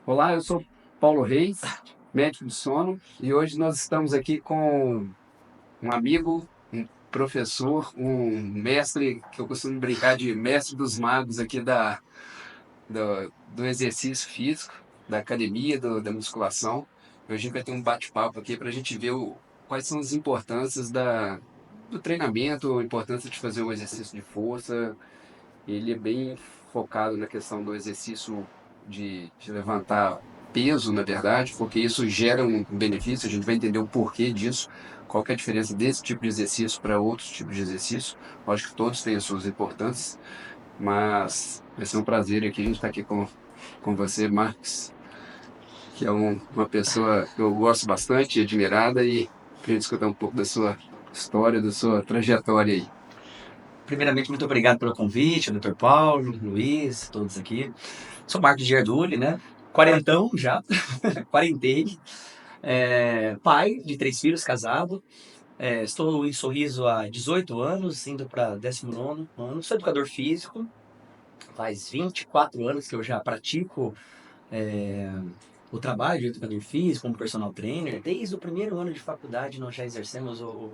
Olá, eu sou Paulo Reis, médico de sono, e hoje nós estamos aqui com um amigo, um professor, um mestre, que eu costumo brincar de mestre dos magos aqui do exercício físico, da academia, da musculação. Hoje a gente vai ter um bate-papo aqui para a gente ver quais são as importâncias do treinamento, a importância de fazer um exercício de força. Ele é bem focado na questão do exercício de levantar peso, na verdade, porque isso gera um benefício. A gente vai entender o porquê disso, qual que é a diferença desse tipo de exercício para outros tipos de exercício. Acho que todos têm as suas importâncias, mas vai ser um prazer aqui a gente estar aqui com você, Marcos, que é uma pessoa que eu gosto bastante, admirada, e para a gente escutar um pouco da sua história, da sua trajetória aí. Primeiramente, muito obrigado pelo convite, doutor Paulo, Luiz, todos aqui. Sou Marcos Giardulli, né? Quarentão já, quarentei. Pai de 3 filhos, casado. Estou em Sorriso há 18 anos, indo para 19º ano. Sou educador físico. Faz 24 anos que eu já pratico é, o trabalho de educador físico, como personal trainer. Desde o primeiro ano de faculdade, nós já exercemos o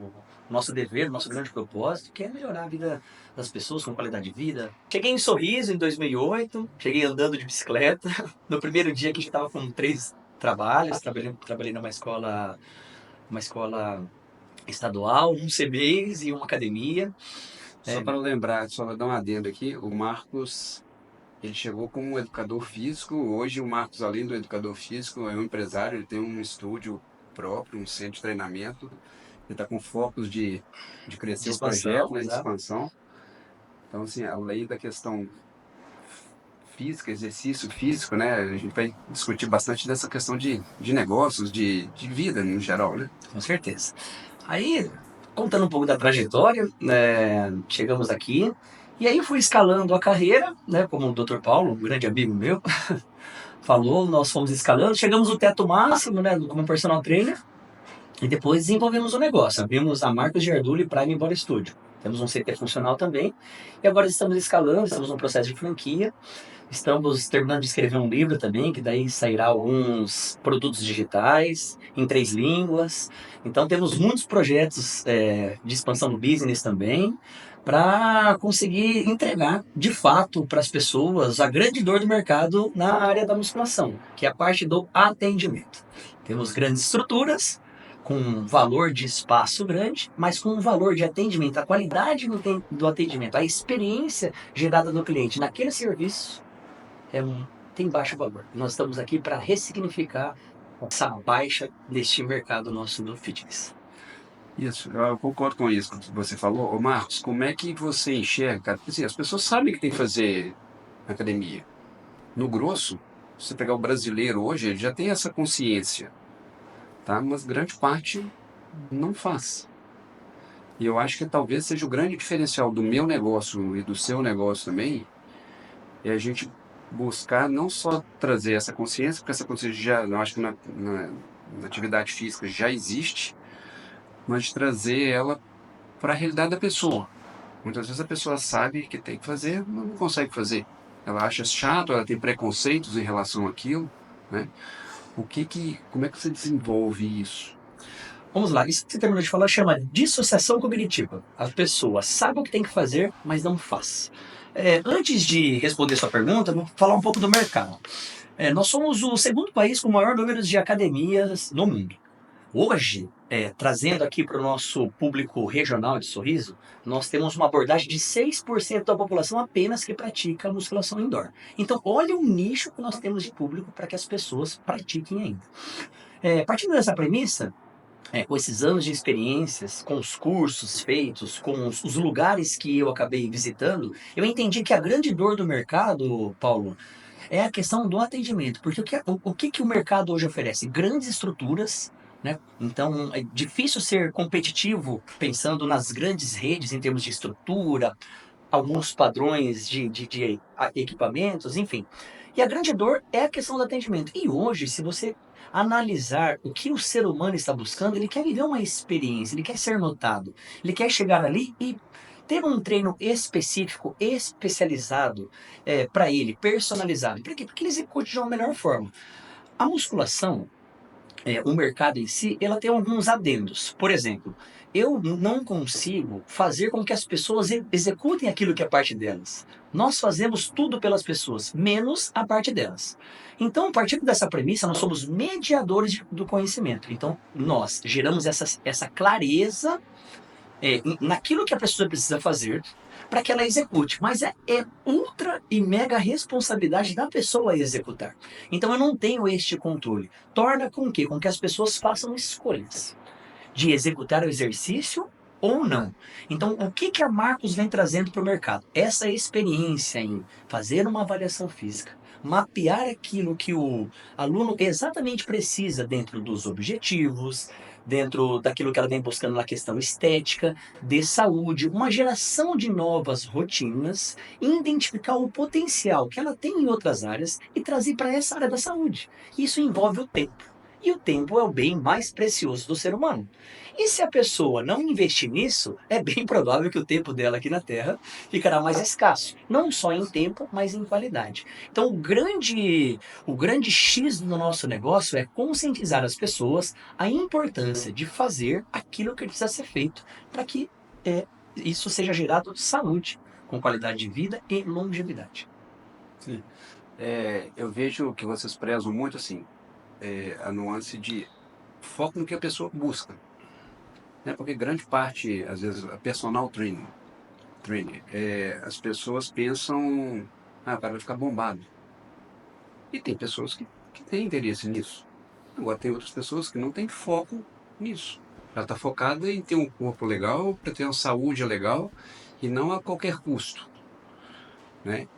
nosso dever, o nosso grande propósito, que é melhorar a vida das pessoas com qualidade de vida. Cheguei em Sorriso em 2008, cheguei andando de bicicleta. No primeiro dia que a gente estava com 3 trabalhos, trabalhei numa escola estadual, um CBES e uma academia. Só para lembrar, só para dar um adendo aqui, o Marcos, ele chegou como um educador físico. Hoje o Marcos, além do educador físico, é um empresário, ele tem um estúdio próprio, um centro de treinamento. Ele está com focos de crescer De o projeto, expansão, né, de exato. expansão. Então, assim, além da questão física, exercício físico, né, a gente vai discutir bastante dessa questão de negócios, de vida no geral, né? Com certeza. Aí, contando um pouco da trajetória, né, chegamos aqui. E aí eu fui escalando a carreira, né, como o Dr. Paulo, um grande amigo meu, falou, nós fomos escalando, chegamos no teto máximo, né, como personal trainer, e depois desenvolvemos o negócio. Abrimos a Marcos Giardulli Prime Body Studio. Temos um CT funcional também, e agora estamos escalando, estamos no processo de franquia. Estamos terminando de escrever um livro também, que daí sairá alguns produtos digitais em 3 línguas. Então temos muitos projetos de expansão do business também, para conseguir entregar de fato para as pessoas a grande dor do mercado na área da musculação, que é a parte do atendimento. Temos grandes estruturas, com um valor de espaço grande, mas com um valor de atendimento, a qualidade do atendimento, a experiência gerada do cliente naquele serviço tem baixo valor. Nós estamos aqui para ressignificar essa baixa deste mercado nosso do fitness. Isso, eu concordo com isso que você falou. Ô Marcos, como é que você enxerga, cara? Porque assim, as pessoas sabem que tem que fazer academia. No grosso, se você pegar o brasileiro hoje, ele já tem essa consciência, tá? Mas grande parte não faz. E eu acho que talvez seja o grande diferencial do meu negócio e do seu negócio também, é a gente buscar não só trazer essa consciência, porque essa consciência já, eu acho que na atividade física já existe, mas trazer ela para a realidade da pessoa. Muitas vezes a pessoa sabe que tem que fazer, mas não consegue fazer. Ela acha chato, ela tem preconceitos em relação àquilo, né? Como é que você desenvolve isso? Vamos lá, isso que você terminou de falar chama dissociação cognitiva. A pessoa sabe o que tem que fazer, mas não faz. Antes de responder sua pergunta, vou falar um pouco do mercado. Nós somos o segundo país com o maior número de academias no mundo. Hoje, trazendo aqui para o nosso público regional de Sorriso, nós temos uma abordagem de 6% da população apenas que pratica musculação indoor. Então, olha o nicho que nós temos de público para que as pessoas pratiquem ainda. Partindo dessa premissa, com esses anos de experiências, com os cursos feitos, com os lugares que eu acabei visitando, eu entendi que a grande dor do mercado, Paulo, é a questão do atendimento, porque o que o mercado hoje oferece? Grandes estruturas, né? Então é difícil ser competitivo pensando nas grandes redes em termos de estrutura, alguns padrões de equipamentos, enfim. E a grande dor é a questão do atendimento. E hoje, se você analisar o que o ser humano está buscando, ele quer viver uma experiência, ele quer ser notado, ele quer chegar ali e ter um treino específico, especializado para ele, personalizado. Por quê? Porque ele execute de uma melhor forma. A musculação, o mercado em si, ela tem alguns adendos. Por exemplo, eu não consigo fazer com que as pessoas executem aquilo que é parte delas. Nós fazemos tudo pelas pessoas, menos a parte delas. Então, partindo dessa premissa, nós somos mediadores do conhecimento. Então, nós geramos essa clareza naquilo que a pessoa precisa fazer para que ela execute, mas é ultra e mega responsabilidade da pessoa executar. Então eu não tenho este controle. Torna com que? Com que as pessoas façam escolhas de executar o exercício ou não. Então, o que a Marcos vem trazendo para o mercado? Essa experiência em fazer uma avaliação física, mapear aquilo que o aluno exatamente precisa dentro dos objetivos, dentro daquilo que ela vem buscando na questão estética, de saúde, uma geração de novas rotinas, identificar o potencial que ela tem em outras áreas e trazer para essa área da saúde. Isso envolve o tempo. E o tempo é o bem mais precioso do ser humano. E se a pessoa não investir nisso, é bem provável que o tempo dela aqui na Terra ficará mais escasso. Não só em tempo, mas em qualidade. Então, o grande X do nosso negócio é conscientizar as pessoas a importância de fazer aquilo que precisa ser feito para que isso seja gerado saúde, com qualidade de vida e longevidade. Sim. Eu vejo que vocês prezam muito assim, a nuance de foco no que a pessoa busca. Né? Porque grande parte, às vezes, a personal training as pessoas pensam, o cara vai ficar bombado. E tem pessoas que têm interesse nisso. Agora tem outras pessoas que não têm foco nisso. Ela está focada em ter um corpo legal, para ter uma saúde legal, e não a qualquer custo. Né?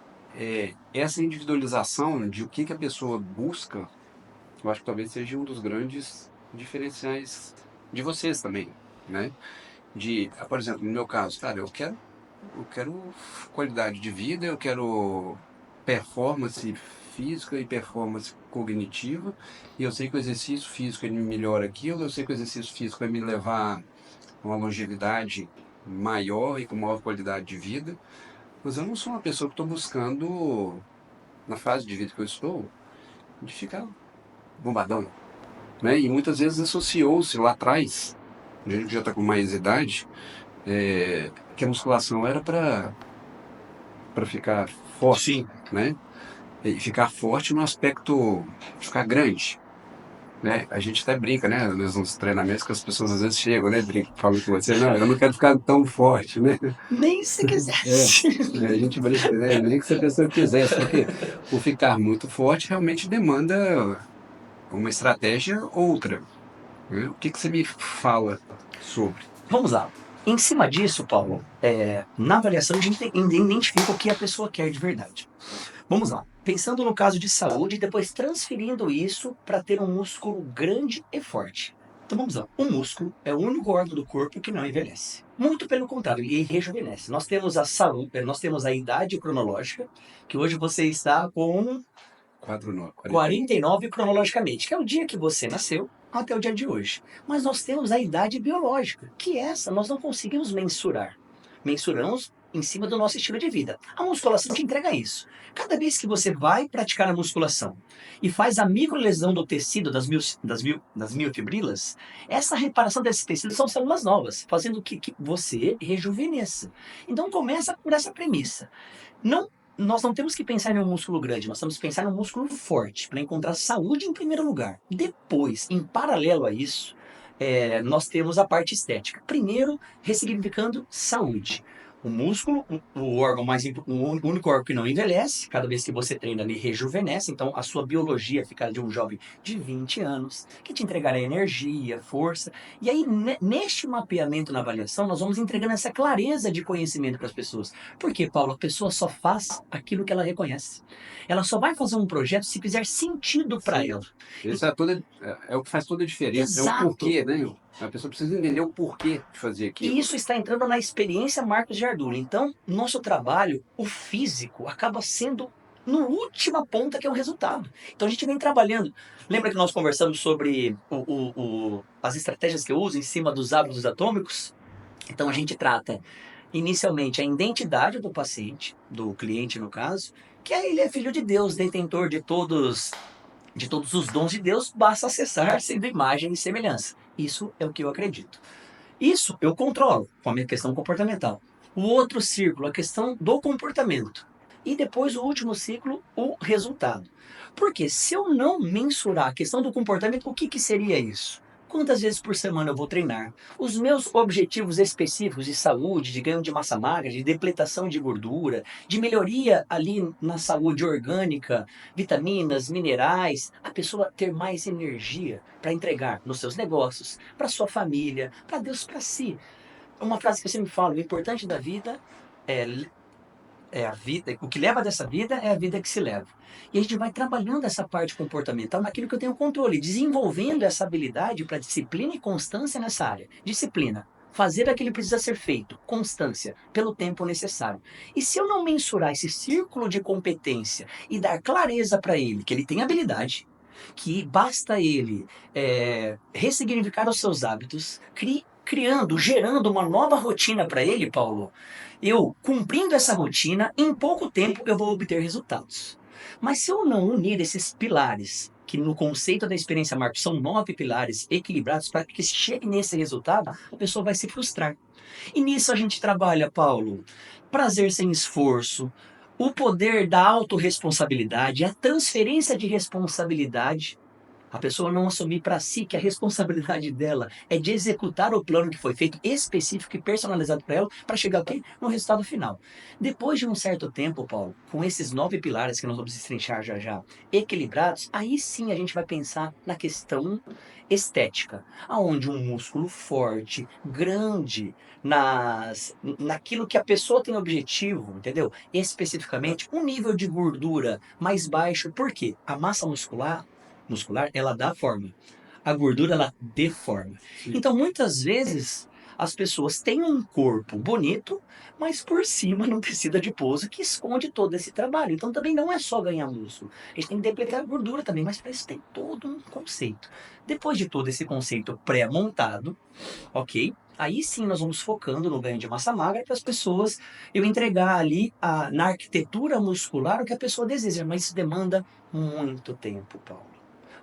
Essa individualização de o que a pessoa busca, eu acho que talvez seja um dos grandes diferenciais de vocês também, né? Por exemplo, no meu caso, cara, eu quero qualidade de vida, eu quero performance física e performance cognitiva, e eu sei que o exercício físico ele me melhora aquilo, eu sei que o exercício físico vai me levar a uma longevidade maior e com maior qualidade de vida, mas eu não sou uma pessoa que estou buscando, na fase de vida que eu estou, de ficar bombadão, né? E muitas vezes associou-se lá atrás, a gente já está com mais idade, que a musculação era para ficar forte, Sim. né? E ficar forte no aspecto de ficar grande, né? A gente até brinca, né? Nos treinamentos que as pessoas às vezes chegam, né? Brincam, falam com você, não, eu não quero ficar tão forte, né? Nem se É, quisesse. a gente brinca, né? Nem que se a pessoa quisesse, porque o ficar muito forte realmente demanda uma estratégia outra, né? O que você me fala sobre? Vamos lá. Em cima disso, Paulo, na avaliação a gente identifica o que a pessoa quer de verdade. Vamos lá. Pensando no caso de saúde e depois transferindo isso para ter um músculo grande e forte. Então vamos lá. O músculo é o único órgão do corpo que não envelhece. Muito pelo contrário, ele rejuvenesce. Nós temos a saúde, nós temos a idade cronológica, que hoje você está com 49, 49 cronologicamente, que é o dia que você nasceu até o dia de hoje. Mas nós temos a idade biológica, que essa nós não conseguimos mensurar. Mensuramos em cima do nosso estilo de vida. A musculação te entrega isso. Cada vez que você vai praticar a musculação e faz a microlesão do tecido das miofibrilas, essa reparação desse tecido são células novas, fazendo que você rejuvenesça. Então começa por essa premissa. Não, nós não temos que pensar em um músculo grande, nós temos que pensar em um músculo forte, para encontrar saúde em primeiro lugar. Depois, em paralelo a isso, nós temos a parte estética. Primeiro, ressignificando saúde. O músculo, o órgão o único órgão que não envelhece, cada vez que você treina, ele rejuvenesce, então a sua biologia fica de um jovem de 20 anos, que te entregará energia, força. E aí, neste mapeamento na avaliação, nós vamos entregando essa clareza de conhecimento para as pessoas. Por quê, Paulo? A pessoa só faz aquilo que ela reconhece. Ela só vai fazer um projeto se fizer sentido para Sim. ela. Isso é o que faz toda a diferença, é o Exato! porquê, né? A pessoa precisa entender o porquê de fazer E aquilo. isso está entrando na experiência Marcos Giardulli. Então, nosso trabalho, o físico, acaba sendo no última ponta que é o resultado. Então a gente vem trabalhando. Lembra que nós conversamos sobre as estratégias que eu uso em cima dos hábitos atômicos? Então a gente trata inicialmente a identidade do paciente, do cliente no caso, que ele é filho de Deus, detentor de todos os dons de Deus, basta acessar sendo imagem e semelhança. Isso é o que eu acredito. Isso eu controlo com a minha questão comportamental. O outro círculo, a questão do comportamento. E depois o último ciclo, o resultado. Porque se eu não mensurar a questão do comportamento, o que, que seria isso? Quantas vezes por semana eu vou treinar? Os meus objetivos específicos de saúde, de ganho de massa magra, de depletação de gordura, de melhoria ali na saúde orgânica, vitaminas, minerais, a pessoa ter mais energia para entregar nos seus negócios, para sua família, para Deus, para si. Uma frase que eu sempre falo, o importante da vida é a vida, o que leva dessa vida é a vida que se leva. E a gente vai trabalhando essa parte comportamental naquilo que eu tenho controle, desenvolvendo essa habilidade para disciplina e constância nessa área. Disciplina, fazer aquilo que precisa ser feito, constância, pelo tempo necessário. E se eu não mensurar esse círculo de competência e dar clareza para ele que ele tem habilidade, que basta ele ressignificar os seus hábitos, criando, gerando uma nova rotina para ele, Paulo, eu, cumprindo essa rotina, em pouco tempo eu vou obter resultados. Mas se eu não unir esses pilares, que no conceito da experiência Marcos são 9 pilares equilibrados para que se chegue nesse resultado, a pessoa vai se frustrar. E nisso a gente trabalha, Paulo, prazer sem esforço, o poder da autorresponsabilidade, a transferência de responsabilidade. A pessoa não assumir para si que a responsabilidade dela é de executar o plano que foi feito específico e personalizado para ela para chegar aqui no resultado final. Depois de um certo tempo, Paulo, com esses 9 pilares que nós vamos destrinchar já já, equilibrados, aí sim a gente vai pensar na questão estética, aonde um músculo forte, grande, naquilo que a pessoa tem objetivo, entendeu? Especificamente, um nível de gordura mais baixo. Por quê? A massa muscular, ela dá forma. A gordura, ela deforma. Sim. Então, muitas vezes, as pessoas têm um corpo bonito, mas por cima não tecido adiposo que esconde todo esse trabalho. Então, também não é só ganhar músculo. A gente tem que depletar a gordura também, mas para isso tem todo um conceito. Depois de todo esse conceito pré-montado, ok? Aí sim nós vamos focando no ganho de massa magra para as pessoas eu entregar ali na arquitetura muscular o que a pessoa deseja, mas isso demanda muito tempo, Paulo.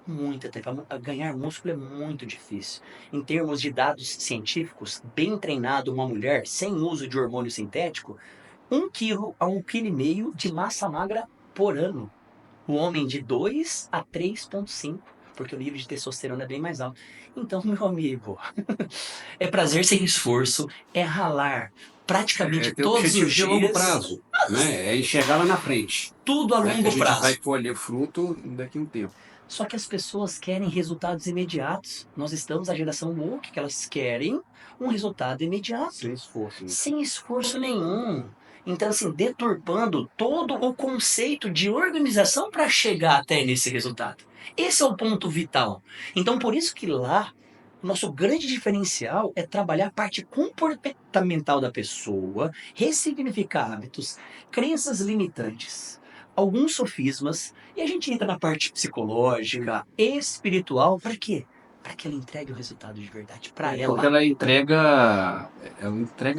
Muito tempo. Ganhar músculo é muito difícil. Em termos de dados científicos, bem treinado uma mulher sem uso de hormônio sintético, 1 quilo a 1,5 kg de massa magra por ano. O homem de 2 a 3,5, porque o nível de testosterona é bem mais alto. Então, meu amigo, é prazer sem esforço, é ralar praticamente Ter todos objetivo os de longo dias, prazo, né? É enxergar lá na frente, tudo a né? Que longo a gente prazo. vai colher fruto daqui a um tempo. Só que as pessoas querem resultados imediatos. Nós estamos a geração woke, que elas querem um resultado imediato, Sem esforço, né? sem esforço nenhum. Então, assim, deturpando todo o conceito de organização para chegar até nesse resultado. Esse é o ponto vital. Então, por isso que lá, o nosso grande diferencial é trabalhar a parte comportamental da pessoa, ressignificar hábitos, crenças limitantes, alguns sofismas, e a gente entra na parte psicológica, espiritual, para quê? Para que ela entregue o resultado de verdade para Porque ela. ela entrega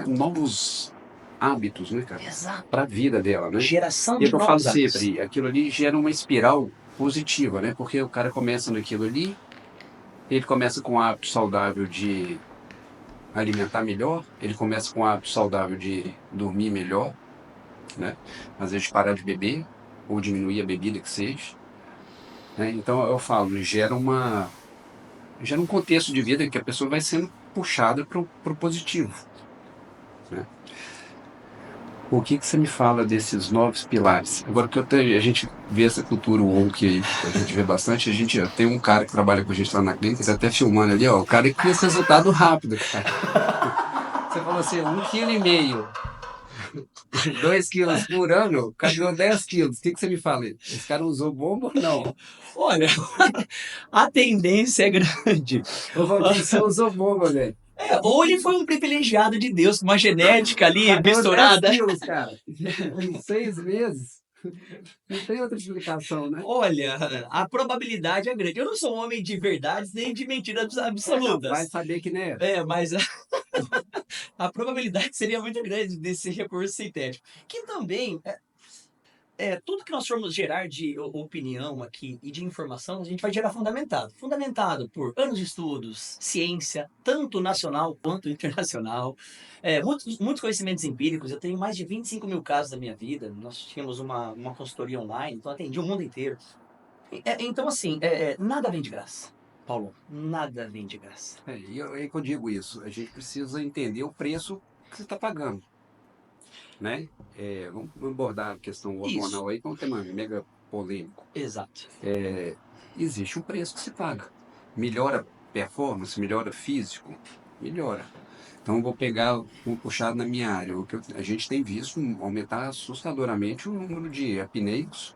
novos hábitos, né, cara? Exato. Para a vida dela, né? Geração E é de que eu falo novos hábitos. sempre, aquilo ali gera uma espiral positiva, né? Porque o cara começa naquilo ali, ele começa com um hábito saudável de alimentar melhor, ele começa com um hábito saudável de dormir melhor, né? Às vezes parar de beber, ou diminuir a bebida que seja, né? Então eu falo, gera um contexto de vida que a pessoa vai sendo puxada para o positivo, né? O que você me fala desses novos pilares? Agora que a gente vê essa cultura woke aí, a gente vê bastante, a gente tem um cara que trabalha com a gente lá na clínica, tá até filmando ali, ó, o cara que quer esse resultado rápido, cara. Você falou assim, 1,5 kg, 2 quilos por ano, o cara ganhou 10 quilos. O que você me fala? Esse cara usou bomba ou não? Olha, a tendência é grande. Ô, Valdir, você usou bomba, velho. Ou ele foi um privilegiado de Deus, com uma genética ali Ganhou 10 misturada. quilos, cara. Em 6 meses. Não tem outra explicação, né? Olha, a probabilidade é grande. Eu não sou um homem de verdades nem de mentiras Vai absolutas. saber que não é. Mas a probabilidade seria muito grande desse recurso sintético. Que também tudo que nós formos gerar de opinião aqui e de informação, a gente vai gerar fundamentado. Fundamentado por anos de estudos, ciência, tanto nacional quanto internacional, muitos conhecimentos empíricos. Eu tenho mais de 25 mil casos da minha vida. Nós tínhamos uma consultoria online, então atendi o mundo inteiro. Então, assim, nada vem de graça. Paulo, nada vem de graça. E que eu digo isso, a gente precisa entender o preço que você está pagando, né? Vamos abordar a questão Isso, hormonal aí, que é um tema mega polêmico. exato. Existe um preço que se paga. Melhora performance, melhora físico, melhora. Então, vou pegar um puxado na minha área. A gente tem visto aumentar assustadoramente o número de apneios.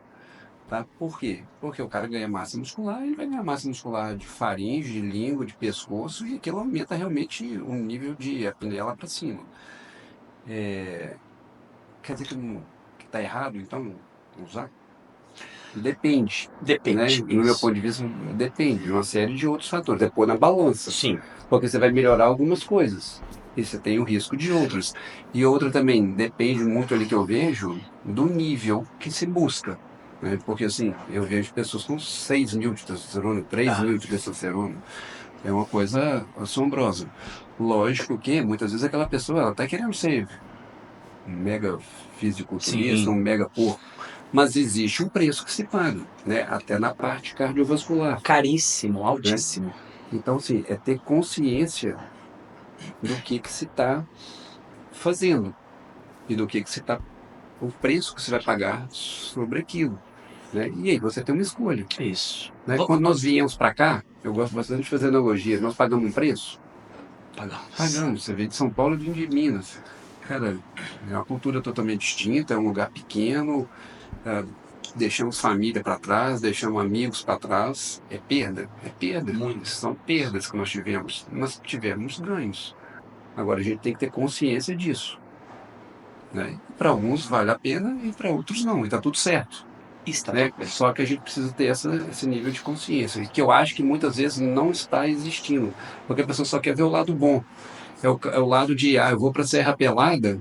Tá? Por quê? Porque o cara ganha massa muscular, ele vai ganhar massa muscular de faringe, de língua, de pescoço, e aquilo aumenta realmente o nível de apneia lá para cima. Quer dizer que está errado, então, usar? Depende. Depende, Né? No meu isso. ponto de vista, depende de uma série de outros fatores. É pôr na balança. Sim. Porque você vai melhorar algumas coisas. E você tem o risco de outras. E outra também, depende muito ali que eu vejo do nível que se busca. Né? Porque assim, eu vejo pessoas com 6 mil de testosterona, 3 mil de testosterona. É uma coisa assombrosa. Lógico que muitas vezes aquela pessoa ela está querendo ser um mega fisiculturista, um Sim. mega porco. Mas existe um preço que se paga, né? Até na parte cardiovascular. Caríssimo, Né? altíssimo. Então, assim, é ter consciência do que se está fazendo e do que se está, o preço que você vai pagar sobre aquilo. Né? E aí você tem uma escolha. Isso. Né? Quando nós viemos para cá, eu gosto bastante de fazer analogia, nós pagamos um preço? Pagamos. Pagamos. Você veio de São Paulo e de Minas. Cara, é uma cultura totalmente distinta, é um lugar pequeno, deixamos família para trás, deixamos amigos para trás. É perda? É perda. Muito. São perdas que nós tivemos. Nós tivemos ganhos. Agora a gente tem que ter consciência disso. Né? Para alguns vale a pena e para outros não, e está tudo certo. Está Né? tudo bem. Só que a gente precisa ter esse nível de consciência, e que eu acho que muitas vezes não está existindo, porque a pessoa só quer ver o lado bom. É o lado de, eu vou para a Serra Pelada,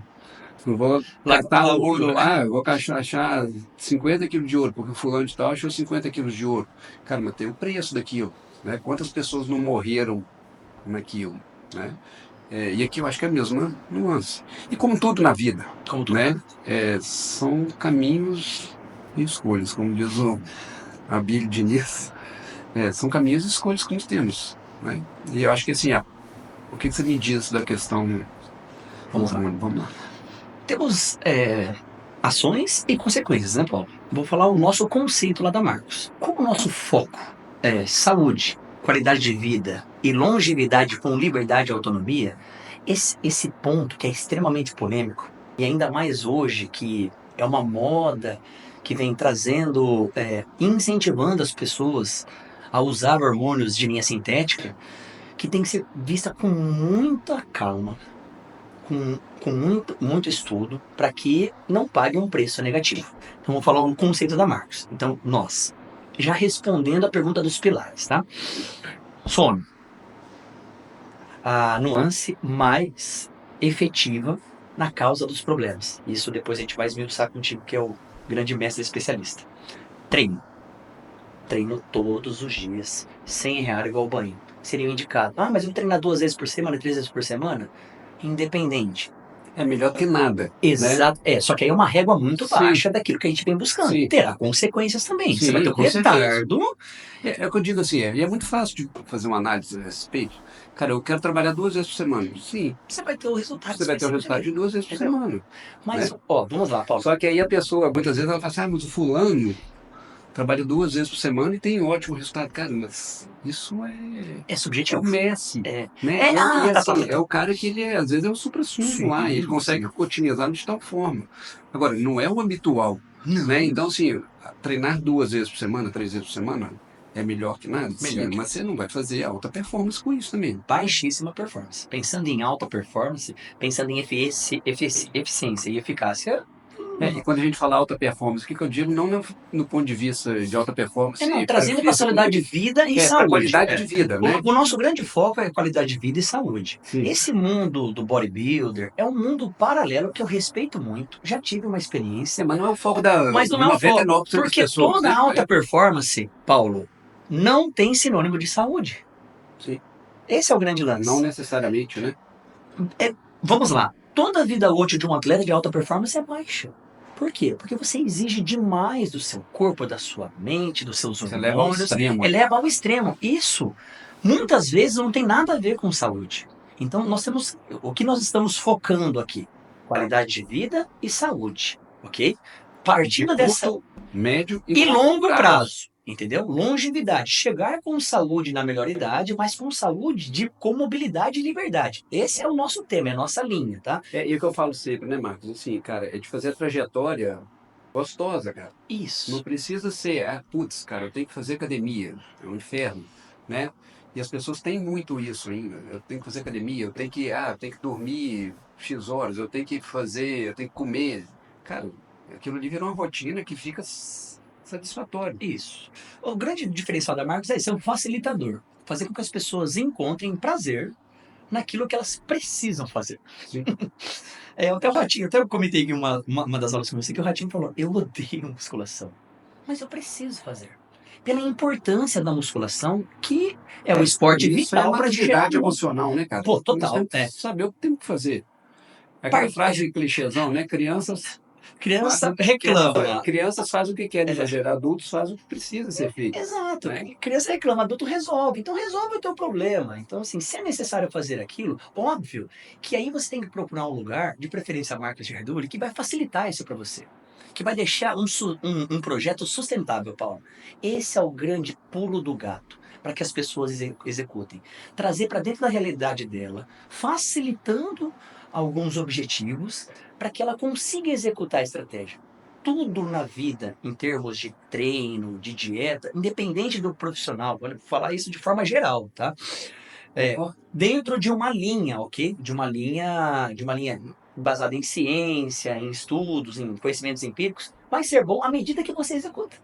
eu vou catar ouro lá, eu vou achar 50 quilos de ouro, porque o fulano de tal achou 50 quilos de ouro. Cara, mas tem o preço daquilo. Né? Quantas pessoas não morreram naquilo? Né? E aqui eu acho que é a mesma nuance. E como tudo na vida, Como tudo. né? São caminhos e escolhas, como diz o Abílio Diniz. São caminhos e escolhas que nós temos. Né? E eu acho que assim, o que você me diz da questão Vamos lá. Vamos lá. Temos ações e consequências, né, Paulo? Vou falar o nosso conceito lá da Marcos. Como o nosso foco é saúde, qualidade de vida e longevidade com liberdade e autonomia, esse ponto que é extremamente polêmico, e ainda mais hoje que é uma moda que vem trazendo, incentivando as pessoas a usar hormônios de linha sintética, que tem que ser vista com muita calma, com muito estudo, para que não pague um preço negativo. Então, vou falar o conceito da Marcos. Então, nós, já respondendo a pergunta dos pilares, tá? Sono. A nuance mais efetiva na causa dos problemas. Isso depois a gente vai esmiuçar contigo, que é o grande mestre especialista. Treino. Treino todos os dias, sem errar igual banho. Seria o indicado. Mas eu vou treinar 2 vezes por semana, 3 vezes por semana? Independente. É melhor que nada. Exato. Né? Só que aí é uma régua muito Sim. baixa daquilo que a gente vem buscando. Sim. Terá consequências também. Sim, Você vai ter um com certeza. retardo. É o que eu digo assim, e é muito fácil de fazer uma análise a respeito. Cara, eu quero trabalhar 2 vezes por semana. Sim, Você vai ter o resultado. você vai ter o resultado de 2 vezes por Entendeu? semana. Mas, Né? vamos lá, Paulo. Só que aí a pessoa, muitas vezes, ela fala assim, mas o fulano trabalha 2 vezes por semana e tem ótimo resultado. Cara, mas isso É é subjetivo. o Messi. É. Né? Tá. É o cara que ele às vezes é o supra-sumo lá, ele consegue otimizar de tal forma. Agora, não é o habitual. Não. Né? Então, assim, treinar 2 vezes por semana, 3 vezes por semana, é melhor que nada? Sim, mas você não vai fazer alta performance com isso também. Baixíssima performance. Pensando em alta performance, pensando em eficiência e eficácia, E quando a gente fala alta performance, o que eu digo não no ponto de vista de alta performance Não, trazendo para a qualidade de vida e para saúde. qualidade de vida, né? O nosso grande foco é qualidade de vida e saúde. Sim. Esse mundo do bodybuilder é um mundo paralelo que eu respeito muito. Já tive uma experiência. Mas não é o foco da Mas não é o foco, 99% das porque pessoas. toda né? alta performance, Paulo, não tem sinônimo de saúde. Sim. Esse é o grande lance. Não necessariamente, né? Vamos lá. Toda a vida útil de um atleta de alta performance é baixa. Por quê? Porque você exige demais do seu corpo, da sua mente, dos seus Você leva ao hormônios. extremo. Eleva ao extremo. Isso, muitas vezes, não tem nada a ver com saúde. Então, o que nós estamos focando aqui? Qualidade de vida e saúde, ok? Partindo dessa... médio e longo prazo. Entendeu? Longevidade. Chegar com saúde na melhor idade, mas com saúde com mobilidade e liberdade. Esse é o nosso tema, é a nossa linha, tá? E o que eu falo sempre, né, Marcos? Assim, cara, é de fazer a trajetória gostosa, cara. Isso. Não precisa ser, putz, cara, eu tenho que fazer academia, é um inferno, né? E as pessoas têm muito isso ainda. Eu tenho que fazer academia, eu tenho que dormir X horas, eu tenho que comer. Cara, aquilo ali virou uma rotina que fica satisfatório. Isso. O grande diferencial da Marcos é ser um facilitador. Fazer com que as pessoas encontrem prazer naquilo que elas precisam fazer. Sim. Até o Ratinho, até eu comentei aqui uma das aulas que eu comecei, que o Ratinho falou, eu odeio musculação, mas eu preciso fazer. Pela importância da musculação, que é um esporte vital para atividade emocional, né, cara? Pô, total. Nós temos que saber o que temos que fazer. Aquela frase clichêzão, né? Criança reclama. Crianças fazem o que querem fazer, adultos fazem o que precisa ser feito. Exato. Né? Criança reclama, adulto resolve. Então resolve o teu problema. Então, assim, se é necessário fazer aquilo, óbvio que aí você tem que procurar um lugar, de preferência a marca de Redule, que vai facilitar isso para você. Que vai deixar um projeto sustentável, Paulo. Esse é o grande pulo do gato para que as pessoas executem. Trazer para dentro da realidade dela, facilitando alguns objetivos para que ela consiga executar a estratégia. Tudo na vida, em termos de treino, de dieta, independente do profissional, vou falar isso de forma geral, tá? Dentro de uma linha, ok? De uma linha baseada em ciência, em estudos, em conhecimentos empíricos, vai ser bom à medida que você executa.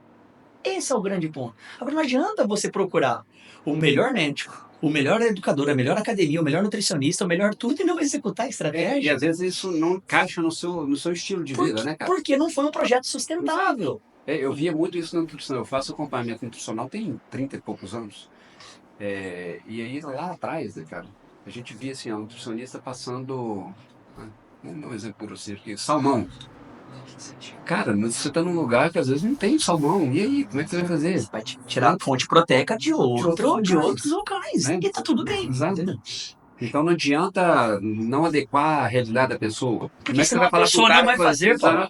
Esse é o grande ponto. Agora, não adianta você procurar o melhor médico, o melhor educador, a melhor academia, o melhor nutricionista, o melhor tudo e não executar a estratégia. E às vezes isso não encaixa no seu estilo de vida, né, cara? Porque não foi um projeto sustentável. Eu via muito isso na nutrição. Eu faço acompanhamento nutricional tem 30 e poucos anos. E aí lá atrás, né, cara, a gente via assim, a nutricionista passando, vamos dar um exemplo por você aqui, salmão. Cara, você tá num lugar que às vezes não tem salmão. E aí, como é que você vai fazer? Você vai tirar a fonte proteica de outros locais. Né? E tá tudo bem. Exato. Então não adianta não adequar a realidade da pessoa. Porque senão a pessoa não vai fazer, Paulo.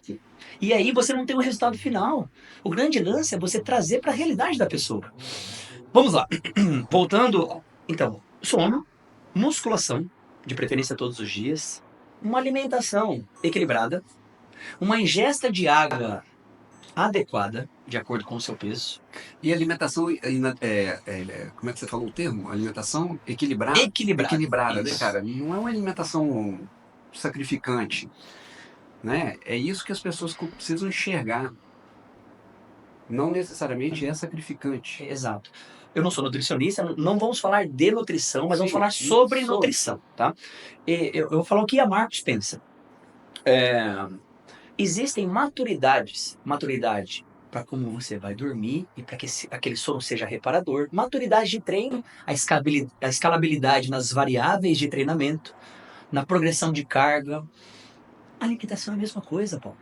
E aí você não tem o resultado final. O grande lance é você trazer para a realidade da pessoa. Vamos lá. Voltando. Então, sono, musculação, de preferência todos os dias, uma alimentação equilibrada, uma ingesta de água adequada, de acordo com o seu peso. E alimentação, como é que você falou o termo? Alimentação equilibrada. Equilibrada, né, cara? Não é uma alimentação sacrificante. Né? É isso que as pessoas precisam enxergar. Não necessariamente é sacrificante. Exato. Eu não sou nutricionista, não vamos falar de nutrição, mas vamos falar sobre nutrição, tá? Eu vou falar o que a Marcos pensa. Existem maturidade para como você vai dormir e para que aquele sono seja reparador. Maturidade de treino, a escalabilidade nas variáveis de treinamento, na progressão de carga. A alimentação é a mesma coisa, Paulo.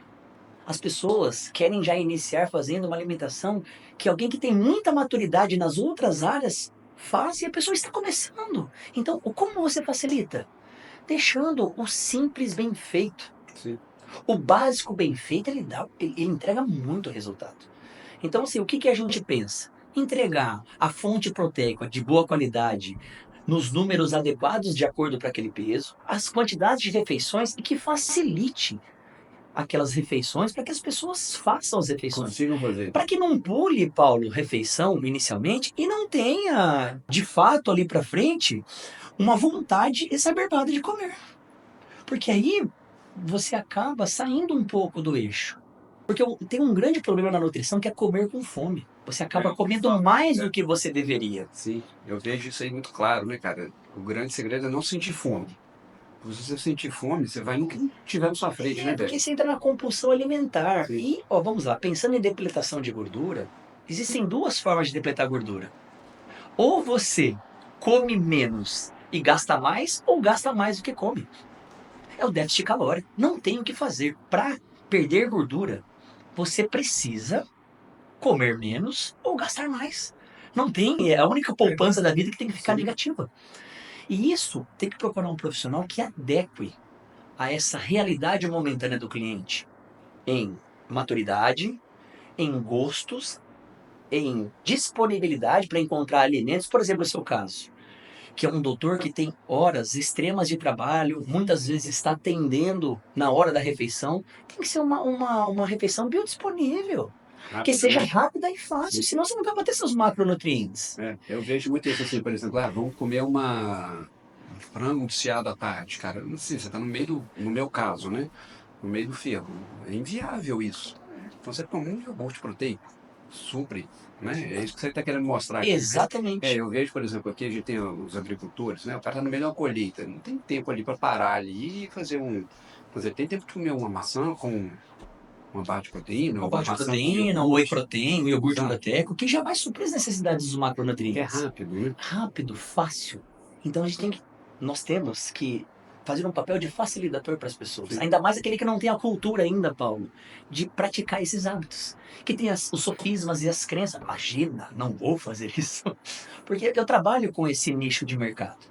As pessoas querem já iniciar fazendo uma alimentação que alguém que tem muita maturidade nas outras áreas faz e a pessoa está começando. Então, como você facilita? Deixando o simples bem feito. Sim. O básico bem feito, ele entrega muito resultado. Então, assim, o que a gente pensa? Entregar a fonte proteica de boa qualidade, nos números adequados de acordo para aquele peso, as quantidades de refeições e que facilite aquelas refeições para que as pessoas façam as refeições. Consigam fazer. Para que não pule, Paulo, refeição inicialmente e não tenha, de fato, ali para frente, uma vontade exacerbada de comer. Porque aí você acaba saindo um pouco do eixo. Porque tem um grande problema na nutrição que é comer com fome. Você acaba comendo mais do que você deveria. Sim, eu vejo isso aí muito claro, né, cara? O grande segredo é não sentir fome. Se você sentir fome, você vai no que tiver na sua frente, né, Porque velho? você entra na compulsão alimentar. Sim. E, ó, vamos lá, pensando em depletação de gordura, existem duas formas de depletar gordura. Ou você come menos e gasta mais, ou gasta mais do que come. É o déficit calórico. Não tem o que fazer. Para perder gordura, você precisa comer menos ou gastar mais. Não tem, é a única poupança da vida que tem que ficar Sim. negativa. E isso tem que procurar um profissional que adeque a essa realidade momentânea do cliente em maturidade, em gostos, em disponibilidade para encontrar alimentos, por exemplo, no seu caso, que é um doutor que tem horas extremas de trabalho, muitas vezes está atendendo na hora da refeição, tem que ser uma refeição biodisponível, que Rápido, seja né? rápida e fácil, Sim. senão você não vai bater seus macronutrientes. Eu vejo muito isso assim, por exemplo, vamos comer um frango desfiado à tarde, cara. Não sei, você tá no meio no meu caso, né? No meio do ferro. É inviável isso. Então você toma um iogurte proteico, supre, né? É isso que você está querendo mostrar aqui. Exatamente. Eu vejo, por exemplo, aqui a gente tem os agricultores, né? O cara tá no meio de uma colheita, não tem tempo ali para parar ali e fazer tem tempo de comer uma maçã com uma barra de proteína, Uma ou uma barra de maçã com proteína, um whey iogurte. protein, um iogurte Exato. proteico, que já vai suprir as necessidades dos Que é macronutrientes. rápido, né? Rápido, fácil. Então nós temos que fazer um papel de facilitador para as pessoas. Sim. Ainda mais aquele que não tem a cultura ainda, Paulo, de praticar esses hábitos. Que tem os sofismas e as crenças. Imagina, não vou fazer isso. Porque eu trabalho com esse nicho de mercado,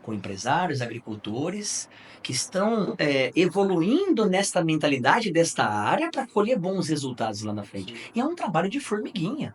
com empresários, agricultores, que estão evoluindo nesta mentalidade desta área para colher bons resultados lá na frente. Sim. E é um trabalho de formiguinha.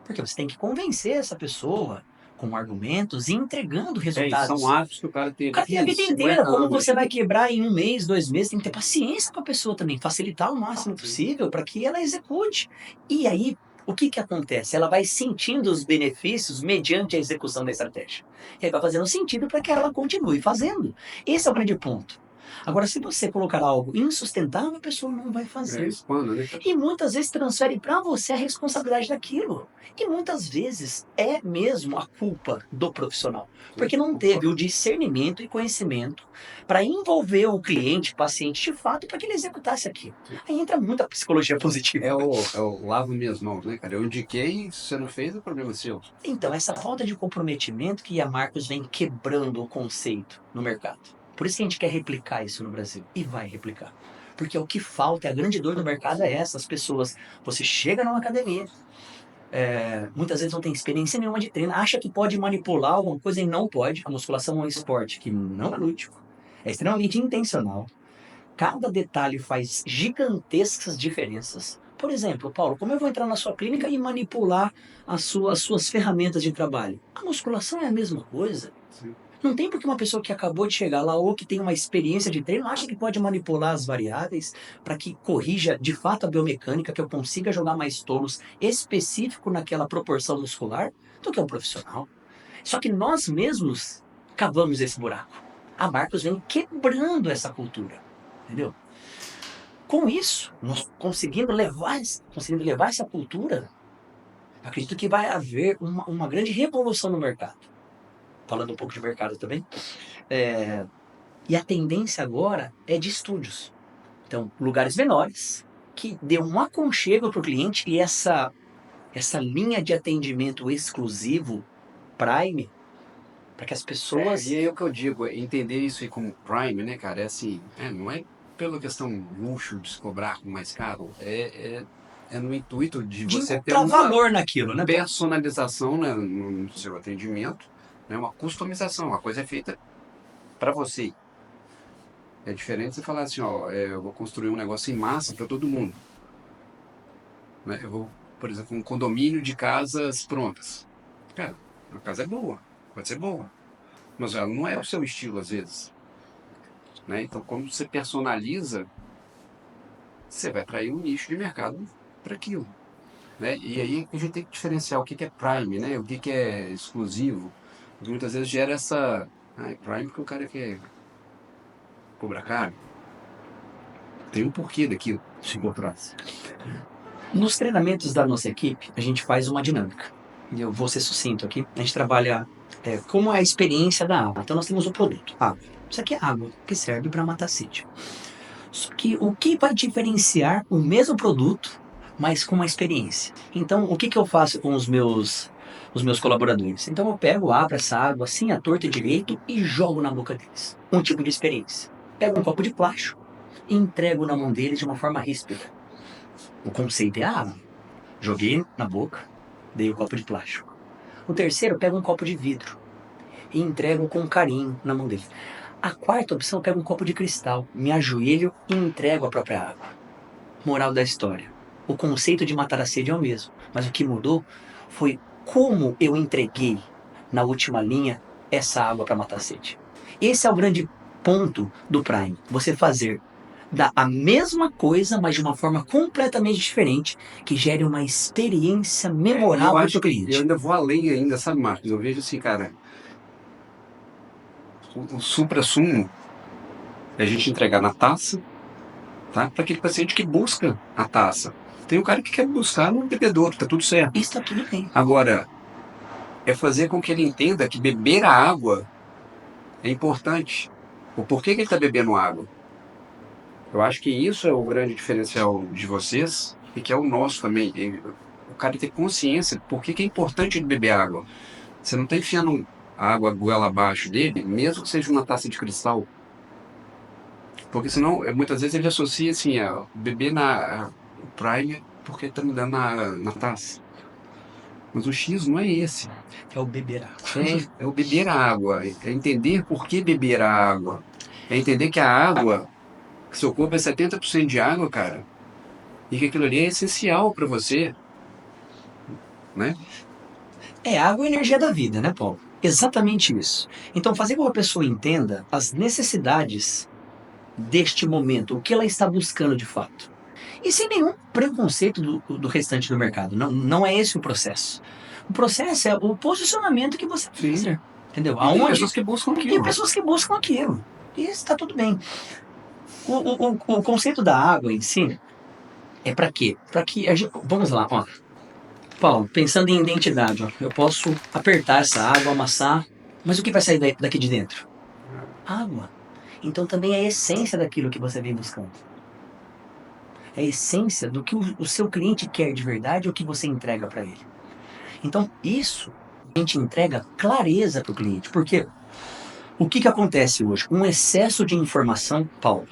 Porque você tem que convencer essa pessoa com argumentos e entregando E são resultados. hábitos que o cara tem O ali cara tem a vida 50 inteira. Como anos. você vai quebrar em um mês, 2 meses? Tem que ter paciência com a pessoa também, facilitar o máximo Sim. possível para que ela execute. E aí, o que acontece? Ela vai sentindo os benefícios mediante a execução da estratégia. E aí vai fazendo sentido para que ela continue fazendo. Esse é o grande ponto. Agora, se você colocar algo insustentável, a pessoa não vai É fazer. hispano, né, cara? E muitas vezes transfere para você a responsabilidade daquilo. E muitas vezes é mesmo a culpa do profissional, Sim, porque não teve concordo. o discernimento e conhecimento para envolver o cliente, paciente de fato, para que ele executasse aquilo. Sim. Aí entra muita psicologia positiva. É o lavo minhas mãos, né, cara? Eu indiquei, se você não fez, é problema seu. Então, essa falta de comprometimento que a Marcos vem quebrando o conceito no mercado. Por isso que a gente quer replicar isso no Brasil. E vai replicar. Porque o que falta, a grande dor do mercado é essa. As pessoas, você chega numa academia, muitas vezes não tem experiência nenhuma de treino, acha que pode manipular alguma coisa e não pode. A musculação é um esporte que não é lúdico, é extremamente intencional. Cada detalhe faz gigantescas diferenças. Por exemplo, Paulo, como eu vou entrar na sua clínica e manipular as suas ferramentas de trabalho? A musculação é a mesma coisa. Sim. Não tem porque uma pessoa que acabou de chegar lá ou que tem uma experiência de treino acha que pode manipular as variáveis para que corrija de fato a biomecânica, que eu consiga jogar mais tolos específico naquela proporção muscular do que um profissional. Só que nós mesmos cavamos esse buraco. A Marcos vem quebrando essa cultura, entendeu? Com isso, nós conseguindo levar essa cultura, acredito que vai haver uma grande revolução no mercado. Falando um pouco de mercado também. É, E a tendência agora é de estúdios. Então, lugares menores, que dê um aconchego para o cliente e essa linha de atendimento exclusivo, Prime, para que as E pessoas. aí é o que eu digo, entender isso aí como Prime, né, cara? É assim, não é pela questão luxo de se cobrar mais caro, é no intuito de De você ter encontrar uma valor naquilo, né, Paulo? personalização, né, no seu atendimento, né, uma customização, a coisa é feita para você. É diferente você falar assim, ó, eu vou construir um negócio em massa para todo mundo, né? Eu vou, por exemplo, um condomínio de casas prontas. Cara, a casa é boa, pode ser boa, mas ela não é o seu estilo às vezes, né? Então, quando você personaliza, você vai atrair um nicho de mercado para aquilo, né? E aí a gente tem que diferenciar o que que é Prime, né? O que que é exclusivo, porque muitas vezes gera essa, Prime porque o cara quer cobrar caro. Tem um porquê daquilo por trás. Nos treinamentos da nossa equipe, a gente faz uma dinâmica. E eu vou ser sucinto aqui. A gente trabalha como é a experiência da água. Então nós temos o produto, água. Isso aqui é água que serve para matar sede. Só que o que vai diferenciar o mesmo produto, mas com uma experiência? Então, o que, que eu faço com os meus colaboradores? Então, eu pego, abro essa água assim, à torta e direito, e jogo na boca deles. Um tipo de experiência. Pego um copo de plástico e entrego na mão deles de uma forma ríspida. O conceito é a água. Joguei na boca, dei o copo de plástico. O terceiro, pego um copo de vidro e entrego com carinho na mão dele. A quarta opção, eu pego um copo de cristal, me ajoelho e entrego a própria água. Moral da história. O conceito de matar a sede é o mesmo, mas o que mudou foi como eu entreguei na última linha essa água para matar a sede. Esse é o grande ponto do Prime. Você fazer a mesma coisa, mas de uma forma completamente diferente, que gere uma experiência memorável para o seu Eu cliente. ainda vou além ainda, sabe, Marcos? Eu vejo assim, cara, o supra-sumo é a gente entregar na taça, tá? Para aquele paciente que busca a taça. Tem um cara que quer buscar no bebedouro, tá tudo certo. Isso está tudo bem. Agora, é fazer com que ele entenda que beber a água é importante. O porquê que ele está bebendo água. Eu acho que isso é o grande diferencial de vocês e que é o nosso também. O cara ter consciência por que é importante ele beber água. Você não está enfiando a água goela abaixo dele, mesmo que seja uma taça de cristal. Porque senão, muitas vezes ele associa assim, beber o Prime porque está me dando na taça. Mas o X não é esse. É o beber água. É o beber a água. É entender por que beber a água. É entender que a água, que seu corpo é 70% de água, cara. E que aquilo ali é essencial para você, né? Água é a energia da vida, né, Paulo? Exatamente isso. Então, fazer com que a pessoa entenda as necessidades deste momento, o que ela está buscando de fato. E sem nenhum preconceito do restante do mercado. Não, não é esse o processo. O processo é o posicionamento que você vai fazer. Entendeu? E tem pessoas que buscam E aquilo. pessoas que buscam aquilo. E está tudo bem. O conceito da água em si é para quê? Para que a gente, vamos lá, ó. Paulo, pensando em identidade, ó, eu posso apertar essa água, amassar, mas o que vai sair daqui de dentro? Água. Então também é a essência daquilo que você vem buscando. É a essência do que o seu cliente quer de verdade ou que você entrega para ele. Então isso a gente entrega clareza para o cliente, porque o que acontece hoje? Um excesso de informação, Paulo,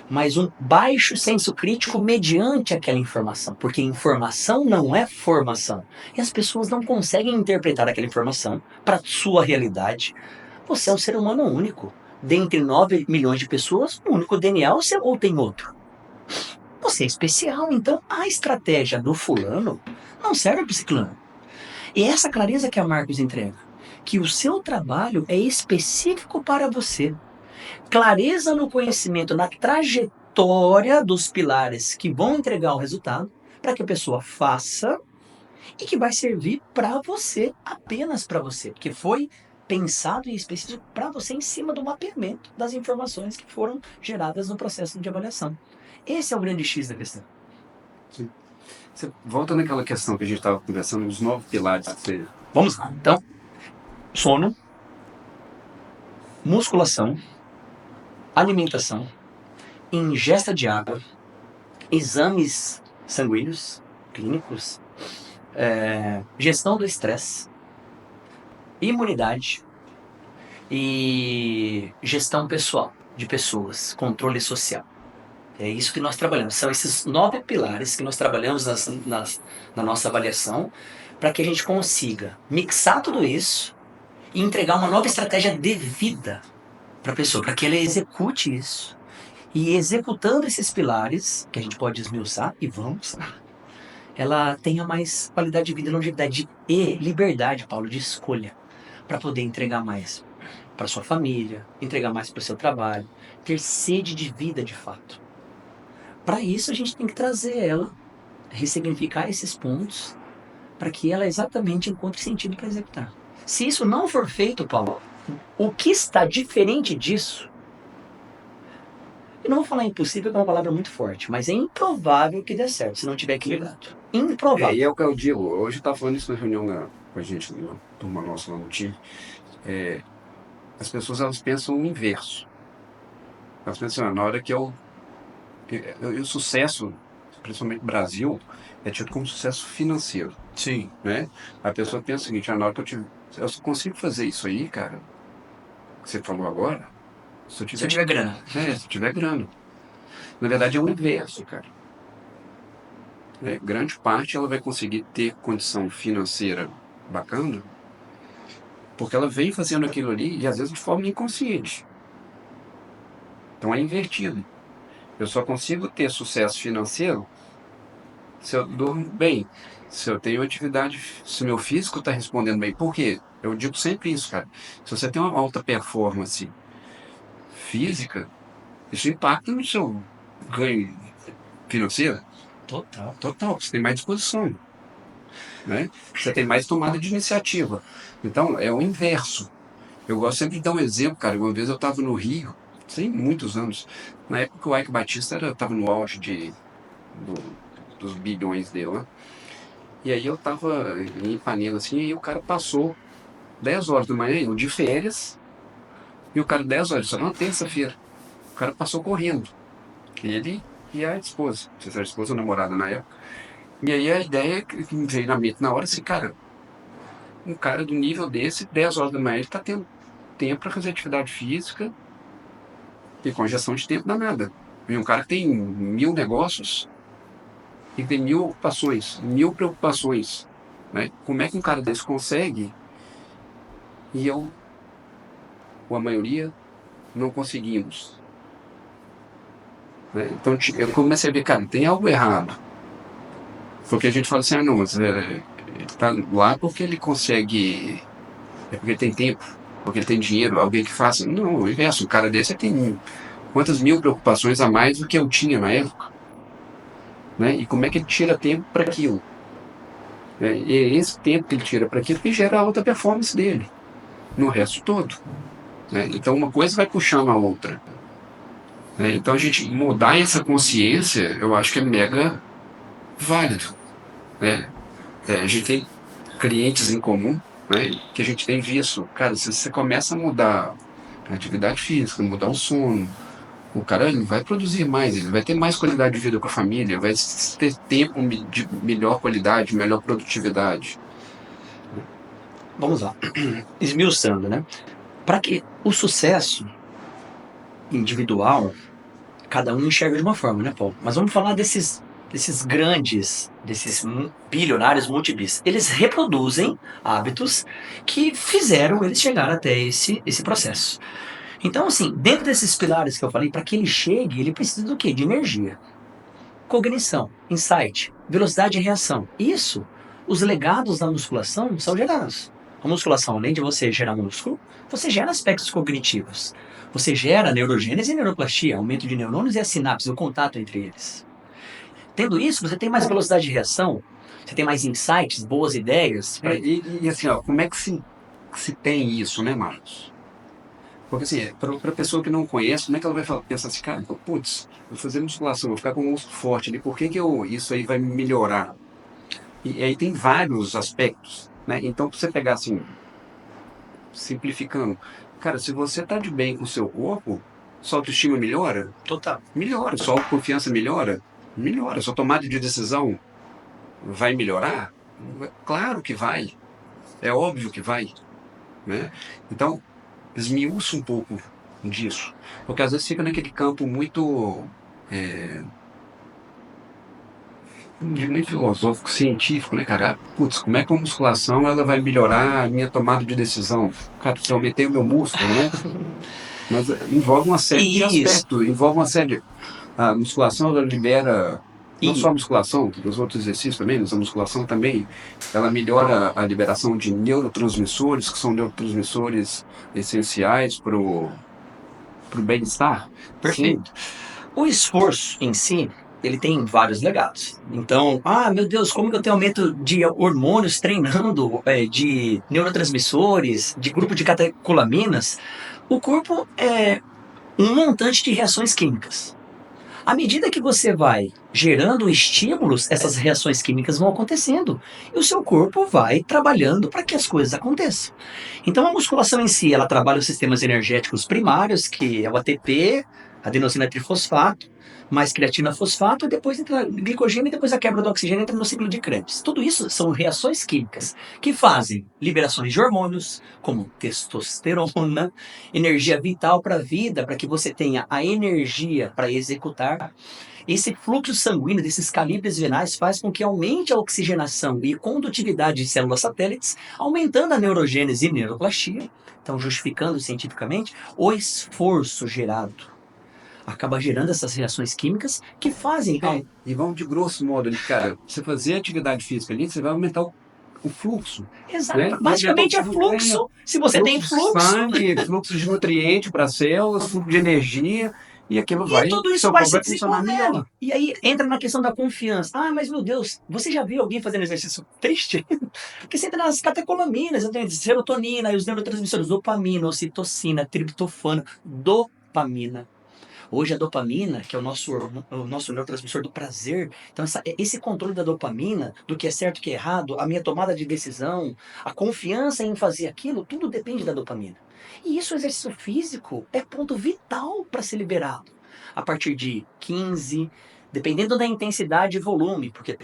mas um baixo senso crítico mediante aquela informação, porque informação não é formação. E as pessoas não conseguem interpretar aquela informação para sua realidade. Você é um ser humano único. Dentre 9 milhões de pessoas, um único DNA ou tem outro. Você é especial, então a estratégia do fulano não serve para o ciclano. E essa clareza que a Marcos entrega, que o seu trabalho é específico para você. Clareza no conhecimento, na trajetória dos pilares que vão entregar o resultado, para que a pessoa faça e que vai servir para você, apenas para você, porque foi pensado e específico para você em cima do mapeamento das informações que foram geradas no processo de avaliação. Esse é o grande X da questão. Sim. Você volta naquela questão que a gente estava conversando, os 9 pilares. Vamos lá. Então, sono, musculação, alimentação, ingesta de água, exames sanguíneos, clínicos, gestão do estresse, imunidade e gestão pessoal de pessoas, controle social. É isso que nós trabalhamos. São esses 9 pilares que nós trabalhamos na nossa avaliação para que a gente consiga mixar tudo isso e entregar uma nova estratégia de vida para a pessoa, para que ela execute isso. E executando esses pilares, que a gente pode esmiuçar, e vamos, ela tenha mais qualidade de vida, longevidade e liberdade, Paulo, de escolha, para poder entregar mais para sua família, entregar mais para o seu trabalho, ter sede de vida de fato. Para isso, a gente tem que trazer ela, ressignificar esses pontos, para que ela exatamente encontre sentido para executar. Se isso não for feito, Paulo, o que está diferente disso Eu não vou falar impossível, que é uma palavra muito forte, mas é improvável que dê certo se não tiver equilibrado. E Improvável. é o que eu digo. Hoje eu estava falando isso na reunião com a gente, na turma nossa lá no time. As pessoas, elas pensam o inverso. Elas pensam, na hora que o sucesso, principalmente no Brasil, é tido como sucesso financeiro, Sim. né? A pessoa pensa o seguinte, na hora que eu só consigo fazer isso aí, cara, que você falou agora, se eu Se eu tiver, tiver grana. se eu tiver grana. Na verdade, é o inverso, cara. Grande parte ela vai conseguir ter condição financeira bacana, porque ela vem fazendo aquilo ali, e às vezes de forma inconsciente. Então é invertido. Eu só consigo ter sucesso financeiro se eu durmo bem, se eu tenho atividade, se meu físico está respondendo bem. Por quê? Eu digo sempre isso, cara. Se você tem uma alta performance física, isso impacta no seu ganho financeiro Total. total. Você tem mais disposição, né? Você tem mais tomada de iniciativa. Então, é o inverso. Eu gosto sempre de dar um exemplo, cara. Uma vez eu estava no Rio, tem muitos anos, na época que o Ike Batista estava no auge do- dos bilhões dele, né? E aí eu tava em Ipanema, assim, e o cara passou 10 horas da manhã, eu de férias, e o cara 10 horas, isso era uma terça-feira. O cara passou correndo. Ele e a esposa, não sei se era a esposa ou namorada na época. E aí a ideia que me veio na mente na hora, assim, cara, um cara do nível desse, 10 horas da manhã, ele tá tendo tempo para fazer atividade física e congestão de tempo danada. E um cara que tem 1000 negócios e que tem 1000 ocupações, 1000 preocupações, né? Como é que um cara desse consegue e eu, ou a maioria, não conseguimos, né? Então eu comecei a ver, cara, tem algo errado. Porque a gente fala assim, não, mas ele tá lá porque ele consegue, é porque ele tem tempo, porque ele tem dinheiro, alguém que faça. Não, o inverso, um cara desse tem quantas 1000 preocupações a mais do que eu tinha na época, né? E como é que ele tira tempo para aquilo? Né? E é esse tempo que ele tira para aquilo que gera a alta performance dele, no resto todo, né? Então uma coisa vai puxando a outra, né? Então a gente mudar essa consciência, eu acho que é mega válido, né? A gente tem clientes em comum, né? Que a gente tem visto, cara, se você começa a mudar a atividade física, mudar o sono, o cara ele vai produzir mais, ele vai ter mais qualidade de vida com a família, vai ter tempo de melhor qualidade, melhor produtividade. Vamos lá. Esmiuçando, né? Para que o sucesso individual, cada um enxerga de uma forma, né, Paulo? Mas vamos falar desses grandes, desses bilionários multibis. Eles reproduzem hábitos que fizeram eles chegar até esse processo. Então, assim, dentro desses pilares que eu falei, para que ele chegue, ele precisa do quê? De energia, cognição, insight, velocidade de reação. Isso, os legados da musculação são gerados. A musculação, além de você gerar músculo, você gera aspectos cognitivos. Você gera neurogênese e neuroplastia, aumento de neurônios e as sinapses, o contato entre eles. Tendo isso, você tem mais velocidade de reação, você tem mais insights, boas ideias. E assim, ó, como é que se tem isso, né, Marcos? Porque assim, para a pessoa que não conhece, como é que ela vai pensar assim, cara, putz, vou fazer musculação, vou ficar com um músculo forte ali, por que isso aí vai me melhorar? E aí tem vários aspectos, né? Então, para você pegar assim, simplificando, cara, se você tá de bem com o seu corpo, sua autoestima melhora? Total. Melhora. Sua autoconfiança melhora? Melhora. Sua tomada de decisão vai melhorar? Claro que vai. É óbvio que vai, né? Então, esmiuça um pouco disso. Porque às vezes fica naquele campo muito, é, muito filosófico, científico, né, cara? Putz, como é que a musculação ela vai melhorar a minha tomada de decisão? Cara, se eu aumentei o meu músculo, né? Mas envolve uma série de Isso. aspectos, envolve uma série de... A musculação ela libera, não E só a musculação, os outros exercícios também, mas a musculação também, ela melhora a liberação de neurotransmissores, que são neurotransmissores essenciais para o bem-estar. Sim. perfeito. O esforço em si, ele tem vários legados. Então, meu Deus, como que eu tenho aumento de hormônios treinando, de neurotransmissores, de grupo de catecolaminas? O corpo um montante de reações químicas. À medida que você vai gerando estímulos, essas reações químicas vão acontecendo e o seu corpo vai trabalhando para que as coisas aconteçam. Então a musculação em si, ela trabalha os sistemas energéticos primários, que é o ATP, adenosina trifosfato, mais creatina fosfato, e depois entra glicogênio, e depois a quebra do oxigênio entra no ciclo de Krebs. Tudo isso são reações químicas que fazem liberações de hormônios, como testosterona, energia vital para a vida, para que você tenha a energia para executar. Esse fluxo sanguíneo desses calibres venais faz com que aumente a oxigenação e condutividade de células satélites, aumentando a neurogênese e neuroplastia, então justificando cientificamente o esforço gerado. Acaba gerando essas reações químicas que fazem... E vamos de grosso modo ali, cara. Você fazer atividade física ali, você vai aumentar o fluxo, Exato. né? Basicamente é fluxo. Se você tem De fluxo, sangue, fluxo de nutriente para as células, fluxo de energia, e aquilo e vai, tudo isso seu vai corpo se vai funcionar melhor. desenvolvendo. E aí entra na questão da confiança. Ah, mas meu Deus, você já viu alguém fazendo exercício triste? Porque você entra nas catecolaminas, serotonina e os neurotransmissores, dopamina, ocitocina, triptofano, dopamina. Hoje a dopamina, que é o nosso neurotransmissor do prazer, então esse controle da dopamina, do que é certo e que é errado, a minha tomada de decisão, a confiança em fazer aquilo, tudo depende da dopamina. E isso, o exercício físico, é ponto vital para ser liberado. A partir de 15, dependendo da intensidade e volume, porque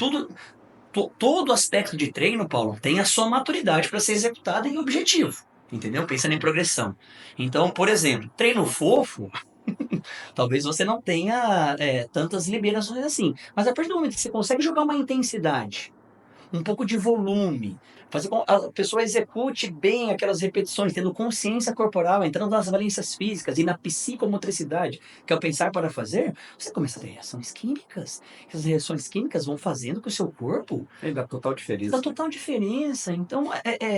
todo aspecto de treino, Paulo, tem a sua maturidade para ser executado em objetivo. Entendeu? Pensando em progressão. Então, por exemplo, treino fofo, talvez você não tenha tantas liberações assim. Mas a partir do momento que você consegue jogar uma intensidade, um pouco de volume, fazer com que a pessoa execute bem aquelas repetições, tendo consciência corporal, entrando nas valências físicas e na psicomotricidade, que é o pensar para fazer, você começa a ter reações químicas. Essas reações químicas vão fazendo que o seu corpo Dá total diferença. dá total diferença. Então,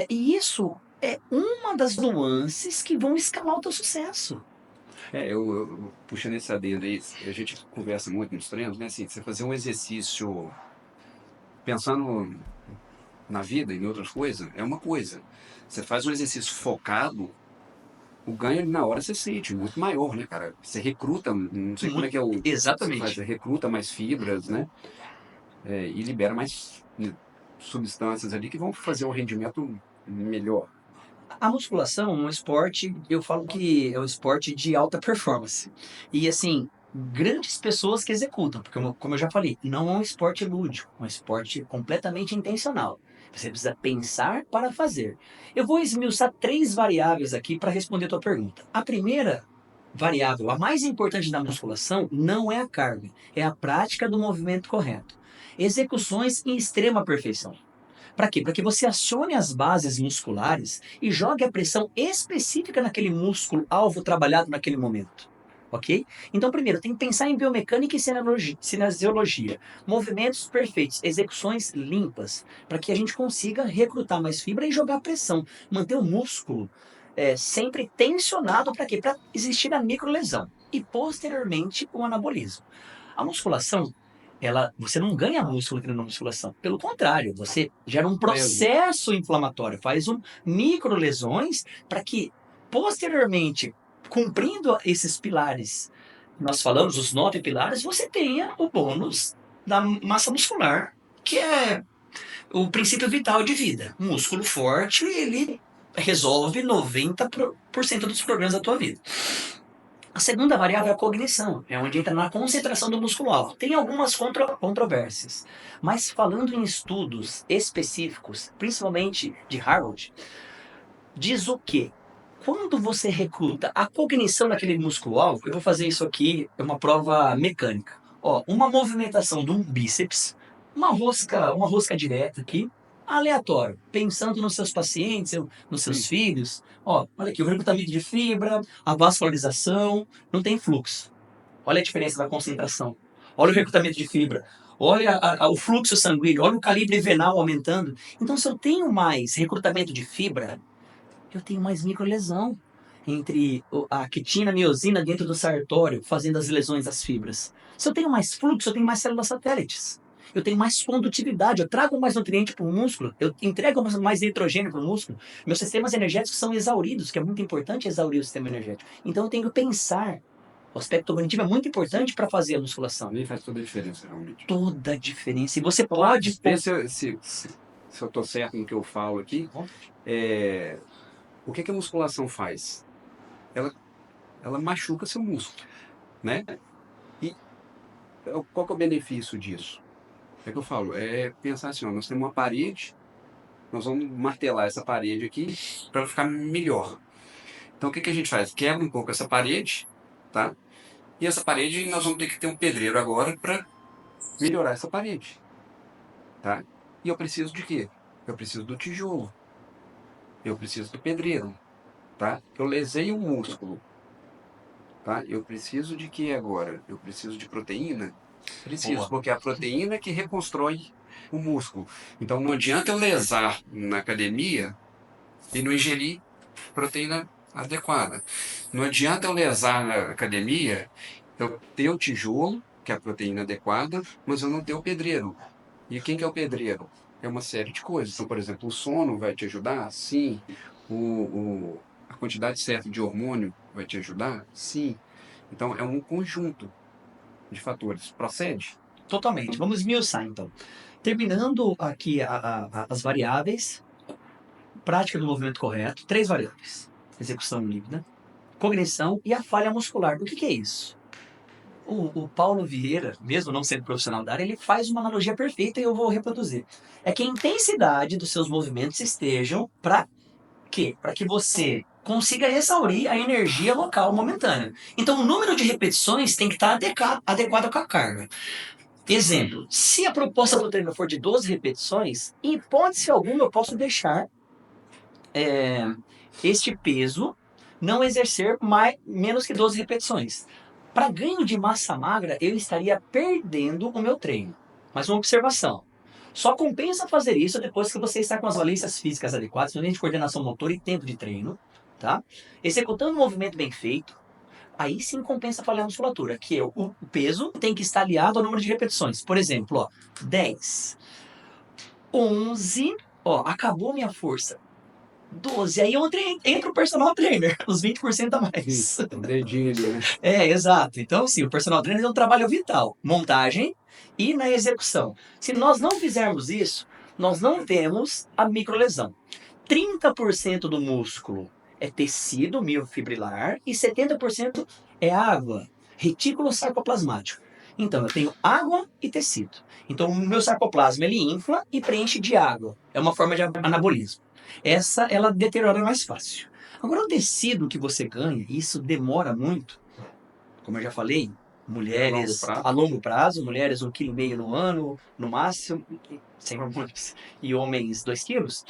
e isso é uma das nuances que vão escalar o teu sucesso. Puxando esse adendo aí, a gente conversa muito nos treinos, né? Assim, você fazer um exercício pensando na vida e em outras coisas, é uma coisa. Você faz um exercício focado, o ganho na hora você sente muito maior, né, cara? Você recruta, não sei como é que é o. Você faz, Exatamente. você recruta mais fibras, né? E libera mais substâncias ali que vão fazer o rendimento melhor. A musculação é um esporte, eu falo que é um esporte de alta performance. E assim, grandes pessoas que executam, porque como eu já falei, não é um esporte lúdico, é um esporte completamente intencional. Você precisa pensar para fazer. Eu vou esmiuçar 3 variáveis aqui para responder a tua pergunta. A primeira variável, a mais importante da musculação, não é a carga, é a prática do movimento correto. Execuções em extrema perfeição. Para quê? Para que você acione as bases musculares e jogue a pressão específica naquele músculo alvo trabalhado naquele momento. Ok? Então, primeiro, tem que pensar em biomecânica e cinesiologia. Movimentos perfeitos, execuções limpas, para que a gente consiga recrutar mais fibra e jogar pressão. Manter o músculo sempre tensionado para quê? Para existir a microlesão. E, posteriormente, o anabolismo. A musculação, você não ganha músculo treinando musculação. Pelo contrário, você gera um processo inflamatório, faz microlesões para que, posteriormente, cumprindo esses pilares, nós falamos, os 9 pilares, você tenha o bônus da massa muscular, que é o princípio vital de vida. Um músculo forte, ele resolve 90% dos problemas da tua vida. A segunda variável é a cognição, é onde entra na concentração do músculo-alvo. Tem algumas controvérsias, mas falando em estudos específicos, principalmente de Harvard, diz o quê? Quando você recruta a cognição daquele músculo-alvo, eu vou fazer isso aqui, é uma prova mecânica. Ó, uma movimentação de um bíceps, uma rosca direta aqui, aleatório, pensando nos seus pacientes, nos seus filhos. Ó, olha aqui, o recrutamento de fibra, a vascularização, não tem fluxo. Olha a diferença da concentração. Olha o recrutamento de fibra. Olha o fluxo sanguíneo, olha o calibre venal aumentando. Então, se eu tenho mais recrutamento de fibra, eu tenho mais microlesão entre a quitina e a miosina dentro do sartório, fazendo as lesões das fibras. Se eu tenho mais fluxo, eu tenho mais células satélites. Eu tenho mais condutividade, eu trago mais nutriente para o músculo, eu entrego mais nitrogênio para o músculo. Meus sistemas energéticos são exauridos, que é muito importante exaurir o sistema energético. Então eu tenho que pensar O aspecto cognitivo é muito importante para fazer a musculação. Também faz toda a diferença, realmente. Toda a diferença. E você Vamos lá, pode... ver se eu estou certo no que eu falo aqui. O que a musculação faz? Ela machuca seu músculo, né? E qual que é o benefício disso? É que eu falo, pensar assim, ó, nós temos uma parede, nós vamos martelar essa parede aqui para ficar melhor. Então o que a gente faz? Quebra um pouco essa parede, tá? E essa parede nós vamos ter que ter um pedreiro agora para melhorar essa parede, tá? E eu preciso de quê? Eu preciso do tijolo, eu preciso do pedreiro, tá? Eu lesei um músculo, tá? Eu preciso de quê agora? Eu preciso de proteína? Preciso, Boa. porque é a proteína que reconstrói o músculo. Então não adianta eu lesar na academia e não ingerir proteína adequada. Não adianta eu lesar na academia, eu ter o tijolo, que é a proteína adequada, mas eu não ter o pedreiro. E quem que é o pedreiro? É uma série de coisas. Então, por exemplo, o sono vai te ajudar? Sim. A quantidade certa de hormônio vai te ajudar? Sim. Então, é um conjunto de fatores. Procede? Totalmente. Vamos esmiuçar, então. Terminando aqui as variáveis, prática do movimento correto, 3 variáveis. Execução líquida, cognição e a falha muscular. O que é isso? O Paulo Vieira, mesmo não sendo profissional da área, ele faz uma analogia perfeita e eu vou reproduzir. É que a intensidade dos seus movimentos estejam para quê? Para que você consiga exaurir a energia local momentânea. Então, o número de repetições tem que estar adequado com a carga. Exemplo, se a proposta do treino for de 12 repetições, em hipótese alguma eu posso deixar este peso não exercer menos que 12 repetições. Para ganho de massa magra, eu estaria perdendo o meu treino. Mas uma observação. Só compensa fazer isso depois que você está com as valências físicas adequadas, principalmente de coordenação motora e tempo de treino, tá? Executando um movimento bem feito, aí sim compensa falhar a musculatura, que é o peso tem que estar aliado ao número de repetições. Por exemplo, ó, 10, 11, ó, acabou minha força. 12. Aí entra o personal trainer, os 20% a mais. O dedinho ali, né? Exato. Então, sim, o personal trainer é um trabalho vital. Montagem e na execução. Se nós não fizermos isso, nós não temos a microlesão. 30% do músculo é tecido miofibrilar e 70% é água, retículo sarcoplasmático. Então, eu tenho água e tecido. Então, o meu sarcoplasma ele infla e preenche de água. É uma forma de anabolismo. Essa, ela deteriora mais fácil. Agora, o tecido que você ganha, isso demora muito. Como eu já falei, mulheres a longo prazo, mulheres 1,5 kg no ano, no máximo, sem hormônios, e homens 2 quilos.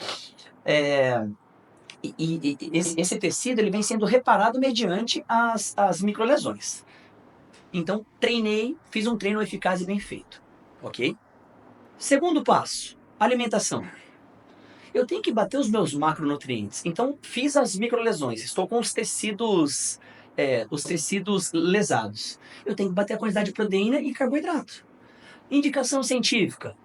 Esse tecido ele vem sendo reparado mediante as microlesões. Então, fiz um treino eficaz e bem feito. Ok? Segundo passo, alimentação. Eu tenho que bater os meus macronutrientes. Então, fiz as microlesões. Estou com os tecidos lesados. Eu tenho que bater a quantidade de proteína e carboidrato. Indicação científica: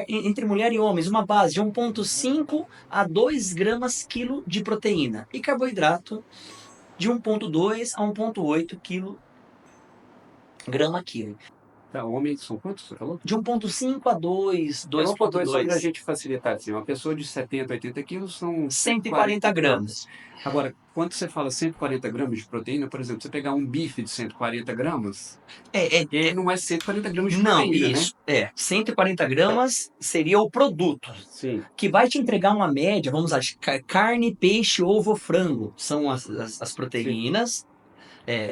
entre mulher e homens, uma base de 1,5 a 2 gramas quilo de proteína e carboidrato de 1,2 a 1,8 grama quilo. Tá, homens são quantos, você falou? De 1,5 a 2, Vamos por dois, só para a 2,2. gente facilitar assim. Uma pessoa de 70, 80 quilos são 140 gramas. Agora, quando você fala 140 gramas de proteína, por exemplo, você pegar um bife de 140 gramas, ele não é 140 gramas de Não, proteína, isso. né? 140 gramas seria o produto. Sim. Que vai te entregar uma média, vamos lá, carne, peixe, ovo, frango. São as proteínas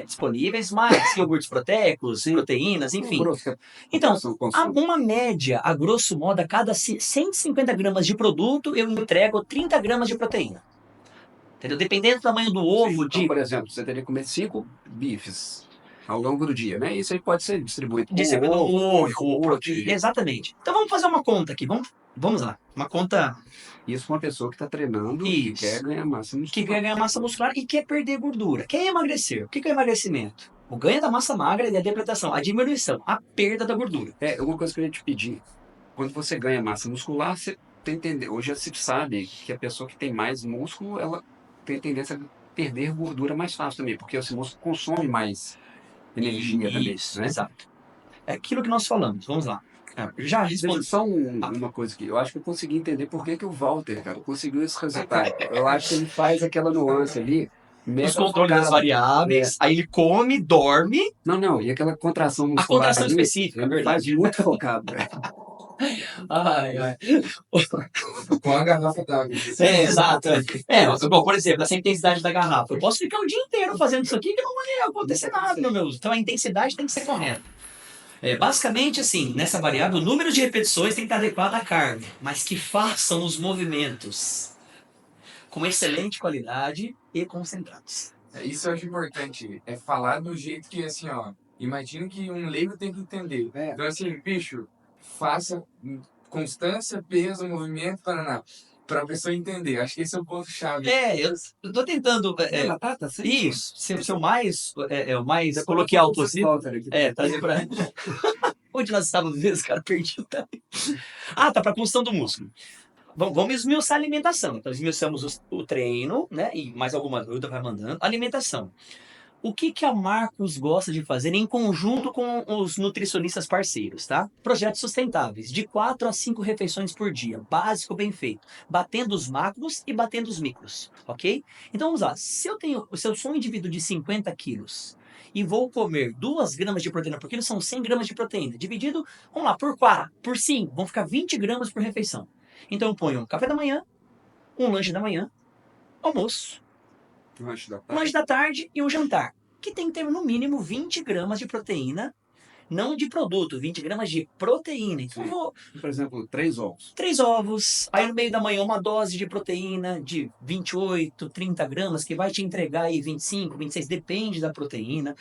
disponíveis, mais iogurtes proteicos, Sim. proteínas, enfim. Grosso, Então, consumo. uma média, a grosso modo, a cada 150 gramas de produto, eu entrego 30 gramas de proteína. Entendeu? Dependendo do tamanho do ovo, Então, por exemplo, você teria que comer 5 bifes ao longo do dia, né? Isso aí pode ser distribuído no ovo. de... Exatamente. Então vamos fazer uma conta aqui. Vamos lá. Uma conta. Isso para uma pessoa que está treinando e quer ganhar massa muscular. Que quer ganhar massa muscular e quer perder gordura. Quer emagrecer. O que é emagrecimento? O ganho da massa magra e a depletação, a diminuição, a perda da gordura. Uma coisa que eu ia te pedir. Quando você ganha massa muscular, você tem tendência... Hoje já se sabe que a pessoa que tem mais músculo, ela tem tendência a perder gordura mais fácil também, porque esse músculo consome mais energia também, Isso, né? exato. É aquilo que nós falamos, vamos lá. Já Deixa respondi. só uma coisa aqui. Eu acho que eu consegui entender por que que o Walter, cara, conseguiu esse resultado. Eu acho que ele faz aquela nuance ali, Os mega controles das focado. É. variáveis, aí ele come, dorme, Não, e aquela contração a muscular contração ali, específica, é ele faz verdade. muito focado, velho. Ai, ai. Com a garrafa d'água. Exato. Bom, por exemplo, essa intensidade da garrafa. Eu posso ficar o dia inteiro fazendo isso aqui que não vai acontecer nada, meu Deus. Então a intensidade tem que ser correta. Basicamente, assim, nessa variável, o número de repetições tem que estar adequado à carga, mas que façam os movimentos com excelente qualidade e concentrados. Isso eu acho importante. É falar do jeito que, assim, ó. Imagino que um leigo tem que entender. É. Então, assim, bicho, faça constância, peso, movimento, paraná. Pra pessoa entender. Acho que esse é o ponto-chave. Eu tô tentando. Batata, sim. Isso, ser o mais, o mais coloquial possível. Trazer pra. Onde nós estávamos mesmo, cara? Perdi o time. Tá pra construção do músculo. Vamos esmiuçar a alimentação. Então, esmiuçamos o treino, né? E mais alguma dúvida vai mandando. Alimentação. O que a Marcos gosta de fazer em conjunto com os nutricionistas parceiros, tá? Projetos sustentáveis, de 4 a 5 refeições por dia, básico, bem feito, batendo os macros e batendo os micros, ok? Então vamos lá, se eu sou um indivíduo de 50 quilos e vou comer 2 gramas de proteína por quilo, são 100 gramas de proteína, dividido, vamos lá, por 4, por 5, vão ficar 20 gramas por refeição. Então eu ponho um café da manhã, um lanche da manhã, almoço, um lanche da tarde e um jantar, que tem que ter no mínimo 20 gramas de proteína, não de produto, 20 gramas de proteína. Então eu vou... Por exemplo, 3 ovos. 3 ovos, aí no meio da manhã uma dose de proteína de 28, 30 gramas, que vai te entregar aí 25, 26, depende da proteína.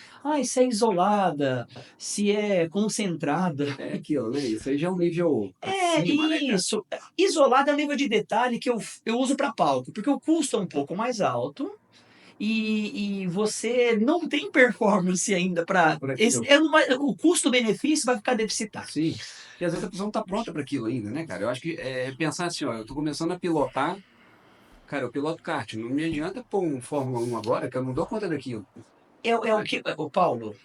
Se é isolada, se é concentrada. É aquilo, né? Isso aí já é um nível acima, né, cara? Isso. Isolada é um nível de detalhe que eu uso para palco, porque o custo é um pouco mais alto. E você não tem performance ainda para. O custo-benefício vai ficar deficitário. Sim. E às vezes a pessoa não está pronta para aquilo ainda, né, cara? Eu acho que pensar assim, ó, eu estou começando a pilotar. Cara, eu piloto kart. Não me adianta pôr um Fórmula 1 agora, que eu não dou conta daquilo. Paulo,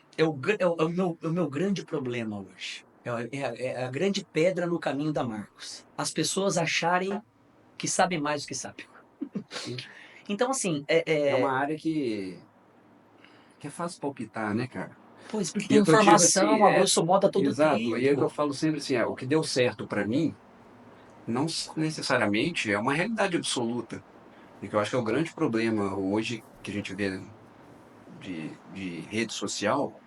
o meu grande problema hoje. É a grande pedra no caminho da Marcos. As pessoas acharem que sabem mais do que sabem. Então, assim. É uma área que é fácil palpitar, né, cara? Pois, porque tem informação, a grosso modo a todo exato. tempo. E é que eu falo sempre assim, o que deu certo para mim, não necessariamente é uma realidade absoluta. E que eu acho que é o grande problema hoje que a gente vê de rede social,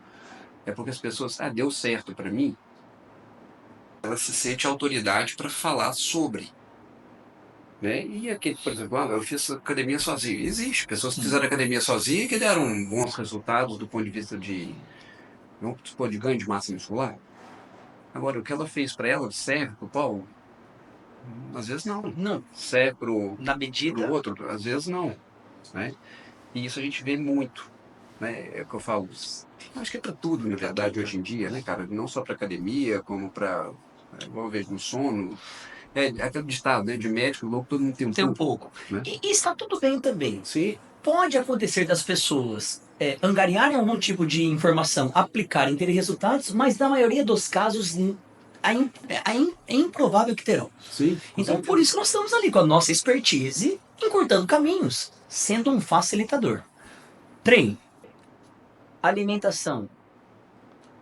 é porque as pessoas, deu certo para mim, ela se sente autoridade para falar sobre. Né? E aqui, por exemplo, eu fiz academia sozinho. Existe pessoas que fizeram academia sozinha e que deram bons resultados do ponto de vista vamos supor, de ganho de massa muscular. Agora, o que ela fez para ela serve para o Paulo? Às vezes não. Não. Serve para o outro? Às vezes não. Né? E isso a gente vê muito. Né? É o que eu falo. Acho que é para tudo, na verdade, hoje em dia, né, cara? Não só para academia, como para, igual eu vejo no sono. Aquele ditado, né? De médico louco, todo mundo tem um pouco. Né? E está tudo bem também. Sim. Pode acontecer das pessoas angariarem algum tipo de informação, aplicarem, terem resultados, mas na maioria dos casos é improvável que terão. Sim. Então, por isso que nós estamos ali com a nossa expertise, encurtando caminhos, sendo um facilitador. Treino. Alimentação.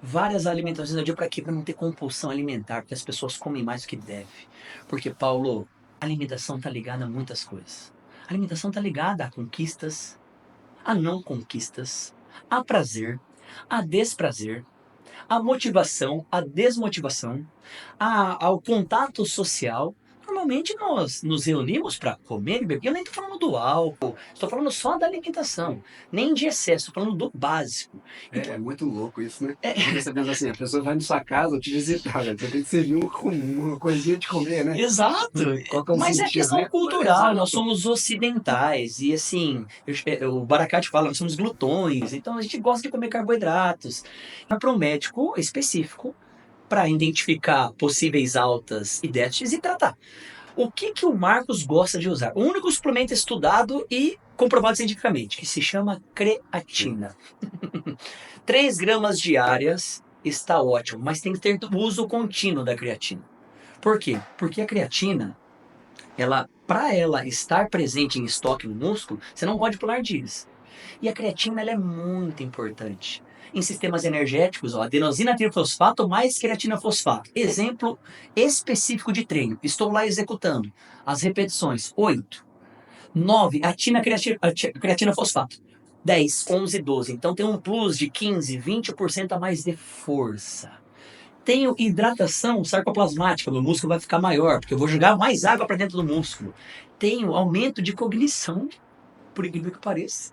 Várias alimentações ao dia para quê? Para não ter compulsão alimentar, porque as pessoas comem mais do que deve. Porque, Paulo, a alimentação está ligada a muitas coisas. A alimentação está ligada a conquistas, a não conquistas, a prazer, a desprazer, a motivação, a desmotivação, ao contato social. Normalmente nós nos reunimos para comer e beber. Eu nem estou falando do álcool, estou falando só da alimentação, nem de excesso, estou falando do básico. É muito louco isso, né? Porque você pensa assim, a pessoa vai na sua casa te visitar, né? Você tem que servir uma coisinha de comer, né? Exato. Mas é questão cultural, nós somos ocidentais. E assim, o Baracate fala, nós somos glutões, então a gente gosta de comer carboidratos. Para um médico específico, para identificar possíveis altas e déficits e tratar. O que o Marcos gosta de usar? O único suplemento estudado e comprovado cientificamente, que se chama creatina. 3 gramas diárias está ótimo, mas tem que ter o uso contínuo da creatina. Por quê? Porque a creatina, para ela estar presente em estoque no músculo, você não pode pular dias. E a creatina ela é muito importante. Em sistemas energéticos, ó, adenosina trifosfato mais creatina fosfato. Exemplo específico de treino. Estou lá executando as repetições. 8, 9, creatina fosfato. 10, 11, 12. Então tem um plus de 15, 20% a mais de força. Tenho hidratação sarcoplasmática, meu músculo vai ficar maior, porque eu vou jogar mais água para dentro do músculo. Tenho aumento de cognição, por incrível que pareça.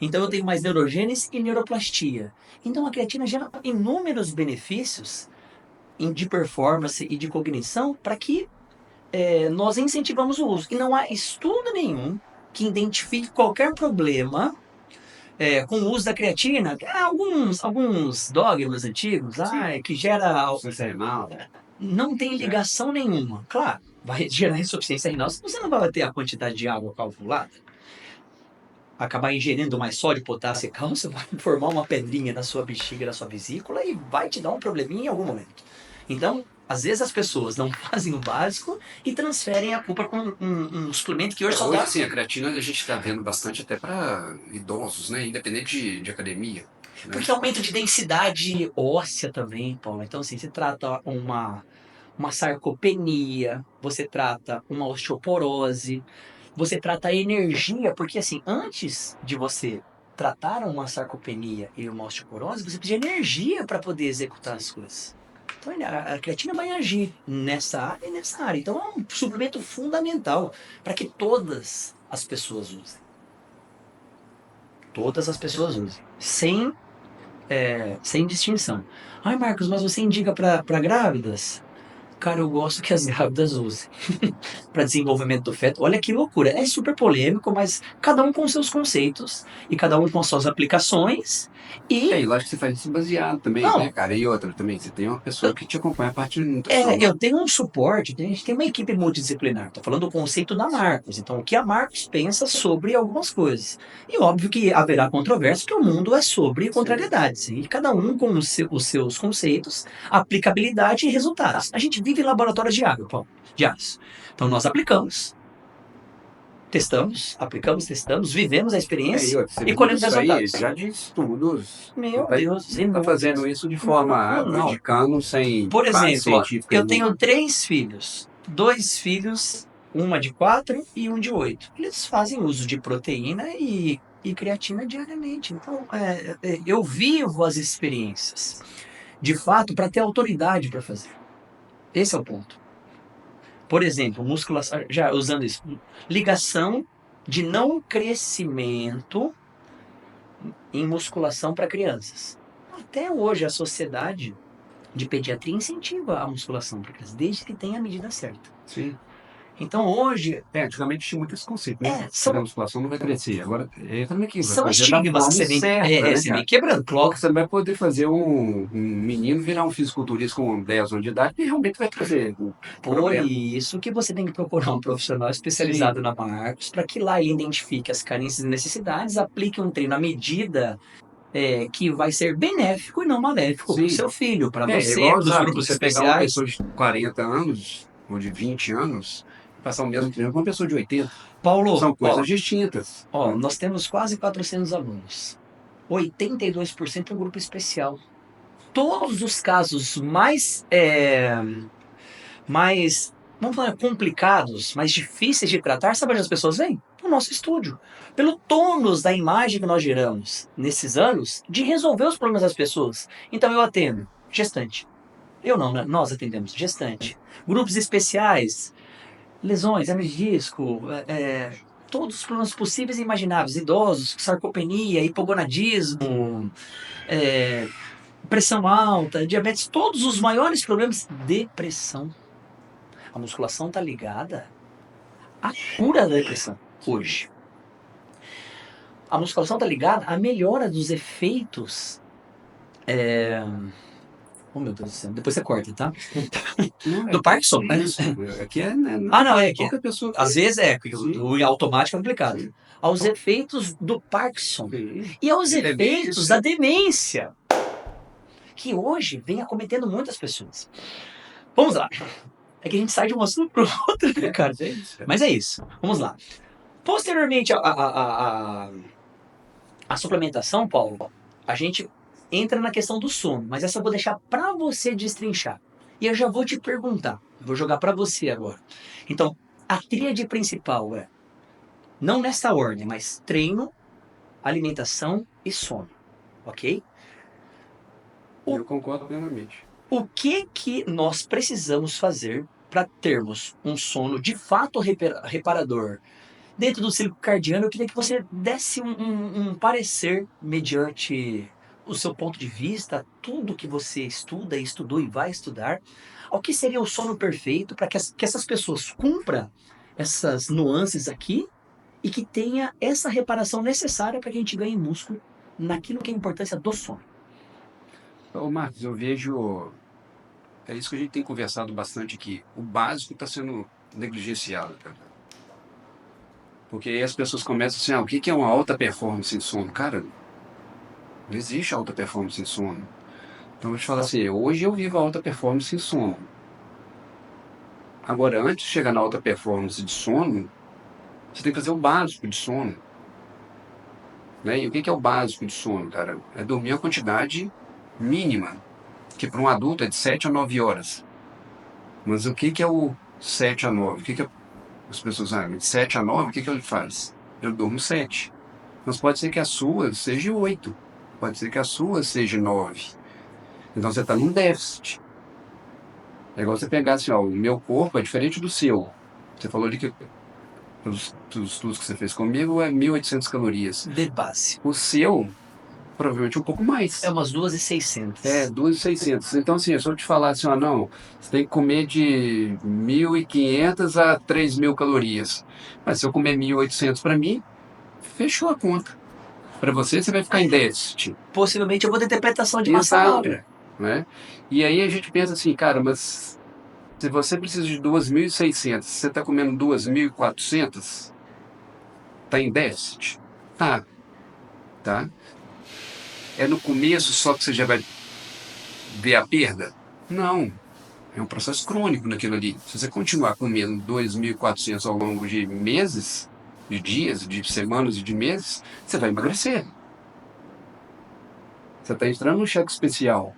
Então eu tenho mais neurogênese e neuroplastia. Então a creatina gera inúmeros benefícios de performance e de cognição para que nós incentivamos o uso. E não há estudo nenhum que identifique qualquer problema com o uso da creatina. Há alguns dogmas antigos que gera... Isso é mal. Não tem ligação nenhuma. Claro, vai gerar insuficiência renal. Você não vai ter a quantidade de água calculada. Acabar ingerindo mais sódio, potássio e cálcio, vai formar uma pedrinha na sua bexiga, na sua vesícula e vai te dar um probleminha em algum momento. Então, às vezes as pessoas não fazem o básico e transferem a culpa com um suplemento que hoje só Hoje, dá... assim, a creatina a gente está vendo bastante até para idosos, né? Independente de academia. Né? Porque aumento de densidade óssea também, Paulo. Então, assim, você trata uma sarcopenia, você trata uma osteoporose, você trata a energia, porque assim, antes de você tratar uma sarcopenia e uma osteoporose, você precisa de energia para poder executar as coisas. Então a creatina vai agir nessa área e nessa área. Então é um suplemento fundamental para que todas as pessoas usem. Todas as pessoas usem. Sem distinção. Ai, Marcos, mas você indica para grávidas? Cara, eu gosto que as grávidas usem para desenvolvimento do feto. Olha que loucura. É super polêmico, mas cada um com seus conceitos e cada um com suas aplicações. E lógico que você faz isso baseado também, Não, né, cara? E outra também, você tem uma pessoa que te acompanha a parte de nutrição. eu tenho um suporte, a gente tem uma equipe multidisciplinar. Estou falando do conceito da Marcos. Então, o que a Marcos pensa sobre algumas coisas. E óbvio que haverá controvérsia, porque o mundo é sobre contrariedades. E cada um com os seus conceitos, aplicabilidade e resultados. A gente vive em laboratórios de água, Paulo, de aço. Então, nós aplicamos, testamos, aplicamos, testamos, vivemos a experiência e colhemos resultados. Já de estudos. Meu Deus, Você está fazendo isso de forma não. indicando sem Por base exemplo, ó, científica. eu tenho 3 filhos. 2 filhos, uma de 4 e um de 8. Eles fazem uso de proteína e creatina diariamente. Então, eu vivo as experiências, de fato, para ter autoridade para fazer. Esse é o ponto. Por exemplo, musculação, já usando isso, ligação de não crescimento em musculação para crianças. Até hoje a sociedade de pediatria incentiva a musculação para crianças, desde que tenha a medida certa. Sim. Então hoje... Antigamente tinha muito esse conceito, né? são- A musculação não vai crescer. Agora, também que vai São fazer da estigmas forma que você vem, certa, né, você cara? vem quebrando. Porque você não vai poder fazer um menino virar um fisiculturista com 10 anos de idade que realmente vai trazer Por problema. isso que você tem que procurar um profissional especializado na Marcos, para que lá ele identifique as carências e necessidades, aplique um treino à medida que vai ser benéfico e não maléfico para o Sim. seu filho, para você, Igual para os sabe, grupos você pegar uma especiais. pessoa de 40 anos ou de 20 anos e passar o mesmo treino com uma pessoa de 80. Paulo, São coisas distintas. nós temos quase 400 alunos. 82% é um grupo especial. Todos os casos mais, vamos falar, complicados, mais difíceis de tratar, sabe onde as pessoas vêm? No nosso estúdio. Pelo tônus da imagem que nós geramos nesses anos de resolver os problemas das pessoas. Então eu atendo gestante. Eu não, né? Nós atendemos gestante. Grupos especiais, lesões, hernia de disco, todos os problemas possíveis e imagináveis. Idosos, sarcopenia, hipogonadismo, pressão alta, diabetes, todos os maiores problemas, depressão. A musculação está ligada à cura da depressão hoje. A musculação está ligada à melhora dos efeitos, Oh, meu Deus do céu. Depois você corta, tá? Não, Do Parkinson. é isso. Aqui é, né, Ah, não, é que pouca pessoa às tem. vezes é, porque Sim, o automático é complicado. sim, Aos efeitos do Parkinson sim. e aos De efeitos demência. da demência, que hoje vem acometendo muitas pessoas. Vamos lá. É que a gente sai de um assunto pro outro, né, cara? É isso. Mas é isso. Vamos lá. Posteriormente à suplementação, Paulo, a gente entra na questão do sono, mas essa eu vou deixar para você destrinchar. E eu já vou te perguntar, vou jogar para você agora. Então, a tríade principal é, não nessa ordem, mas treino, alimentação e sono, ok? O, Eu concordo plenamente. o que nós precisamos fazer para termos um sono de fato reparador? Dentro do ciclo cardiano, eu queria que você desse um parecer mediante o seu ponto de vista, tudo que você estuda, estudou e vai estudar, ao que seria o sono perfeito para que essas pessoas cumpram essas nuances aqui e que tenha essa reparação necessária para que a gente ganhe músculo naquilo que é a importância do sono. Ô, Marcos, eu vejo. É isso que a gente tem conversado bastante aqui. O básico está sendo negligenciado, cara. Porque aí as pessoas começam assim, o que que é uma alta performance em sono? Cara, não existe alta performance em sono. Então eu vou te falar assim, hoje eu vivo a alta performance em sono. Agora, antes de chegar na alta performance de sono, você tem que fazer o básico de sono. Né? E o que que é o básico de sono, cara? É dormir a quantidade mínima, que para um adulto é de 7 a 9 horas. Mas o que que é o 7 a 9? O que que as pessoas sabem? De 7 a 9, o que que ele faz? Eu durmo 7. Mas pode ser que a sua seja 8. Pode ser que a sua seja 9. Então você está num déficit. É igual você pegar assim, ó, o meu corpo é diferente do seu. Você falou ali que, pelos estudos que você fez comigo, é 1.800 calorias. De base. O seu, provavelmente um pouco mais. É umas 2.600. É, 2.600. Então, assim, se eu te falar assim, ó, não, você tem que comer de 1.500 a 3.000 calorias. Mas se eu comer 1.800 para mim, fechou a conta. Para você, você vai ficar em déficit. Possivelmente eu vou ter interpretação de massa Exato. magra. Né? E aí a gente pensa assim, cara, mas se você precisa de 2.600, você está comendo 2.400, está em déficit? Tá, tá. É no começo só que você já vai ver a perda? Não. É um processo crônico naquilo ali. Se você continuar comendo 2.400 ao longo de meses, de dias, de semanas e de meses, você vai emagrecer. Você está entrando no cheque especial.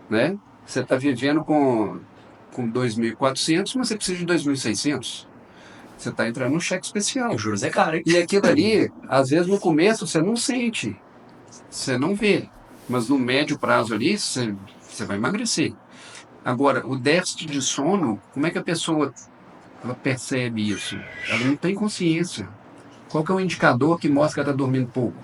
Né? Você está vivendo com 2.400, mas você precisa de 2.600. Você está entrando no cheque especial. E os juros é caro, hein? E aquilo ali, às vezes no começo você não sente, você não vê. Mas no médio prazo ali, você vai emagrecer. Agora, o déficit de sono, como é que a pessoa ela percebe isso? Ela não tem consciência. Qual que é o indicador que mostra que ela está dormindo pouco?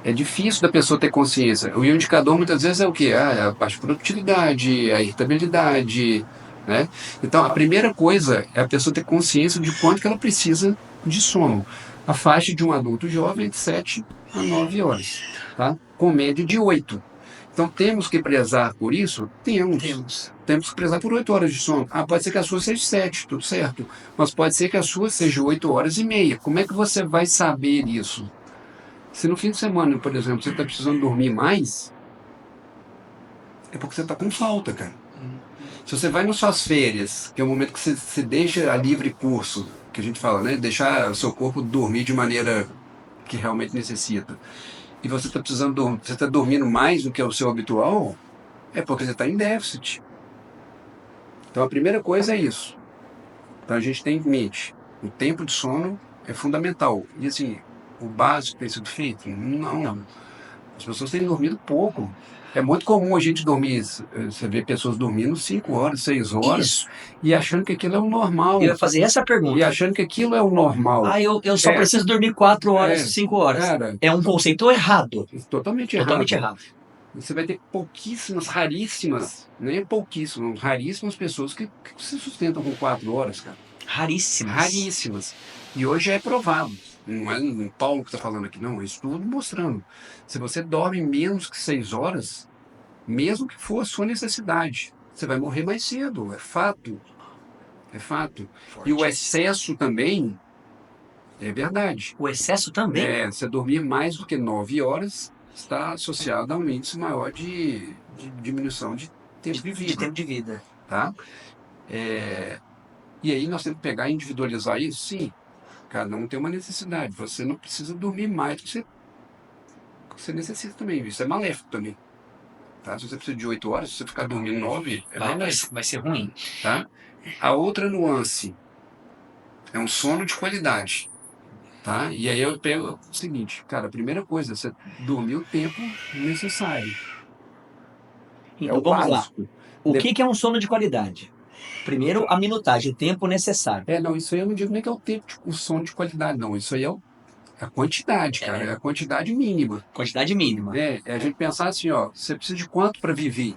É difícil da pessoa ter consciência. O indicador muitas vezes é o quê? É a baixa produtividade, a irritabilidade, né? Então, a primeira coisa é a pessoa ter consciência de quanto que ela precisa de sono. A faixa de um adulto jovem é de 7 a 9 horas, tá? Com média de 8. Então, temos que prezar por isso? Temos. Temos que prezar por 8 horas de sono. Ah, pode ser que a sua seja 7, tudo certo. Mas pode ser que a sua seja 8 horas e meia. Como é que você vai saber isso? Se no fim de semana, por exemplo, você está precisando dormir mais, é porque você está com falta, cara. Se você vai nas suas férias, que é o momento que você deixa a livre curso, que a gente fala, né? Deixar o seu corpo dormir de maneira que realmente necessita. E você está precisando, você está dormindo mais do que é o seu habitual, é porque você está em déficit. Então a primeira coisa é isso. Então a gente tem em mente, o tempo de sono é fundamental. E assim, o básico tem sido feito? Não. As pessoas têm dormido pouco. É muito comum a gente dormir, você vê pessoas dormindo 5 horas, 6 horas, Isso. e achando que aquilo é o normal. Eu ia fazer essa E pergunta. achando que aquilo é o normal. Ah, eu só É. preciso dormir 4 horas, É. 5 horas. Cara, É um conceito errado. totalmente errado. Totalmente errado. Você vai ter pouquíssimas, raríssimas, nem pouquíssimas, raríssimas pessoas que se sustentam com 4 horas, cara. Raríssimas. Raríssimas. E hoje é provado. Não é o Paulo que está falando aqui, não. É estudo mostrando. Se você dorme menos que 6 horas, mesmo que for a sua necessidade, você vai morrer mais cedo. É fato. É fato. E o Forte. excesso também é verdade. O excesso também? Você dormir mais do que 9 horas está associado a um índice maior de diminuição de tempo de De vida, tempo de vida. tá? E aí nós temos que pegar e individualizar isso? Sim, cada um tem uma necessidade. Você não precisa dormir mais do que você necessita também. Isso é maléfico também, tá? Se você precisa de 8 horas, se você ficar dormindo 9, é maléfico, Vai ser ruim. tá? A outra nuance é um sono de qualidade, tá? E aí eu pego o seguinte, cara, a primeira coisa, você dormir o tempo necessário. Então O vamos lá. básico. O que é um sono de qualidade? Primeiro, a minutagem, o tempo necessário. Não, isso aí eu não digo nem que é o tempo, o sono de qualidade, não. Isso aí é a quantidade, cara, é a quantidade mínima. Quantidade mínima. É a gente pensar assim, ó, você precisa de quanto para viver?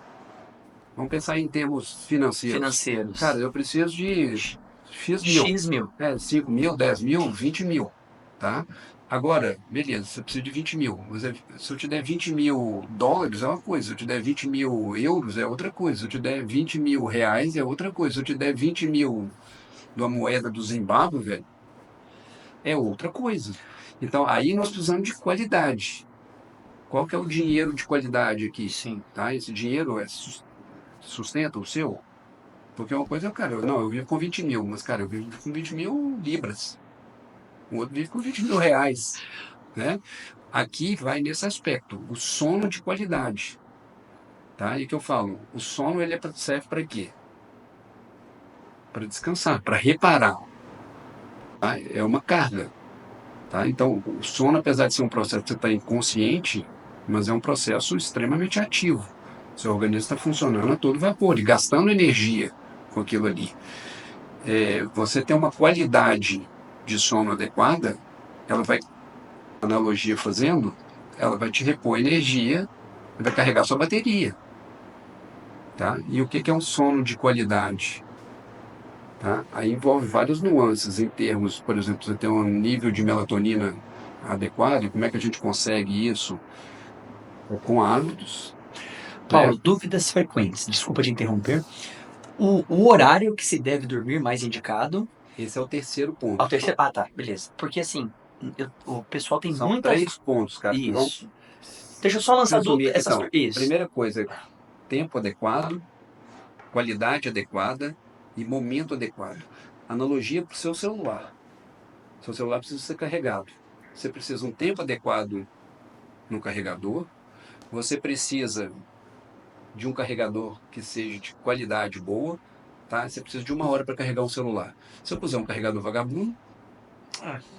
Vamos pensar em termos financeiros. Cara, eu preciso de X mil. X mil. 5 mil, 10 mil, 20 mil, tá? Agora, beleza, você precisa de 20 mil. Mas se eu te der 20 mil dólares é uma coisa, se eu te der 20 mil euros é outra coisa, se eu te der 20 mil reais é outra coisa, se eu te der 20 mil de uma moeda do Zimbábue, velho, é outra coisa. Então, aí nós precisamos de qualidade. Qual que é o dinheiro de qualidade aqui? Sim. Tá? Esse dinheiro sustenta o seu? Porque uma coisa é, cara, eu vivo com 20 mil, mas, cara, eu vivo com 20 mil libras. O outro vive com 20 mil reais, né? Aqui vai nesse aspecto, o sono de qualidade, tá? E que eu falo, o sono ele serve para quê? Para descansar, para reparar, tá? É uma carga, tá? Então, o sono, apesar de ser um processo que você está inconsciente, mas é um processo extremamente ativo. Seu organismo está funcionando a todo vapor e gastando energia com aquilo ali. Você tem uma qualidade de sono adequada, ela vai, analogia fazendo, ela vai te repor energia, vai carregar sua bateria. Tá? E o que é um sono de qualidade? Tá? Aí envolve várias nuances em termos, por exemplo, você tem um nível de melatonina adequado, e como é que a gente consegue isso? Com hábitos. Paulo, dúvidas frequentes. Desculpa te interromper. O horário que se deve dormir mais indicado. Esse é o terceiro ponto. Ao terceiro. Ah, tá, beleza. Porque assim, o pessoal tem São muitas. 3 pontos, cara. Isso. Deixa eu só lançar essas. Então, Isso. primeira coisa, tempo adequado, qualidade adequada e momento adequado. Analogia para o seu celular. Seu celular precisa ser carregado. Você precisa um tempo adequado no carregador. Você precisa de um carregador que seja de qualidade boa. Tá? Você precisa de 1 hora para carregar um celular. Se eu puser um carregador vagabundo,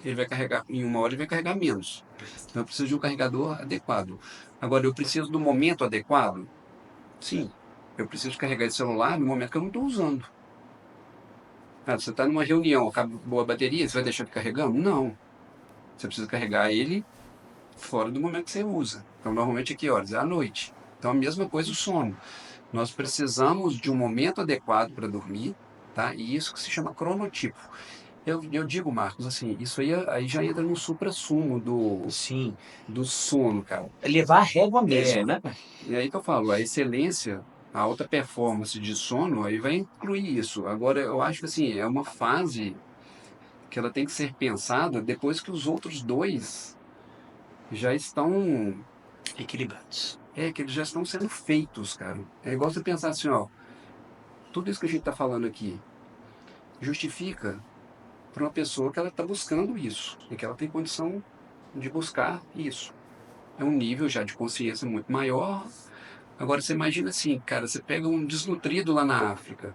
ele vai carregar, em 1 hora ele vai carregar menos. Então eu preciso de um carregador adequado. Agora, eu preciso do momento adequado? Sim. Eu preciso carregar esse celular no momento que eu não estou usando. Você está numa reunião, acabou a bateria, você vai deixar ele carregando? Não. Você precisa carregar ele fora do momento que você usa. Então, normalmente, a que horas? É à noite. Então, a mesma coisa o sono. Nós precisamos de um momento adequado para dormir, tá? E isso que se chama cronotipo. Eu digo, Marcos, assim, isso aí já entra no suprassumo Sim. do sono, cara. Levar a régua mesmo, né? E aí que eu falo, a excelência, a alta performance de sono, aí vai incluir isso. Agora, eu acho que assim, é uma fase que ela tem que ser pensada depois que os outros dois já estão, Equilibrados. que eles já estão sendo feitos, cara. É igual você pensar assim, ó, tudo isso que a gente está falando aqui justifica para uma pessoa que ela está buscando isso, e que ela tem condição de buscar isso. É um nível já de consciência muito maior. Agora você imagina assim, cara, você pega um desnutrido lá na África.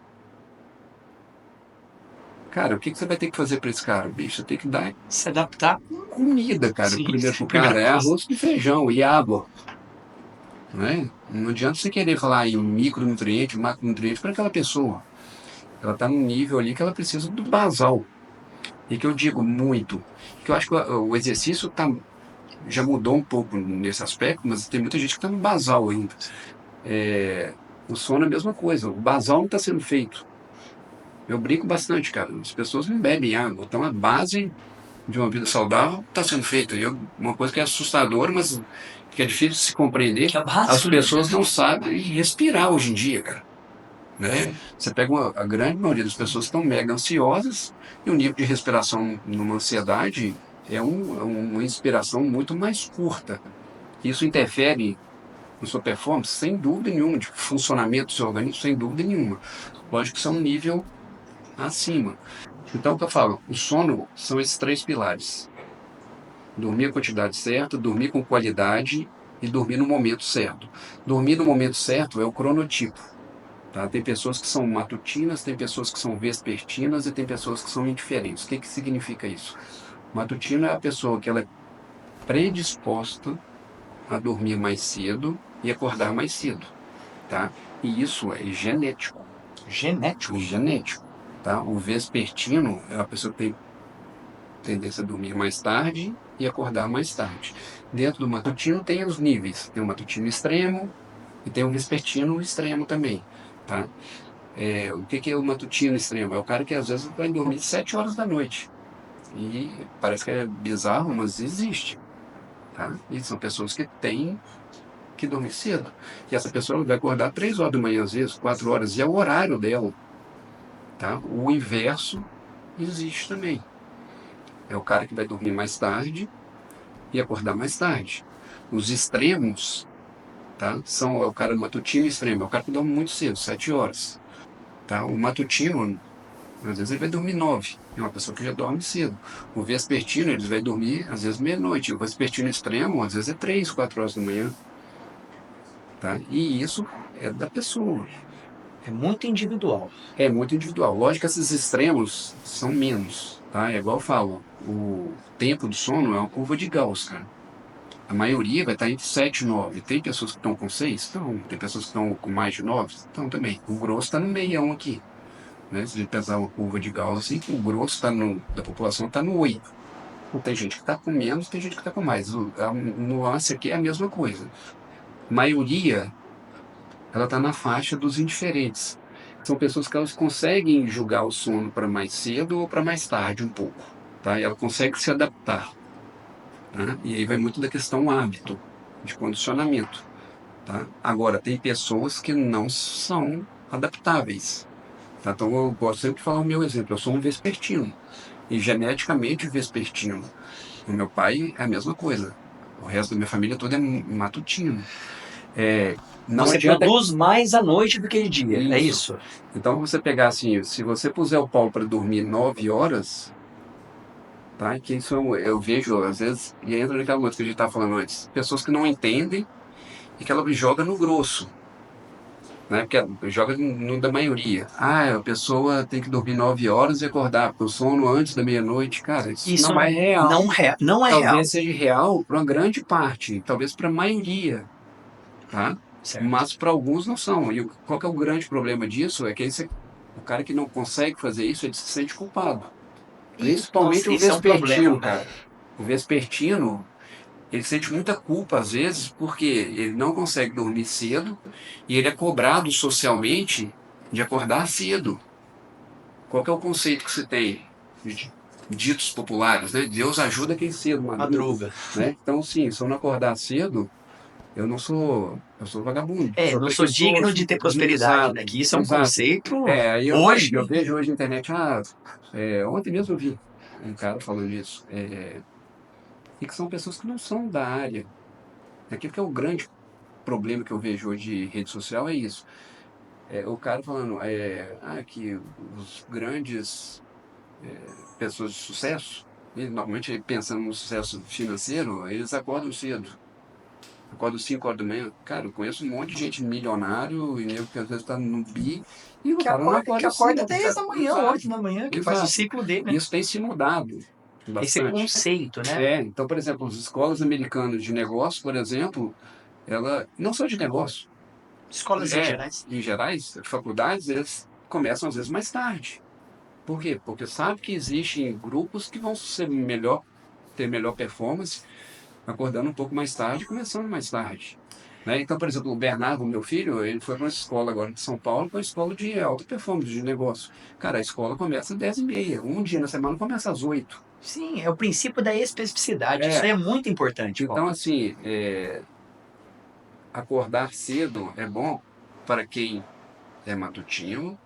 Cara, o que você vai ter que fazer para esse cara, bicho? Você tem que dar Se adaptar. comida, cara. Sim, Primeiro pro primeira cara é coisa. arroz com feijão e água. Né? Não adianta você querer falar em micronutriente, macronutriente para aquela pessoa. Ela está num nível ali que ela precisa do basal. E que eu digo muito, que eu acho que o exercício já mudou um pouco nesse aspecto, mas tem muita gente que está no basal ainda. O sono é a mesma coisa, o basal não está sendo feito. Eu brinco bastante, cara. As pessoas não bebem água, então a base de uma vida saudável está sendo feita. Uma coisa que é assustadora, mas que é difícil de se compreender, Que é o as básico, né? pessoas não sabem respirar hoje em dia, cara. Né? Você pega a grande maioria das pessoas que estão mega ansiosas e o nível de respiração numa ansiedade é uma inspiração muito mais curta. Isso interfere na sua performance, sem dúvida nenhuma, de funcionamento do seu organismo, sem dúvida nenhuma. Lógico que isso é um nível acima. Então, o que eu falo, o sono são esses três pilares. Dormir a quantidade certa, dormir com qualidade e dormir no momento certo. Dormir no momento certo é o cronotipo. Tá? Tem pessoas que são matutinas, tem pessoas que são vespertinas e tem pessoas que são indiferentes. O que significa isso? Matutino é a pessoa que ela é predisposta a dormir mais cedo e acordar mais cedo. Tá? E isso é genético. Genético. Genético. Tá? O vespertino é a pessoa que tem tendência a dormir mais tarde e acordar mais tarde. Dentro do matutino tem os níveis. Tem o matutino extremo e tem o vespertino extremo também. Tá? O que é o matutino extremo? É o cara que às vezes vai dormir 7 horas da noite. E parece que é bizarro, mas existe. Tá? E são pessoas que têm que dormir cedo. E essa pessoa vai acordar 3 horas da manhã, às vezes, 4 horas, e é o horário dela. Tá? O inverso existe também. É o cara que vai dormir mais tarde e acordar mais tarde. Os extremos, tá? É o cara matutino extremo, é o cara que dorme muito cedo, 7 horas. Tá? O matutino, às vezes ele vai dormir 9, é uma pessoa que já dorme cedo. O vespertino, ele vai dormir, às vezes, meia-noite. O vespertino extremo, às vezes, é 3, 4 horas da manhã. Tá? E isso é da pessoa. É muito individual. É muito individual. Lógico que esses extremos são menos. Tá? É igual eu falo, o tempo do sono é uma curva de Gauss, cara. A maioria vai estar entre 7 e 9. Tem pessoas que estão com 6? Então, tem pessoas que estão com mais de 9? Então, também. O grosso está no meião aqui. Né? Se a gente pensar uma curva de Gauss assim, o grosso da população está no 8. Então, tem gente que está com menos, tem gente que está com mais. A nuance aqui é a mesma coisa. A maioria, ela está na faixa dos indiferentes. São pessoas que elas conseguem julgar o sono para mais cedo ou para mais tarde um pouco. Tá? E ela consegue se adaptar. Tá? E aí vai muito da questão hábito, de condicionamento. Tá? Agora, tem pessoas que não são adaptáveis. Tá? Então, eu gosto sempre de falar o meu exemplo. Eu sou um vespertino. E geneticamente vespertino. O meu pai é a mesma coisa. O resto da minha família toda é matutino. Não Você adianta produz mais à noite do que de dia, é isso. isso? Então, você pegar assim, se você puser o Paulo para dormir 9 horas, tá? Que isso eu vejo, às vezes, e entra naquela coisa que a gente estava falando antes, pessoas que não entendem e que ela joga no grosso. Né? Porque joga no da maioria. Ah, a pessoa tem que dormir 9 horas e acordar, porque o sono antes da meia-noite, cara, isso Isso não é real. não é real. Talvez seja real para uma grande parte, talvez para a maioria, tá? Certo. Mas para alguns não são. E qual que é o grande problema disso? É que o cara que não consegue fazer isso, ele se sente culpado. Principalmente Nossa, o isso é um vespertino, problema. cara. O vespertino, ele sente muita culpa às vezes porque ele não consegue dormir cedo e ele é cobrado socialmente de acordar cedo. Qual que é o conceito que se tem? De ditos populares, né? Deus ajuda quem cedo madruga. Madruga. Né? Então, sim, se eu não acordar cedo, eu sou vagabundo, sou Não sou digno de preguiçoso, ter prosperidade, deslizado. né? Que isso é um Exato. conceito Aí hoje. eu vejo hoje na internet, ontem mesmo eu vi um cara falando isso, e que são pessoas que não são da área. Aquilo que é o grande problema que eu vejo hoje de rede social é isso. O cara falando que os grandes pessoas de sucesso, normalmente pensando no sucesso financeiro, eles acordam cedo. Acordam 5 horas da manhã. Cara, eu conheço um monte de gente milionário e nego que às vezes está no bi e o cara não Que acorda acorda cedo. 10 Cara. da manhã, Exato, 8 da manhã, que faz o exato. ciclo dele, né? Isso tem se mudado Esse bastante. conceito, né? Então, por exemplo, as escolas americanas de negócio, por exemplo, ela não só de negócio, Escolas em gerais. em gerais, faculdades, eles começam às vezes mais tarde. Por quê? Porque sabe que existem grupos que vão ter melhor performance acordando um pouco mais tarde e começando mais tarde. Né? Então, por exemplo, o Bernardo, meu filho, ele foi para uma escola agora de São Paulo, para uma escola de alta performance de negócio. Cara, a escola começa às 10h30. Um dia na semana começa às 8. Sim, é o princípio da especificidade. Isso É, aí é muito importante, Paulo. então assim, acordar cedo é bom para quem é matutino,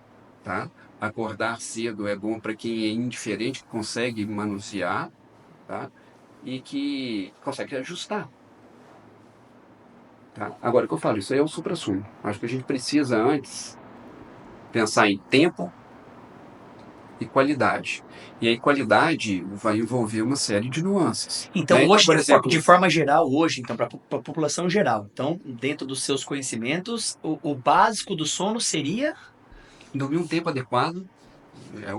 tá? Acordar cedo é bom para quem é indiferente, que consegue manusear, tá? E que consegue ajustar, tá? Agora, o que eu falo, isso aí é o suprassumo. Acho que a gente precisa antes pensar em tempo e qualidade. E aí, qualidade vai envolver uma série de nuances, Então, né? Então, hoje, por de exemplo, forma geral, hoje, então, para a população geral, então, dentro dos seus conhecimentos, o básico do sono seria. dormir um tempo adequado é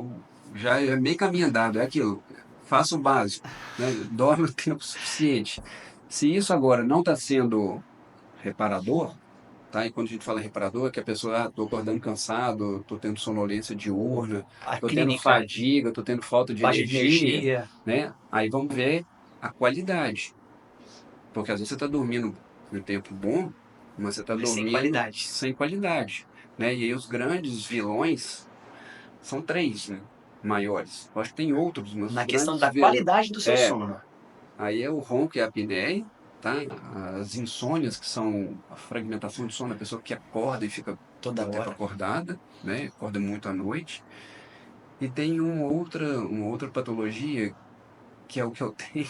já é meio caminho andado, é aquilo. Faça o básico, né? Dorme o tempo suficiente. Se isso agora não está sendo reparador, tá? E quando a gente fala reparador, é que a pessoa, estou acordando cansado, estou tendo sonolência diurna, A estou tendo clínica fadiga, estou tendo falta de baixa de energia, energia, né? Aí vamos ver a qualidade. Porque às vezes você está dormindo no tempo bom, mas você está mas sem dormindo qualidade. sem qualidade, né? E aí os grandes vilões são três, né? Maiores. Eu acho que tem outros, mas os Na questão grandes da qualidade do seu é, sono, aí é o ronco e a apneia, tá? As insônias, que são a fragmentação de sono, a pessoa que acorda e fica toda muito tempo hora. acordada, né? Acorda muito à noite. E tem uma outra patologia, que é o que eu tenho,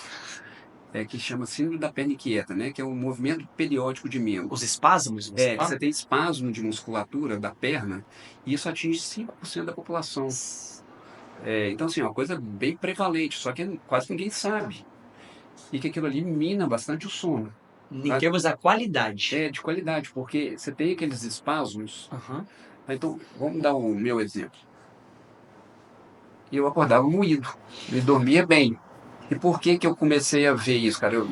que chama síndrome da perna inquieta, né? Que é o movimento periódico de Os membro. espasmos, você É, que fala? você tem espasmo de musculatura da perna, e isso atinge 5% da população. Então, assim, é uma coisa bem prevalente, só que quase ninguém sabe. E que aquilo ali mina bastante o sono, Em tá? termos da qualidade. É de qualidade, porque você tem aqueles espasmos. Aham. Então, vamos dar o meu exemplo. Eu acordava moído e dormia bem. E por que que eu comecei a ver isso, cara? Eu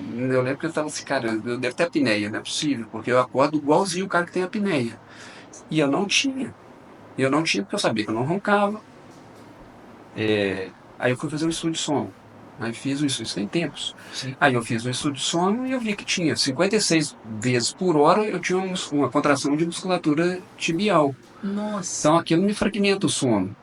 lembro que eu estava assim, cara, eu devo ter apneia, não é possível, porque eu acordo igualzinho o cara que tem apneia. E eu não tinha. Eu não tinha porque eu sabia que eu não roncava. Aí eu fui fazer um estudo de sono. Aí fiz isso tem tempos. Sim. Aí eu fiz um estudo de sono e eu vi que tinha 56 vezes por hora eu tinha uma contração de musculatura tibial. Nossa. Então aquilo me fragmenta o sono,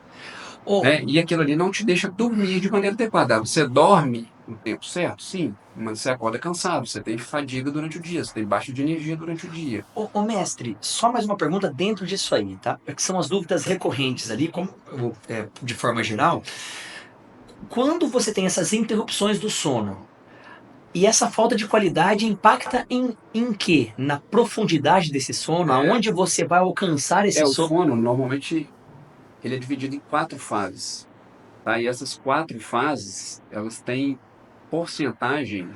Ô, né? E aquilo ali não te deixa dormir de maneira adequada. Você dorme no tempo certo? Sim, mas você acorda cansado, você tem fadiga durante o dia, você tem baixa de energia durante o dia. mestre, só mais uma pergunta dentro disso aí, tá? Que são as dúvidas recorrentes ali, de forma geral. Quando você tem essas interrupções do sono e essa falta de qualidade impacta em quê? Na profundidade desse sono? É, Aonde você vai alcançar esse o sono? sono normalmente ele é dividido em quatro fases, tá? E essas quatro fases, elas têm porcentagem,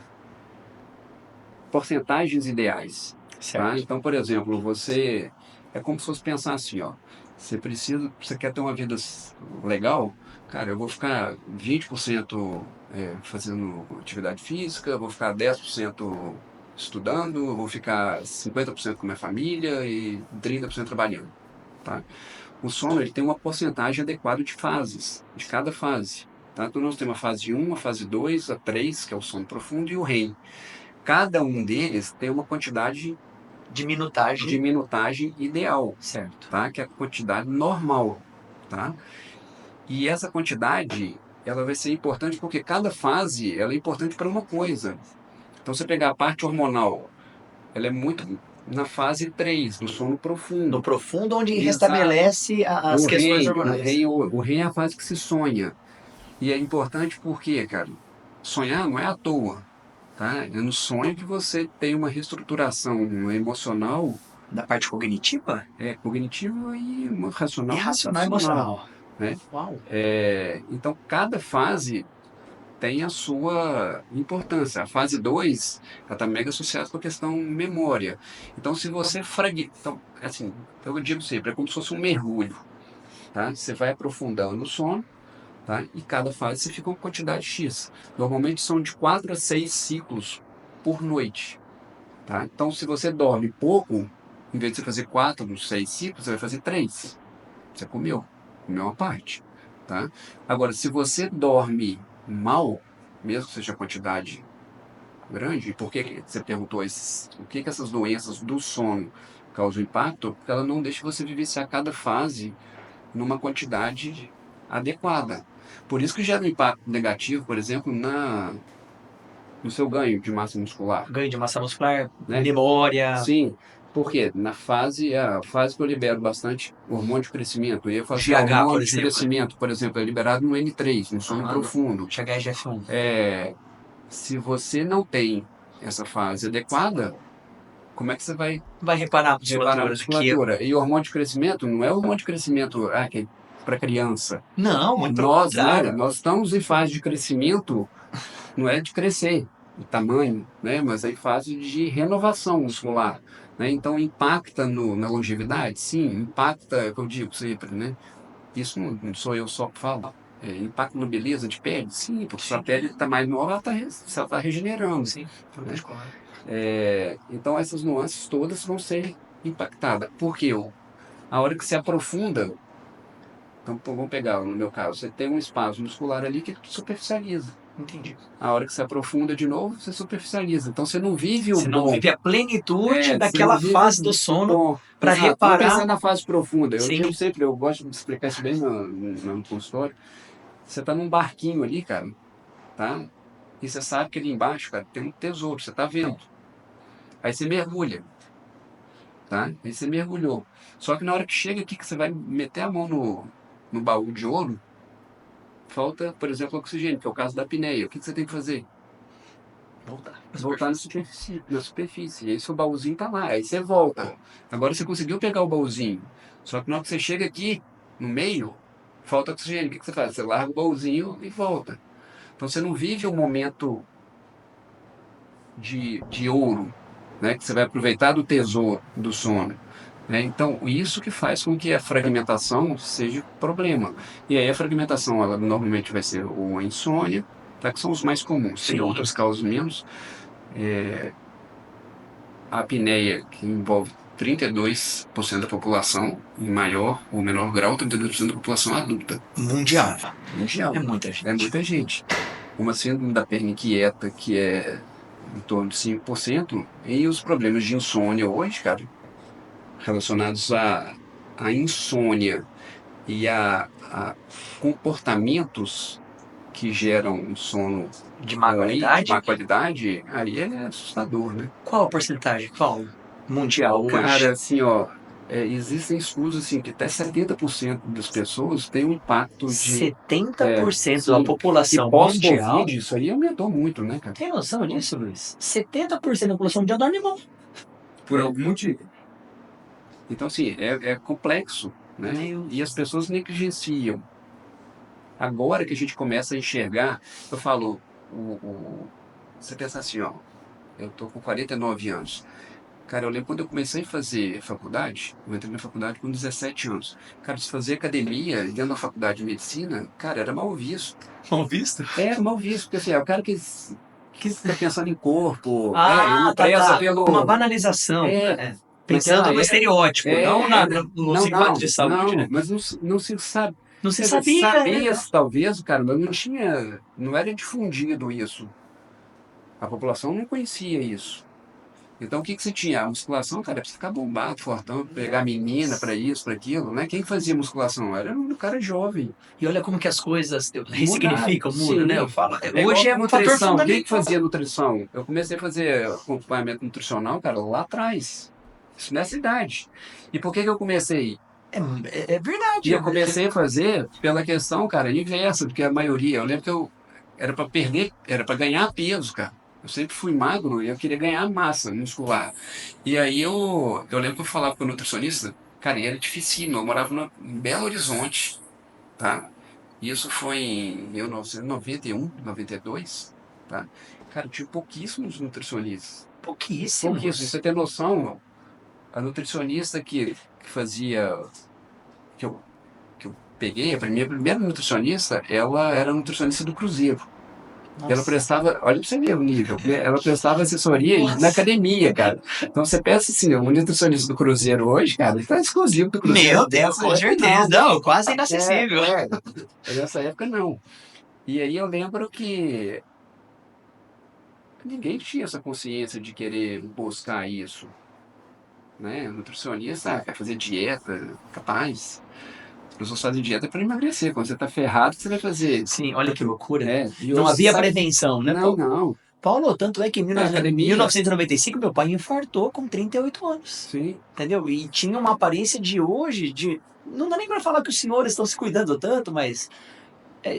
porcentagens ideais, tá? Certo. Então, por exemplo, você é como se fosse pensar assim, ó, você quer ter uma vida legal, cara, eu vou ficar 20% fazendo atividade física, vou ficar 10% estudando, vou ficar 50% com minha família e 30% trabalhando, tá? O sono ele tem uma porcentagem adequada de fases, de cada fase. Tá? Então nós temos a fase 1, a fase 2, a 3, que é o sono profundo, e o REM. Cada um deles tem uma quantidade De de minutagem. minutagem ideal, Certo. tá? Que é a quantidade normal. Tá? E essa quantidade ela vai ser importante porque cada fase ela é importante para uma coisa. Então, você pegar a parte hormonal, ela é muito na fase 3 do sono No profundo. profundo, onde Exato. restabelece as questões hormonais. O REM é a fase que se sonha. E é importante porque, cara, sonhar não é à toa, tá? É no sonho que você tem uma reestruturação emocional, Da parte cognitiva cognitiva e uma e racional e racional funcional, emocional. né? Uau. Então, cada fase tem a sua importância. A fase 2 ela está mega associada com a questão memória. Então, se você fragmenta... Então, assim, eu digo sempre, é como se fosse um mergulho, tá? Você vai aprofundando no sono, tá? E cada fase você fica com quantidade X. Normalmente são de 4 a 6 ciclos por noite, tá? Então, se você dorme pouco, em vez de você fazer 4, 6 ciclos, você vai fazer 3. Você comeu uma parte, tá? Agora, se você dorme mal, mesmo que seja quantidade grande, por que você perguntou o que que essas doenças do sono causam impacto? Porque ela não deixa você vivenciar cada fase numa quantidade adequada. Por isso que gera um impacto negativo, por exemplo, no seu ganho de massa muscular, Ganho de massa muscular, né? memória, Sim, porque a fase que eu libero bastante hormônio de crescimento, e eu falo assim, ó, GH, por hormônio de exemplo. crescimento, por exemplo, é liberado no N3, no sono profundo. GHGF1. Se você não tem essa fase adequada, como é que você vai Vai reparar a reparar a musculatura daqui. musculatura? E hormônio de crescimento não é hormônio de crescimento que é para criança. Não, muito pelo Nós, né, contrário. nós estamos em fase de crescimento, não é de crescer o tamanho, né, mas é em fase de renovação muscular, né? Então impacta na longevidade, sim, impacta, é o que eu digo sempre, né? Isso não sou eu só que falo. Impacta na beleza de pele, sim, porque sua pele está mais nova, ela está regenerando. Sim, Né? claro. Então essas nuances todas vão ser impactadas. Porque a hora que se aprofunda, então vamos pegar no meu caso, você tem um espaço muscular ali que superficializa. Entendi. A hora que se aprofunda de novo, você superficializa. Então você não vive o Você não bom. vive a plenitude Você daquela não vive fase do o sono bom. para Exato. Vamos reparar. pensar na fase profunda. Eu Sim. digo sempre, eu gosto de explicar isso bem no consultório. Você está num barquinho ali, cara, tá? E você sabe que ali embaixo, cara, tem um tesouro, você está vendo. Aí você mergulha, tá? Aí você mergulhou. Só que na hora que chega aqui, que você vai meter a mão no baú de ouro, falta, por exemplo, oxigênio, que é o caso da apneia. O que você tem que fazer? Voltar na superfície. E aí seu baúzinho tá lá. Aí você volta. Agora você conseguiu pegar o baúzinho. Só que na hora que você chega aqui, no meio, falta oxigênio. O que você faz? Você larga o baúzinho e volta. Então você não vive o momento de ouro, né? Que você vai aproveitar do tesouro do sono. Né? Então, isso que faz com que a fragmentação seja problema. E aí a fragmentação, ela normalmente vai ser ou a insônia, tá? Que são os mais comuns. Tem Sim. outras causas menos. A apneia, que envolve 32% da população, em maior ou menor grau, 32% da população adulta. Mundial. Mundial. É muita gente. É muita gente. Uma síndrome da perna inquieta, que é em torno de 5%, e os problemas de insônia hoje, cara, relacionados à insônia e a comportamentos que geram um sono De má ruim, qualidade. de má qualidade, aí é assustador, né? Qual a porcentagem? Qual? Mundial hoje. Cara, assim, ó, existem estudos assim que até 70% das pessoas têm um impacto de 70% da sim, população e mundial. pós-Covid, isso aí aumentou muito, né, cara? Tem noção disso, Luiz? 70% da população mundial dorme mal. Por algum motivo. Então, assim, é complexo, né? E as pessoas negligenciam. Agora que a gente começa a enxergar, eu falo, você pensa assim, ó, eu tô com 49 anos. Cara, eu lembro quando eu comecei a fazer faculdade, eu entrei na faculdade com 17 anos. Cara, se fazer academia dentro da faculdade de medicina, cara, era mal visto. Mal visto? Era mal visto, porque assim, é o cara que fica pensando em corpo, Ah, não preza tá. pelo... Uma banalização. Pensando naquela no estereótipo, não no não, segmento de saúde, né? mas não se sabe. Não se Quer dizer, sabia, sabia, né? talvez, cara, mas não era difundido isso. A população não conhecia isso. Então, o que você tinha? A musculação, cara, precisa ficar bombado, fortão, pegar menina para isso, para aquilo, né? Quem fazia musculação? Era um cara jovem. E olha como que as coisas ressignificam, mudam, né? Eu falo, igual hoje é um fator nutrição. fundamental. Quem que fazia nutrição? Eu comecei a fazer acompanhamento nutricional, cara, lá atrás. Isso nessa idade. E por que eu comecei? É verdade. E eu comecei a fazer pela questão, cara, inversa, porque a maioria, eu lembro que eu era para perder, era para ganhar peso, cara. Eu sempre fui magro e eu queria ganhar massa muscular. E aí eu lembro que eu falava com o nutricionista, cara, e era dificílimo, eu morava em Belo Horizonte, tá? Isso foi em 1991, 92, tá? Cara, eu tinha pouquíssimos nutricionistas. Pouquíssimos. Pouquíssimos. Você tem noção, a nutricionista que fazia, que eu peguei, minha primeira nutricionista, ela era nutricionista do Cruzeiro. Nossa. Ela prestava, olha pra você ver o nível, ela prestava assessoria na academia, cara. Então você pensa assim, o nutricionista do Cruzeiro hoje, cara, ele tá exclusivo do Cruzeiro. Meu Deus, com certeza. Não, quase inacessível. Nessa época não. E aí eu lembro que ninguém tinha essa consciência de querer buscar isso. Né? O nutricionista quer fazer dieta, capaz. pessoas fazem dieta para emagrecer. Quando você tá ferrado, você vai fazer. Sim, olha que loucura. E Não hoje havia sabe- prevenção, né? Não, não. Paulo, tanto é que em Academia. 1995 meu pai infartou com 38 anos. Sim. Entendeu? E tinha uma aparência de hoje, não dá nem para falar que os senhores estão se cuidando tanto, mas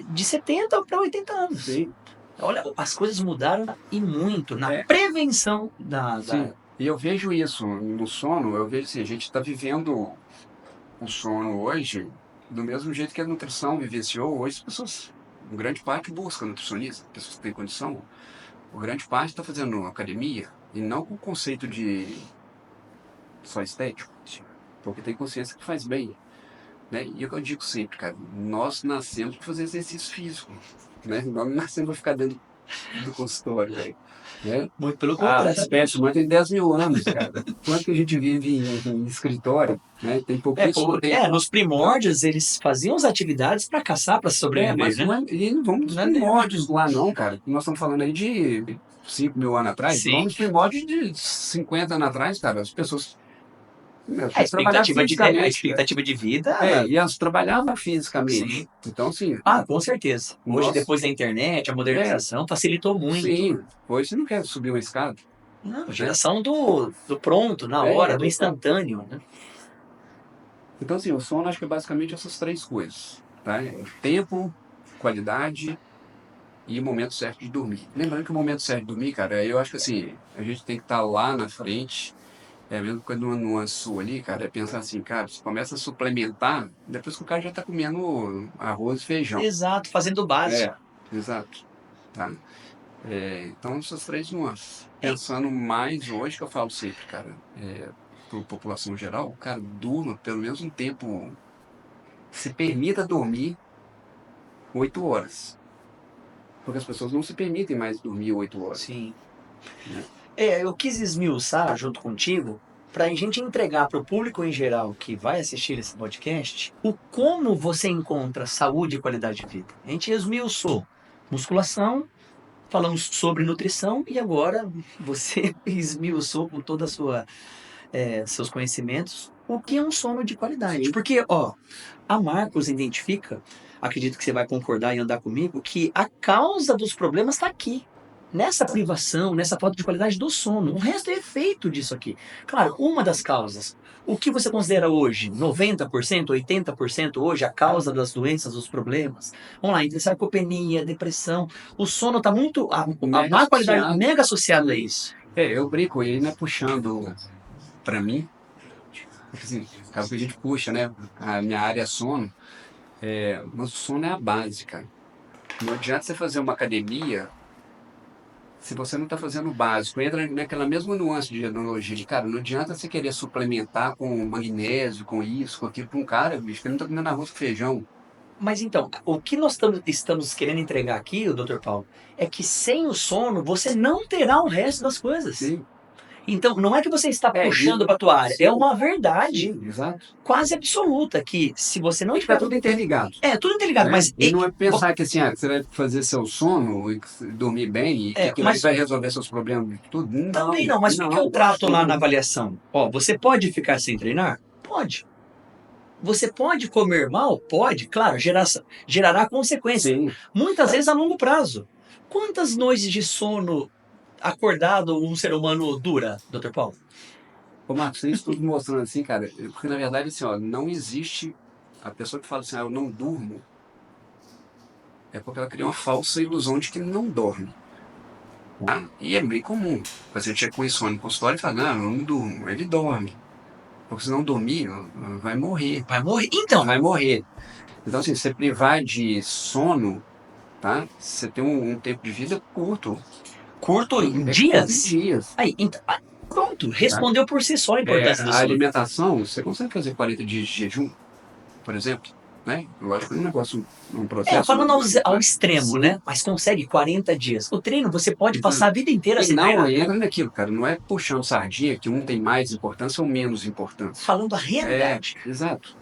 de 70 para 80 anos. Sim. Olha, as coisas mudaram e muito na É. prevenção da... Sim. E eu vejo isso no sono, eu vejo assim, a gente está vivendo o sono hoje do mesmo jeito que a nutrição vivenciou. Hoje as pessoas, grande parte busca nutricionista, pessoas que têm condição. Grande parte está fazendo academia e não com o conceito de só estético, porque tem consciência que faz bem. Né? E é o que eu digo sempre, cara, nós nascemos para fazer exercício físico. Né? Nós não nascemos para ficar dentro do consultório, velho. Né? Muito pelo A contrário. espécie humana tem 10 mil anos, cara. Quanto que a gente vive em escritório? Né? Tem pouquíssimo tempo. Nos primórdios eles faziam as atividades para caçar, para sobreviver, Mas né? não é, e não vamos nos Não é primórdios lá não, cara. Nós estamos falando aí de 5 mil anos atrás. Sim. Vamos nos primórdios de 50 anos atrás, cara. As pessoas A expectativa fisicamente, de vida... e elas trabalhavam fisicamente. Sim. Então, assim, Com certeza. Hoje, Nossa. depois da internet, a modernização facilitou muito. sim, hoje você não quer subir uma escada. Não, a geração do pronto, na hora, do instantâneo, né? Então, assim, o sono acho que é basicamente essas três coisas. Tá? Tempo, qualidade e o momento certo de dormir. Lembrando que o momento certo de dormir, cara, eu acho que assim, a gente tem que estar lá na frente, mesmo quando uma nuance sua ali, cara, é pensar assim, cara, você começa a suplementar, depois que o cara já tá comendo arroz e feijão. Exato, fazendo o básico. Exato. Tá? Então, essas três nuances. Pensando mais hoje, que eu falo sempre, cara, para a população geral, cara, durma pelo menos um tempo, se permita dormir 8 horas. Porque as pessoas não se permitem mais dormir 8 horas. Sim. Né? Eu quis esmiuçar junto contigo para a gente entregar para o público em geral que vai assistir esse podcast o como você encontra saúde e qualidade de vida. A gente esmiuçou musculação, falamos sobre nutrição e agora você esmiuçou com toda a seus conhecimentos o que é um sono de qualidade. Sim. Porque, a Marcos identifica, acredito que você vai concordar e andar comigo, que a causa dos problemas está aqui. Nessa privação, nessa falta de qualidade do sono. O resto é efeito disso aqui. Claro, uma das causas. O que você considera hoje? 90%, 80% hoje a causa das doenças, dos problemas? Vamos lá, entre sarcopenia, depressão. O sono está muito... A má qualidade mega associada a isso. Eu brinco, ele não é puxando para mim, assim, caso que a gente puxa, né? A minha área é sono, mas o sono é a base, cara. Não adianta você fazer uma academia se você não está fazendo o básico. Entra naquela mesma nuance de analogia de, cara, não adianta você querer suplementar com magnésio, com isso, com aquilo, para um cara, bicho, que não está comendo arroz com feijão. Mas então, o que nós estamos querendo entregar aqui, o Dr. Paulo, é que sem o sono você não terá o resto das coisas. Sim. Então, não é que você está puxando para a tua área, é uma verdade quase absoluta que se você não tiver... tudo interligado. Tudo interligado, mas... E não é pensar que assim, você vai fazer seu sono e dormir bem e que aquilo vai resolver seus problemas de tudo. Não, também não, mas o que eu trato lá na avaliação? Você pode ficar sem treinar? Pode. Você pode comer mal? Pode, claro, gerará consequências. Sim. Muitas vezes a longo prazo. Quantas noites de sono acordado um ser humano dura, Dr. Paulo? Ô Marcos, isso tudo mostrando assim, cara, porque na verdade assim, não existe a pessoa que fala assim, eu não durmo, é porque ela cria uma falsa ilusão de que não dorme. Tá? E é bem comum. O paciente chega com insônia no consultório e fala, não, eu não durmo. Ele dorme. Porque se não dormir, vai morrer. Vai morrer? Então. Vai morrer. Então assim, você privar de sono, tá? Você tem um tempo de vida curto. Curto em dias? Dias. Aí, então, pronto, respondeu por si só a importância do sono. A alimentação, você consegue fazer 40 dias de jejum, por exemplo? Né? Lógico que é um negócio, um processo... falando ao extremo, né? Mas consegue 40 dias. O treino, você pode passar a vida inteira sem treinar. Não, entra naquilo, cara. Não é puxando sardinha que um tem mais importância ou menos importância. Falando a realidade. Exato.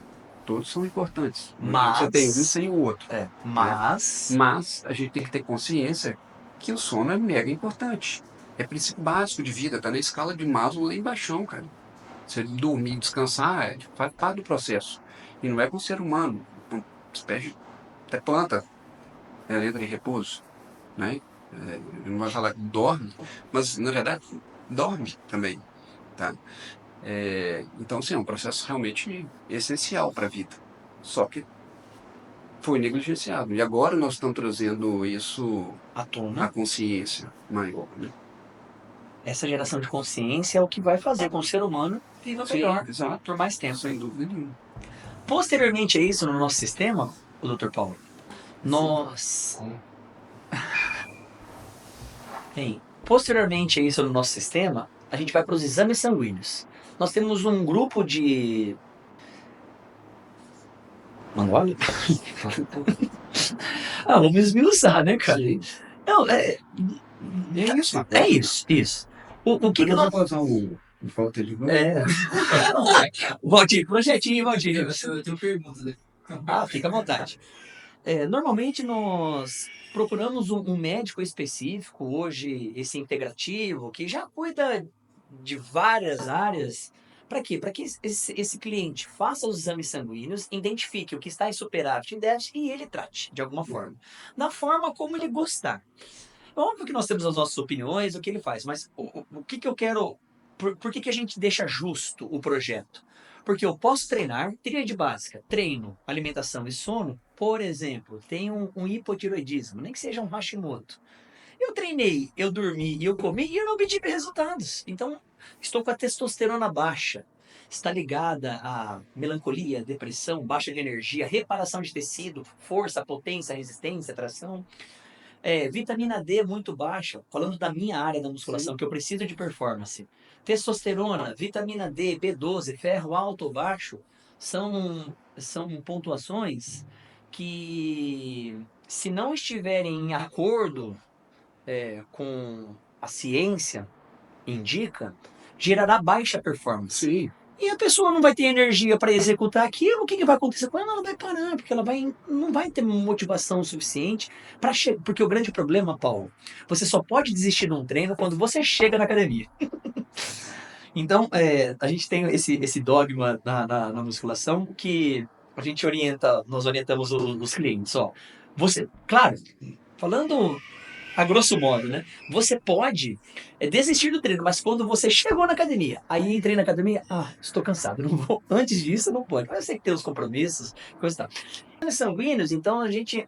Todos são importantes. Mas... Você tem um sem o outro. Mas a gente tem que ter consciência que o sono é mega importante. É princípio básico de vida. Tá na escala de Maslow lá embaixo, cara. Você dormir, descansar, faz parte do processo. E não é com o ser humano. Uma espécie, até planta, ela entra em repouso, né? Não vai falar que dorme, mas na verdade dorme também, tá? Então, sim, é um processo realmente essencial para a vida. Só que foi negligenciado. E agora nós estamos trazendo isso À à tona. consciência maior, né? Essa geração de consciência é o que vai fazer com que o ser humano viva Sim, melhor exato. por mais tempo. Sem dúvida nenhuma. Posteriormente a isso, no nosso sistema, o Dr. Paulo, nós. Posteriormente a isso no nosso sistema, a gente vai para os exames sanguíneos. Nós temos um grupo de. Mangualho? Vamos esmiuçar, né, cara? Sim. Não, É isso. é isso, isso. O que Mas nós. eu vou usar o volta de novo. Valdir, projetinho, Valdir. Eu tenho perguntas, né? Fica à vontade. Normalmente nós procuramos um médico específico, hoje esse integrativo, que já cuida de várias áreas. Para quê? Para que esse cliente faça os exames sanguíneos, identifique o que está em superávit e em déficit e ele trate de alguma forma. Da forma como ele gostar. É óbvio que nós temos as nossas opiniões, o que ele faz, mas o que eu quero. Por que a gente deixa justo o projeto? Porque eu posso treinar, tríade básica, treino, alimentação e sono. Por exemplo, tem um hipotiroidismo, nem que seja um Hashimoto. Eu treinei, eu dormi e eu comi e eu não obtive resultados. Então, estou com a testosterona baixa. Está ligada à melancolia, depressão, baixa de energia, reparação de tecido, força, potência, resistência, tração. Vitamina D muito baixa, falando da minha área da musculação, que eu preciso de performance. Testosterona, vitamina D, B12, ferro alto ou baixo, são pontuações que, se não estiverem em acordo com a ciência indica, gerará baixa performance. Sim. E a pessoa não vai ter energia para executar aquilo, o que vai acontecer com ela? Ela vai parar, porque não vai ter motivação suficiente para chegar. Porque o grande problema, Paulo, você só pode desistir de um treino quando você chega na academia. Então, a gente tem esse dogma na musculação que a gente nós orientamos os clientes. Claro, falando a grosso modo, né? Você pode desistir do treino, mas quando você chegou na academia, aí entrei na academia, estou cansado, não vou. Antes disso, não pode. Mas você tem que ter os compromissos, coisa e tal. Exames sanguíneos, então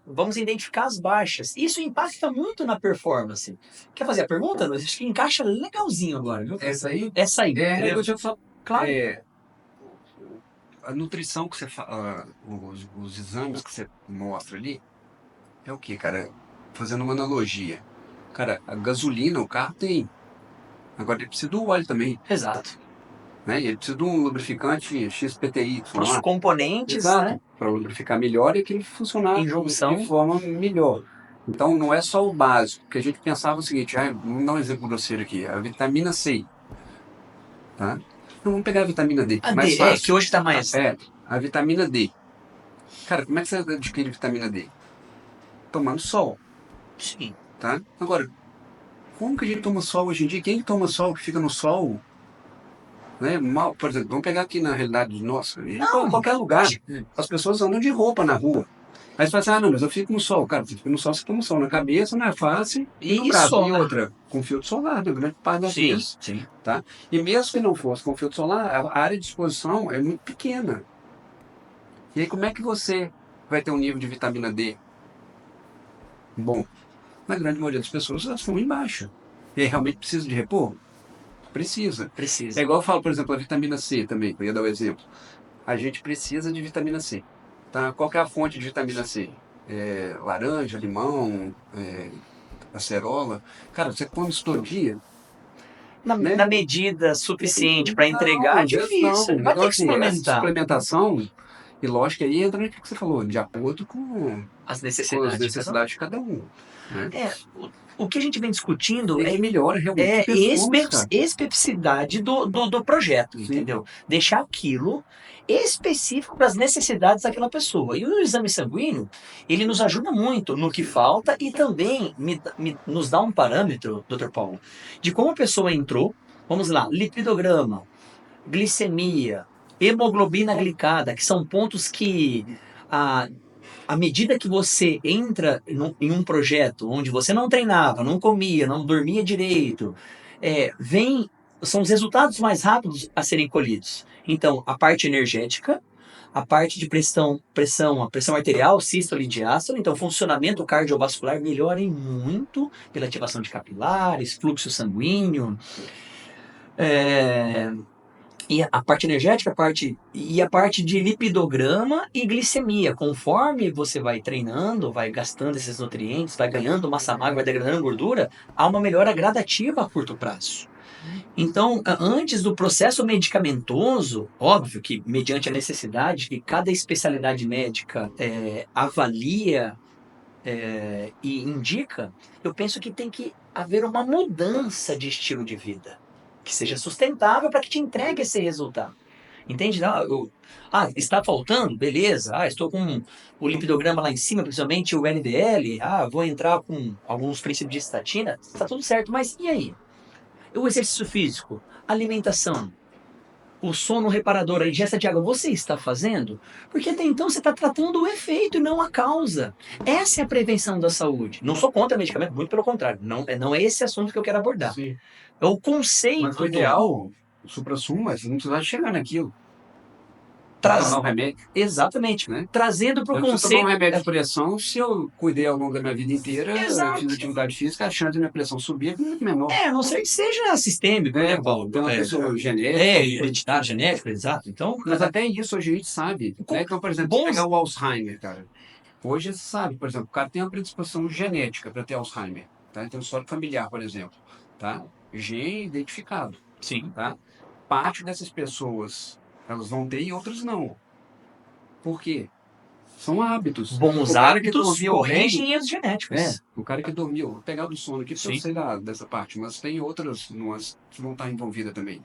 vamos identificar as baixas. Isso impacta muito na performance. Quer fazer a pergunta? Acho que encaixa legalzinho agora, viu? Essa aí? Essa aí. Deixa eu só. Claro. A nutrição que você fala, os exames que você mostra ali, é o que, cara? Fazendo uma analogia. Cara, a gasolina, o carro tem. Agora ele precisa do óleo também, Exato. né? E ele precisa de um lubrificante XPTY Para os lá. componentes, Exato. né? Para lubrificar melhor e aquele funcionar Em junção. de forma melhor. Então não é só o básico, porque a gente pensava o seguinte, vamos dar um exemplo grosseiro aqui, a vitamina C, tá? Então vamos pegar a vitamina D, A mais D, fácil. que hoje está mais. A vitamina D. Cara, como é que você adquire vitamina D? Tomando sol, Sim. tá? Agora, como que a gente toma sol hoje em dia? Quem que toma sol, que fica no sol, né? Mal, por exemplo, vamos pegar aqui na realidade nossa, em qualquer lugar, as pessoas andam de roupa na rua. Aí você fala assim, não, mas eu fico no sol. Cara, você fica no sol, você toma sol na cabeça, na face e no braço. E outra, com filtro solar, na grande parte das vezes. Sim. Tá? E mesmo que não fosse com filtro solar, a área de exposição é muito pequena. E aí como é que você vai ter um nível de vitamina D bom? Na grande maioria das pessoas, elas estão em baixa. E aí realmente precisa de repor? Precisa. É igual eu falo, por exemplo, a vitamina C também, eu ia dar o exemplo. A gente precisa de vitamina C. Tá? Qual que é a fonte de vitamina C? Laranja, limão, acerola. Cara, você come isso todo dia? Na medida suficiente para entregar, é difícil. Não. Vai Então, ter que assim, essa suplementar. suplementação, e lógico, aí entra no que você falou, de acordo com As as necessidades. necessidades de cada um. Né? O que a gente vem discutindo É melhora realmente especificidade do projeto, Sim. entendeu? Deixar aquilo específico para as necessidades daquela pessoa. E o exame sanguíneo, ele nos ajuda muito no que falta e também nos dá um parâmetro, Dr. Paulo, de como a pessoa entrou. Vamos lá, lipidograma, glicemia, hemoglobina glicada, que são pontos que, à medida que você entra em um projeto onde você não treinava, não comia, não dormia direito, são os resultados mais rápidos a serem colhidos. Então, a parte energética, a parte de a pressão arterial, sístole e diástole, então o funcionamento cardiovascular melhora muito pela ativação de capilares, fluxo sanguíneo, é, e a parte energética, a parte de lipidograma e glicemia. Conforme você vai treinando, vai gastando esses nutrientes, vai ganhando massa magra, vai degradando gordura, há uma melhora gradativa a curto prazo. Então, antes do processo medicamentoso, óbvio que mediante a necessidade que cada especialidade médica avalia e indica, eu penso que tem que haver uma mudança de estilo de vida que seja sustentável para que te entregue esse resultado. Entende? Está faltando? Beleza. Estou com o lipidograma lá em cima, principalmente o LDL. Vou entrar com alguns princípios de estatina. Está tudo certo, mas e aí? O exercício físico, alimentação, o sono reparador, a ingesta de água, você está fazendo? Porque até então você está tratando o efeito e não a causa. Essa é a prevenção da saúde. Não sou contra medicamento, muito pelo contrário. Não é esse assunto que eu quero abordar. Sim. É o conceito. Mas o ideal, o supra-sumo, é você não precisar chegar naquilo. Tomar um remédio. Exatamente. Né? Trazendo para o Eu conceito. preciso tomar um remédio de pressão, se eu cuidei ao longo da minha vida inteira, Exato. fiz atividade física, a chance de minha pressão subir é muito menor. A não ser que seja sistêmico, né, Paulo? Então, uma pessoa genética. Hereditário, genético, exato. Então, mas até isso hoje a gente sabe. Né? Então, por exemplo, se pegar o Alzheimer, cara. Hoje você sabe, por exemplo, o cara tem uma predisposição genética para ter Alzheimer. Tá? Então, histórico familiar, por exemplo. Tá? Gene identificado. Sim. Tá? Parte dessas pessoas, elas vão ter e outras não. Por quê? São hábitos. Bons hábitos corrigem erros genéticos. O cara que dormiu, vou pegar do sono aqui, porque eu sei dessa parte, mas tem outras nuances que vão estar envolvidas também.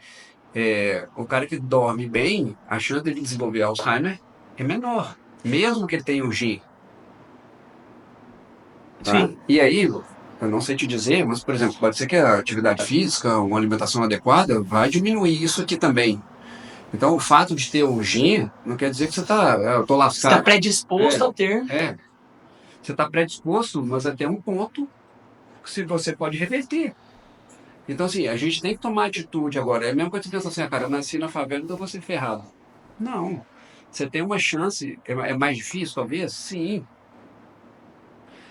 O cara que dorme bem, a chance dele desenvolver Alzheimer é menor, mesmo que ele tenha o gene. Tá? Sim. E aí, eu não sei te dizer, mas, por exemplo, pode ser que a atividade física, uma alimentação adequada, vai diminuir isso aqui também. Então, o fato de ter um gene não quer dizer que você eu tô lascado. Você está predisposto a ter. Você está predisposto, mas até um ponto que você pode reverter. Então, assim, a gente tem que tomar atitude agora. É a mesma coisa que você pensa assim, cara, eu nasci na favela, então eu vou ser ferrado. Não. Você tem uma chance, é mais difícil, talvez? Sim.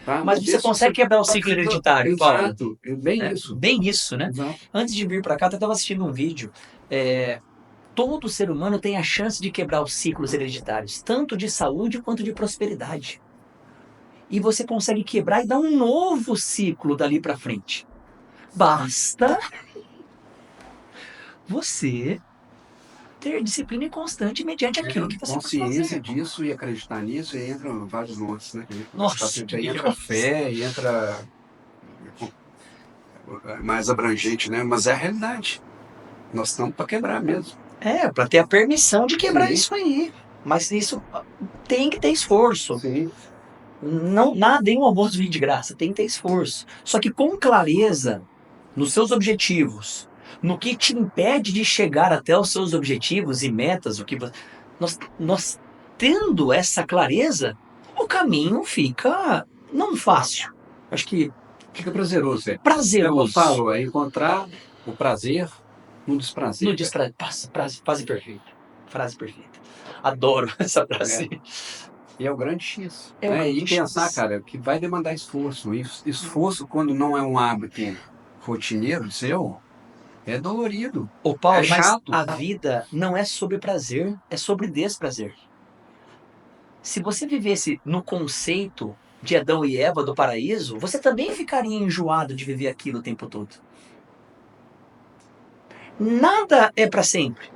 Tá? Mas você consegue quebrar o ciclo hereditário, Paulo. Exato. Bem isso. Bem isso, né? Exato. Antes de vir para cá, eu estava assistindo um vídeo. Todo ser humano tem a chance de quebrar os ciclos hereditários, tanto de saúde quanto de prosperidade. E você consegue quebrar e dar um novo ciclo dali para frente. Basta você ter disciplina constante mediante aquilo que você consciência disso e acreditar nisso, e entram vários nomes, né? Nossa, entra fé, entra mais abrangente, né? Mas é a realidade. Nós estamos para quebrar mesmo. Para ter a permissão de quebrar isso aí. Mas isso tem que ter esforço. Sim. Nada em um almoço vem de graça, tem que ter esforço. Só que com clareza nos seus objetivos, no que te impede de chegar até os seus objetivos e metas, nós tendo essa clareza, o caminho fica não fácil. Acho que fica prazeroso. Prazeroso. Eu falo, é encontrar o prazer no desprazer. No desprazer. Frase perfeita. Frase perfeita. Adoro essa frase. E é o grande X. E pensar, cara, que vai demandar esforço. E esforço, quando não é um hábito rotineiro seu, é dolorido. Paulo, é chato. Mas a vida não é sobre prazer, é sobre desprazer. Se você vivesse no conceito de Adão e Eva do paraíso, você também ficaria enjoado de viver aquilo o tempo todo. Nada é para sempre.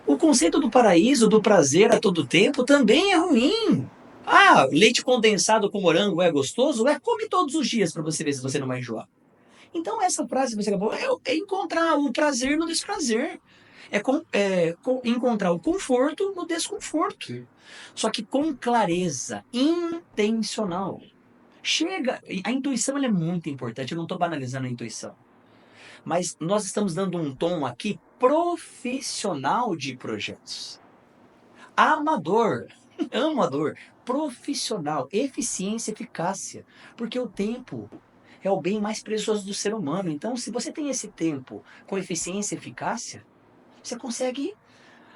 O conceito do paraíso, do prazer a todo tempo, também é ruim. Leite condensado com morango é gostoso? Come todos os dias para você ver se você não vai enjoar. Então essa frase que você acabou é encontrar o prazer no desprazer. Encontrar o conforto no desconforto. Sim. Só que com clareza, intencional. A intuição ela é muito importante, eu não estou banalizando a intuição. Mas nós estamos dando um tom aqui profissional de projetos. Amador, amador, profissional, eficiência, eficácia. Porque o tempo é o bem mais precioso do ser humano. Então, se você tem esse tempo com eficiência e eficácia, você consegue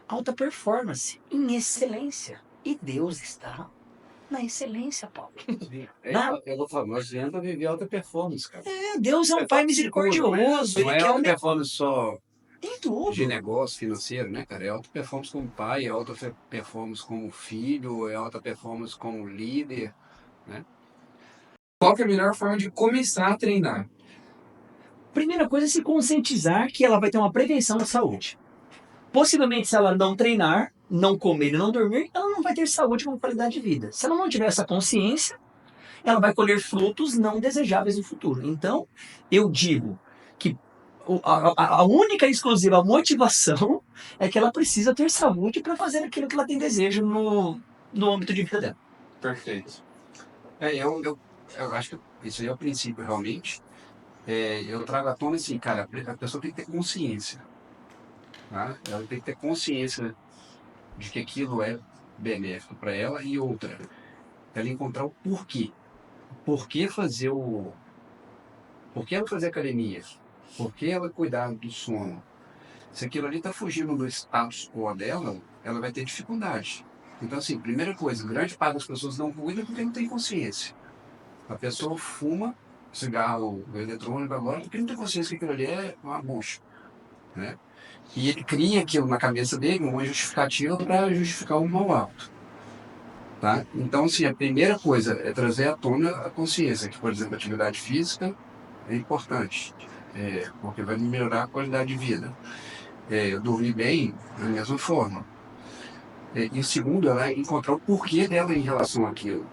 alta performance, em excelência. E Deus está na excelência, Paulo. Eu falo, nós viemos para viver alta performance, cara. Deus é um pai misericordioso. Não Ele é quer alta performance só em tudo. de negócio financeiro, né, cara? É alta performance como pai, é alta performance como filho, é alta performance como líder, né? Qual que é a melhor forma de começar a treinar? Primeira coisa é se conscientizar que ela vai ter uma prevenção da saúde. Possivelmente, se ela não treinar, não comer e não dormir, ela não vai ter saúde com qualidade de vida. Se ela não tiver essa consciência, ela vai colher frutos não desejáveis no futuro. Então, eu digo que a única e exclusiva motivação é que ela precisa ter saúde para fazer aquilo que ela tem desejo no âmbito de vida dela. Perfeito. Eu acho que isso aí é o princípio, realmente. Eu trago à tona assim, cara, a pessoa tem que ter consciência. Tá? Ela tem que ter consciência de que aquilo é benéfico para ela e outra. Ela encontrar o porquê. Por que fazer Por que ela fazer academia? Por que ela cuidar do sono? Se aquilo ali está fugindo do status quo dela, ela vai ter dificuldade. Então, assim, primeira coisa, grande parte das pessoas não cuida porque não tem consciência. A pessoa fuma cigarro eletrônico agora porque não tem consciência que aquilo ali é uma bucha, né? E ele cria aquilo na cabeça dele, uma justificativa para justificar o mau hábito. Tá? Então, assim, a primeira coisa é trazer à tona a consciência, que, por exemplo, a atividade física é importante, porque vai melhorar a qualidade de vida. Eu dormir bem da mesma forma. E o segundo, ela é encontrar o porquê dela em relação àquilo.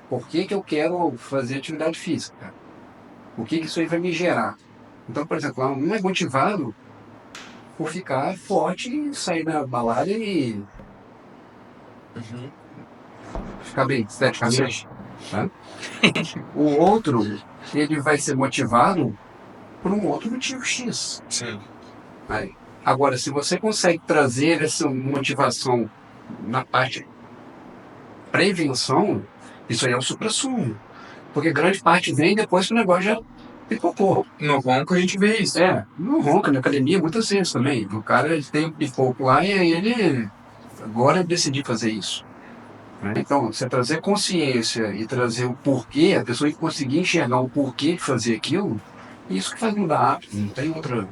Por que que eu quero fazer atividade física? O que que isso aí vai me gerar? Então, por exemplo, um é motivado por ficar forte e sair da balada e ficar bem esteticamente. Tá? O outro, ele vai ser motivado por um outro motivo X. Sim. Aí. Agora, se você consegue trazer essa motivação na parte prevenção, isso aí é o suprassumo. Porque grande parte vem depois que o negócio já pipocou. No ronco a gente vê isso. No ronca, na academia, muitas vezes também. O cara ele tem um pipoco lá e aí ele agora decidiu fazer isso. Né? Então, você trazer consciência e trazer o porquê, a pessoa conseguir enxergar o porquê de fazer aquilo, isso que faz mudar hábito, não tem outra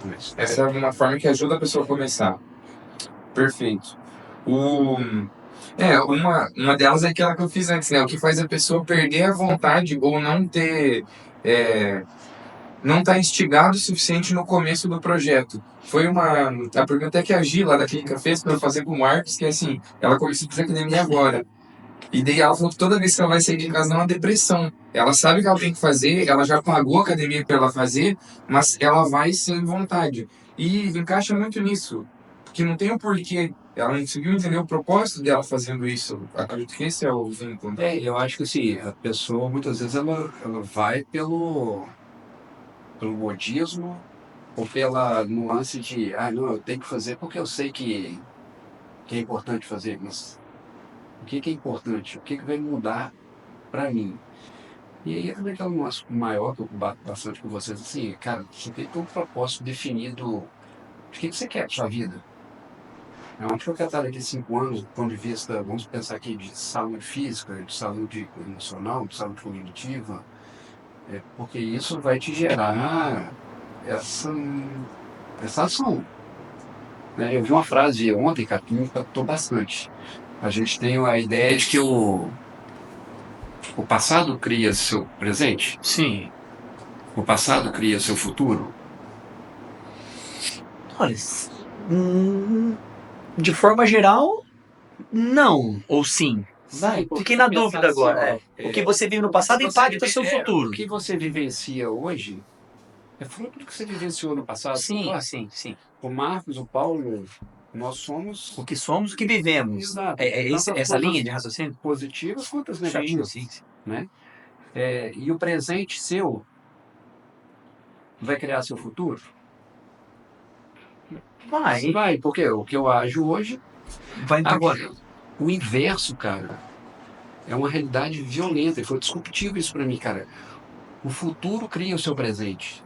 coisa. Essa é uma forma que ajuda a pessoa a começar. Perfeito. Uma delas é aquela que eu fiz antes, né? O que faz a pessoa perder a vontade ou não ter... não estar instigado o suficiente no começo do projeto. Foi a pergunta que a Gi, lá da clínica, fez para eu fazer com o Marcos, que é assim, ela começou a fazer academia agora. E daí ela falou que toda vez que ela vai sair de casa dá uma depressão. Ela sabe que ela tem que fazer, ela já pagou a academia para ela fazer, mas ela vai sem vontade. E encaixa muito nisso, porque não tem o porquê. Ela não conseguiu entender o propósito dela fazendo isso. Acredito que esse é o vínculo. Eu acho que assim, a pessoa muitas vezes ela vai pelo modismo ou pela nuance de, não, eu tenho que fazer porque eu sei que é importante fazer, mas o que é importante? O que vai mudar para mim? E aí é aquela nuance maior que eu bato bastante com vocês, assim, cara, você tem que ter um propósito definido de que você quer para sua vida. Onde que eu quero estar daqui a 5 anos, do ponto de vista, vamos pensar aqui, de saúde física, de saúde emocional, de saúde cognitiva, porque isso vai te gerar essa ação. Né? Eu vi uma frase ontem, cara, que me impactou bastante. A gente tem a ideia de que o passado cria seu presente. Sim. O passado cria seu futuro. Olha, de forma geral, não. Ou sim. Vai, fiquei na dúvida agora. O que você vive no passado impacta o seu futuro. O que você vivencia hoje é fruto do que você vivenciou no passado. Sim, Claro. sim. O Marcos, o Paulo, nós somos O que somos, o que vivemos. Exato. Essa linha de raciocínio? Positivas quanto as negativas. Sim. Né? E o presente seu vai criar seu futuro? Vai, Vai, porque o que eu ajo hoje. vai impactar. Agora, o inverso, cara, é uma realidade violenta. E foi disruptivo isso pra mim, cara. O futuro cria o seu presente.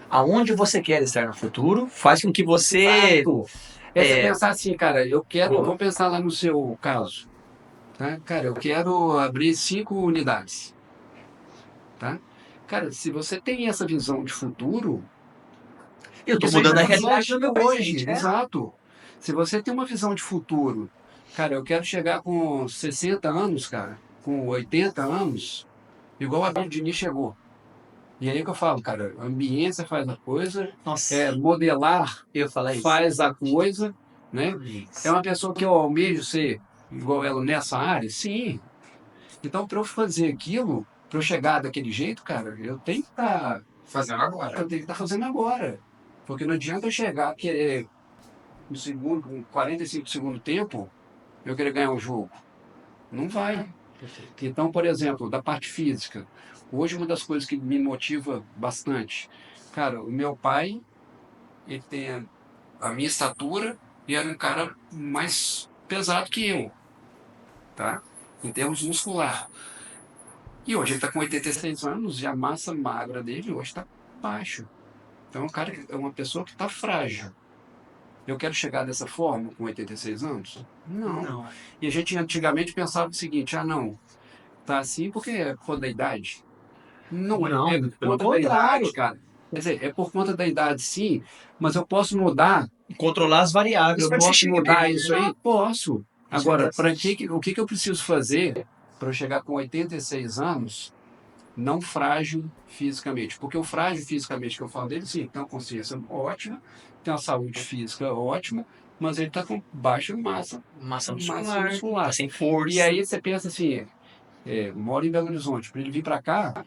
Aonde você quer estar no futuro faz com que você... Exato. É você pensar assim, cara, eu quero. Vamos pensar lá no seu caso. Tá? Cara, eu quero abrir 5 unidades. Tá? Cara, se você tem essa visão de futuro, Eu tô isso aí já mudando a tá realidade do meu hoje. presente, né? Exato. Se você tem uma visão de futuro, cara, eu quero chegar com 60 anos, cara, com 80 anos, igual a Abel Diniz chegou. E aí que eu falo, cara, a ambiência faz a coisa, Nossa, modelar eu falar isso. faz a coisa, né? Isso. É uma pessoa que eu almejo ser igual ela nessa área? Sim. Então, para eu fazer aquilo, para eu chegar daquele jeito, cara, eu tenho que estar Fazendo agora. eu tenho que estar fazendo agora. Porque não adianta eu chegar, querer no segundo, com 45 segundo tempo, eu querer ganhar o jogo. Não vai. Então, por exemplo, da parte física, hoje uma das coisas que me motiva bastante, cara, o meu pai, ele tem a minha estatura e era um cara mais pesado que eu, tá? Em termos muscular. E hoje ele está com 86 anos e a massa magra dele hoje está baixa. Então é um cara, é uma pessoa que está frágil. Eu quero chegar dessa forma com 86 anos? Não. Não. E a gente antigamente pensava o seguinte, não, tá assim porque é por conta da idade. Não é, Não, é por pelo conta da contrário. idade, cara. Quer dizer, é por conta da idade sim, mas eu posso mudar, Controlar as variáveis eu para que você posso chegue mudar bem. isso aí? Posso. Isso é Agora, interessante. o que eu preciso fazer para eu chegar com 86 anos não frágil fisicamente? Porque o frágil fisicamente que eu falo dele, sim, tem uma consciência ótima, tem uma saúde física ótima, mas ele está com baixa Massa massa muscular, muscular. tá sem força. E aí você pensa assim, mora em Belo Horizonte, para ele vir para cá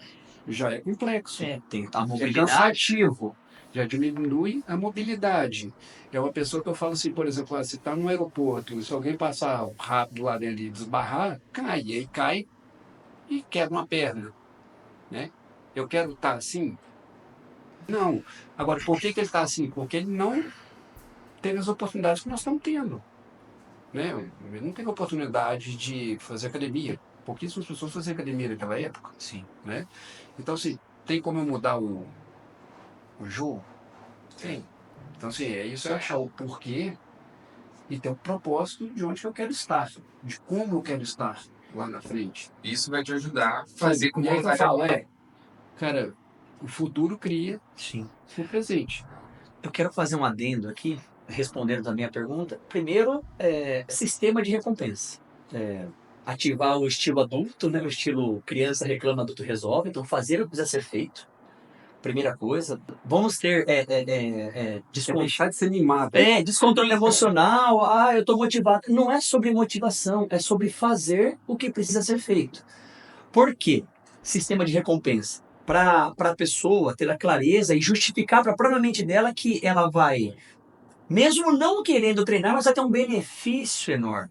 já é complexo, Tem a é mobilidade. cansativo, já diminui a mobilidade. É uma pessoa que eu falo assim, por exemplo, se está no aeroporto, se alguém passar rápido lá dentro e desbarrar, cai, e aí cai e quebra uma perna, né? Eu quero estar assim? Não. Agora, por que ele está assim? Porque ele não teve as oportunidades que nós estamos tendo, né? Ele não teve oportunidade de fazer academia. Pouquíssimas pessoas faziam academia naquela época, Sim. né? Então, assim, tem como eu mudar o jogo? Tem. Então, assim, é isso, é achar o porquê e ter o propósito de onde eu quero estar, de como eu quero estar lá na frente. Isso vai te ajudar a fazer com E aí que eu vontade. falo, cara, o futuro cria Sim. o presente. Eu quero fazer um adendo aqui, respondendo também a pergunta. Primeiro, sistema de recompensa. Ativar o estilo adulto, né? O estilo criança reclama, adulto resolve. Então, fazer o que precisa ser feito. Primeira coisa. Vamos ter É desconto. deixar de ser mimado. Descontrole emocional. Eu tô motivado. Não é sobre motivação, é sobre fazer o que precisa ser feito. Por quê? Sistema de recompensa. Para a pessoa ter a clareza e justificar para a própria mente dela que ela vai, mesmo não querendo treinar, mas vai ter um benefício enorme.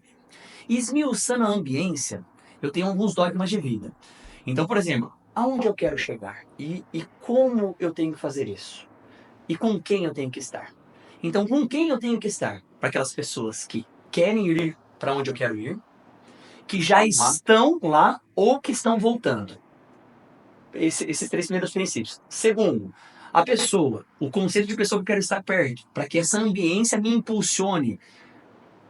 E esmiuçando a ambiência, eu tenho alguns dogmas de vida. Então, por exemplo, aonde eu quero chegar? E como eu tenho que fazer isso? E com quem eu tenho que estar? Então, com quem eu tenho que estar? Para aquelas pessoas que querem ir para onde eu quero ir, que já estão lá ou que estão voltando. Esses 3 primeiros princípios. Segundo, a pessoa, o conceito de pessoa que eu quero estar perto, para que essa ambiência me impulsione.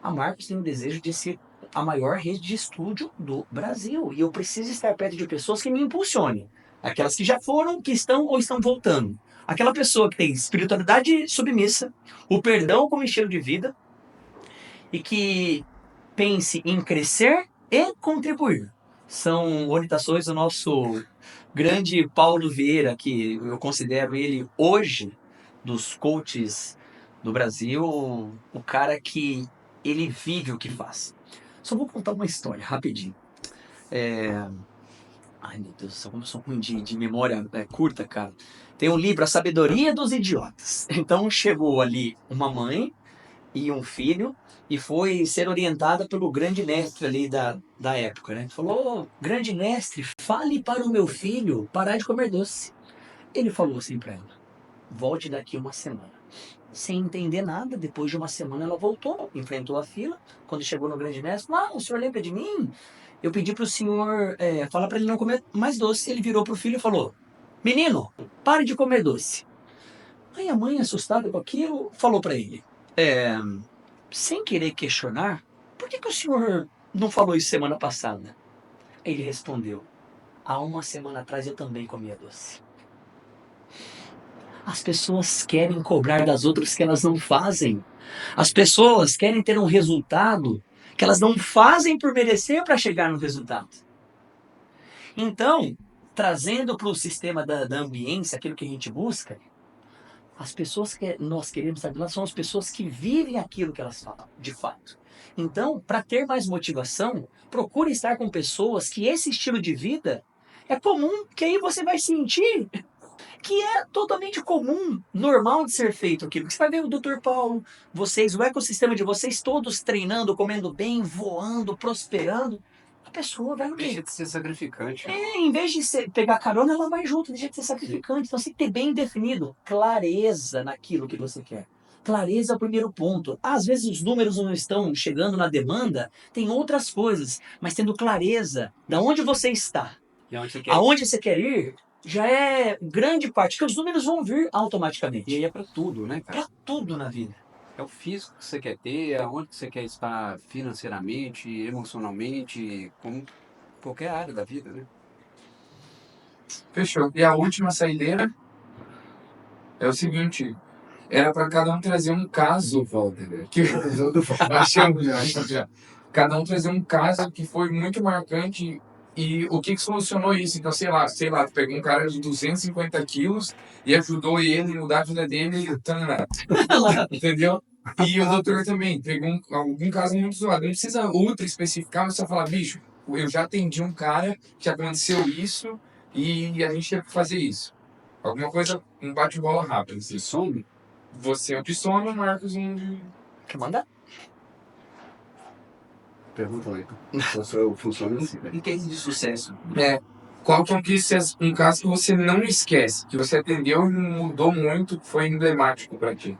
A Marcos tem o desejo de ser a maior rede de estúdio do Brasil. E eu preciso estar perto de pessoas que me impulsionem. Aquelas que já foram, que estão ou estão voltando. Aquela pessoa que tem espiritualidade submissa, o perdão como estilo de vida e que pense em crescer e contribuir. São orientações do nosso grande Paulo Vieira, que eu considero ele hoje, dos coaches do Brasil, o cara que ele vive o que faz. Só vou contar uma história, rapidinho. Ai, meu Deus do céu, como eu sou ruim de memória curta, cara. Tem um livro, A Sabedoria dos Idiotas. Então chegou ali uma mãe e um filho e foi ser orientada pelo grande mestre ali da época, né? Falou, grande mestre, fale para o meu filho parar de comer doce. Ele falou assim para ela: volte daqui uma semana. Sem entender nada, depois de uma semana ela voltou, enfrentou a fila. Quando chegou no grande mestre, o senhor lembra de mim? Eu pedi para o senhor falar para ele não comer mais doce. Ele virou para o filho e falou: menino, pare de comer doce. Aí a mãe, assustada com aquilo, falou para ele, sem querer questionar, por que o senhor não falou isso semana passada? Ele respondeu: há uma semana atrás eu também comia doce. As pessoas querem cobrar das outras que elas não fazem. As pessoas querem ter um resultado que elas não fazem por merecer para chegar no resultado. Então, trazendo para o sistema da ambiência aquilo que a gente busca, as pessoas que nós queremos ajudar são as pessoas que vivem aquilo que elas falam, de fato. Então, para ter mais motivação, procure estar com pessoas que esse estilo de vida é comum, que aí você vai sentir que é totalmente comum, normal de ser feito aquilo. Porque você vai ver o Dr. Paulo, vocês, o ecossistema de vocês todos treinando, comendo bem, voando, prosperando. A pessoa vai no Deixa meio. de ser sacrificante. Em vez de pegar carona, ela vai junto, deixa de ser sacrificante. Então você tem que ter bem definido, clareza naquilo que você quer. Clareza é o primeiro ponto. Às vezes os números não estão chegando na demanda, tem outras coisas, mas tendo clareza de onde você está, E aonde você quer? aonde você quer ir, já é grande parte, que os números vão vir automaticamente. E aí é pra tudo, né, cara? Para tudo na vida. É o físico que você quer ter, aonde que você quer estar financeiramente, emocionalmente, como qualquer área da vida, né? Fechou. E a última saideira é o seguinte: era para cada um trazer um caso, Walter, né? Que achamos já. Cada um trazer um caso que foi muito marcante e o que solucionou isso. Então, sei lá, tu pegou um cara de 250 quilos e ajudou ele a mudar a vida dele, entendeu? E o doutor também pegou algum caso muito zoado. Não precisa ultra especificar, mas só falar, bicho, eu já atendi um cara que aconteceu isso e a gente ia fazer isso. Alguma coisa, um bate-bola rápido. Assim. E some? Você é o de sono, Marcos um de... Quer mandar? Pergunta aí. Funciona assim, velho. Um case de sucesso. Qual que é um caso que você não esquece, que você atendeu e mudou muito, que foi emblemático pra ti?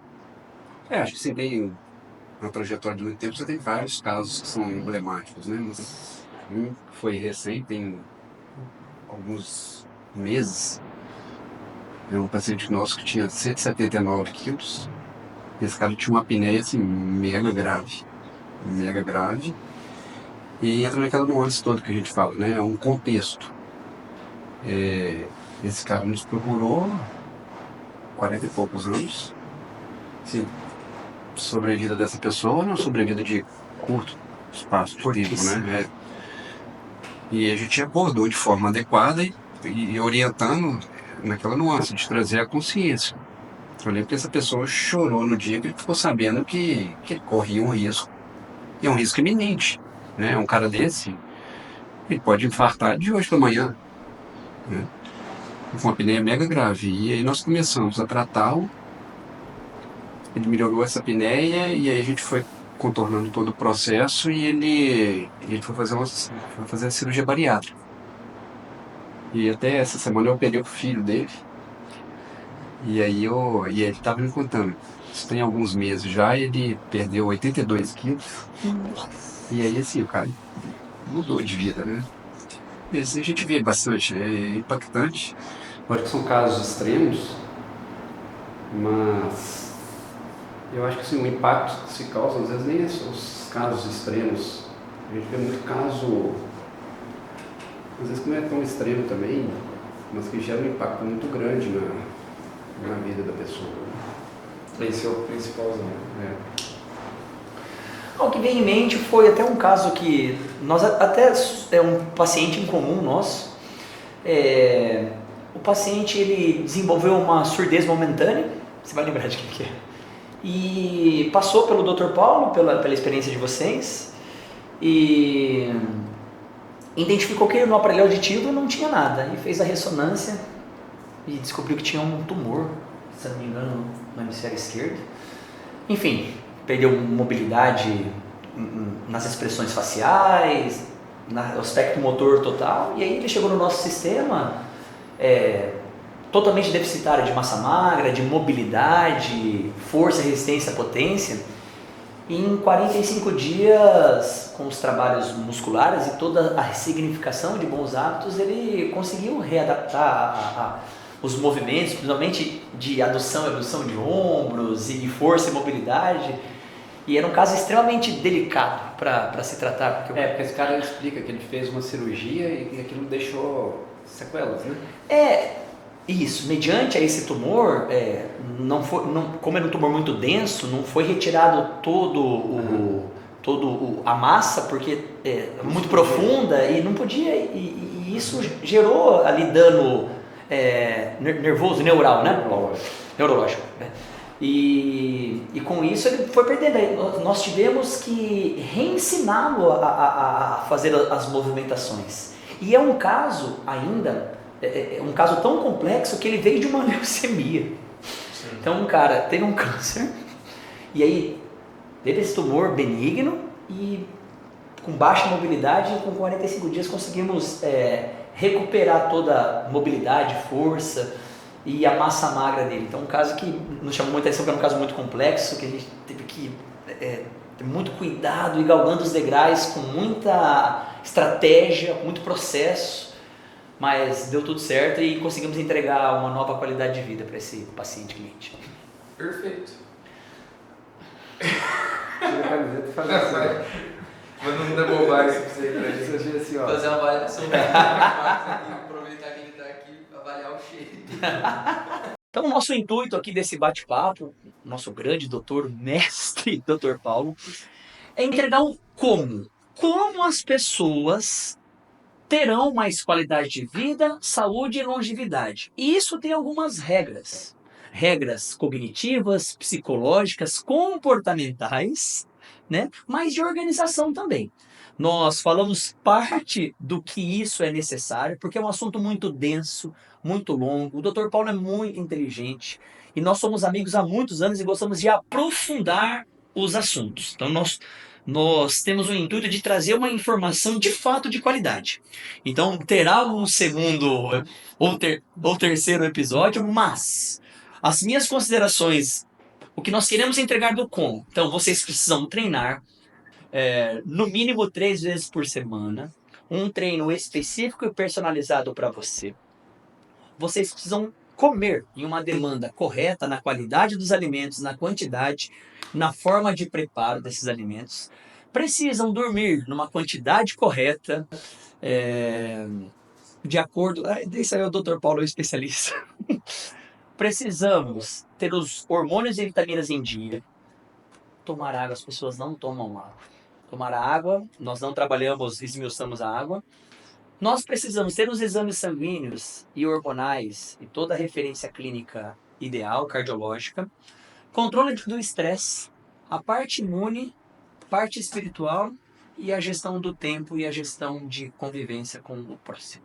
Acho que você tem, na trajetória de muito tempo, você tem vários casos que são emblemáticos, né? Mas um foi recente, tem alguns meses. É um paciente nosso que tinha 179 quilos. Esse cara tinha uma apneia, assim, mega grave. Mega grave. E entra naquela nuance toda que a gente fala, né? É um contexto. Esse cara nos procurou 40 e poucos anos. Sim. Sobrevida dessa pessoa não sobrevida de curto espaço de tempo, né? E a gente abordou de forma adequada e orientando naquela nuance de trazer a consciência. Eu lembro que essa pessoa chorou no dia que ele ficou sabendo que ele corria um risco. E é um risco iminente, né? Um cara desse, ele pode infartar de hoje para amanhã, né? Com uma apneia mega grave. E aí nós começamos a tratá-lo. Ele melhorou essa apneia e aí a gente foi contornando todo o processo e ele foi fazer a cirurgia bariátrica. E até essa semana eu operei o filho dele. E aí ele estava me contando. Isso tem alguns meses já, ele perdeu 82 quilos. E aí assim, o cara mudou de vida, né? Isso a gente vê bastante, é impactante. Pode que são casos extremos, mas eu acho que assim, o impacto que se causa, às vezes nem os casos extremos. A gente vê muito caso, às vezes que não é tão extremo também, mas que gera um impacto muito grande na vida da pessoa. Esse é o principalzão. O que veio em mente foi até um caso que nós até é um paciente em comum nosso. O paciente ele desenvolveu uma surdez momentânea, você vai lembrar de quem que é, e passou pelo Dr. Paulo, pela experiência de vocês, e identificou que no aparelho auditivo não tinha nada, e fez a ressonância e descobriu que tinha um tumor, se não me engano, no hemisfério esquerdo. Enfim, perdeu mobilidade nas expressões faciais, no aspecto motor total, e aí ele chegou no nosso sistema totalmente deficitária de massa magra, de mobilidade, força, resistência, potência. Em 45 dias, com os trabalhos musculares e toda a ressignificação de bons hábitos, ele conseguiu readaptar os movimentos, principalmente de adução e abdução de ombros, e força e mobilidade. E era um caso extremamente delicado para se tratar. Porque esse cara explica que ele fez uma cirurgia e aquilo deixou sequelas, né? Isso, mediante a esse tumor, como era um tumor muito denso, não foi retirado a massa, porque é muito profunda e não podia, e isso gerou ali dano nervoso, neural, né? Neurológico. Né? E com isso ele foi perdendo. Aí nós tivemos que reensiná-lo a fazer as movimentações. E é um caso ainda... É um caso tão complexo que ele veio de uma leucemia. Sim. Então um cara teve um câncer e aí teve esse tumor benigno e com baixa mobilidade, com 45 dias conseguimos recuperar toda a mobilidade, força e a massa magra dele. Então um caso que nos chamou muita atenção, porque era um caso muito complexo, que a gente teve que ter muito cuidado e galgando os degraus com muita estratégia, com muito processo. Mas deu tudo certo e conseguimos entregar uma nova qualidade de vida para esse paciente cliente. Perfeito. Tira a camiseta e faz assim. Manda um double bar pra gente. Assim, ó. Fazer uma avaliação aqui, aproveitar que ele tá aqui, avaliar o shape. Então o nosso intuito aqui desse bate-papo, nosso grande doutor, mestre, doutor Paulo, é entregar o como as pessoas terão mais qualidade de vida, saúde e longevidade. E isso tem algumas regras. Regras cognitivas, psicológicas, comportamentais, né? Mas de organização também. Nós falamos parte do que isso é necessário, porque é um assunto muito denso, muito longo. O Dr. Paulo é muito inteligente e nós somos amigos há muitos anos e gostamos de aprofundar os assuntos. Então nós temos o intuito de trazer uma informação de fato de qualidade. Então terá um segundo ou terceiro episódio, mas as minhas considerações, o que nós queremos entregar do como. Então vocês precisam treinar no mínimo 3 vezes por semana, um treino específico e personalizado para você. Vocês precisam comer em uma demanda correta na qualidade dos alimentos, na quantidade, na forma de preparo desses alimentos. Precisam dormir numa quantidade correta, de acordo... Isso aí é o Dr. Paulo, o especialista. Precisamos ter os hormônios e vitaminas em dia. Tomar água, as pessoas não tomam água. Tomar água, nós não trabalhamos, esmiuçamos a água. Nós precisamos ter os exames sanguíneos e hormonais e toda a referência clínica ideal, cardiológica. Controle do estresse, a parte imune, parte espiritual e a gestão do tempo e a gestão de convivência com o próximo.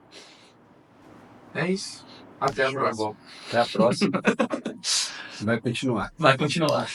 É isso. Até a próxima. Até a próxima. Vai continuar. Vai continuar.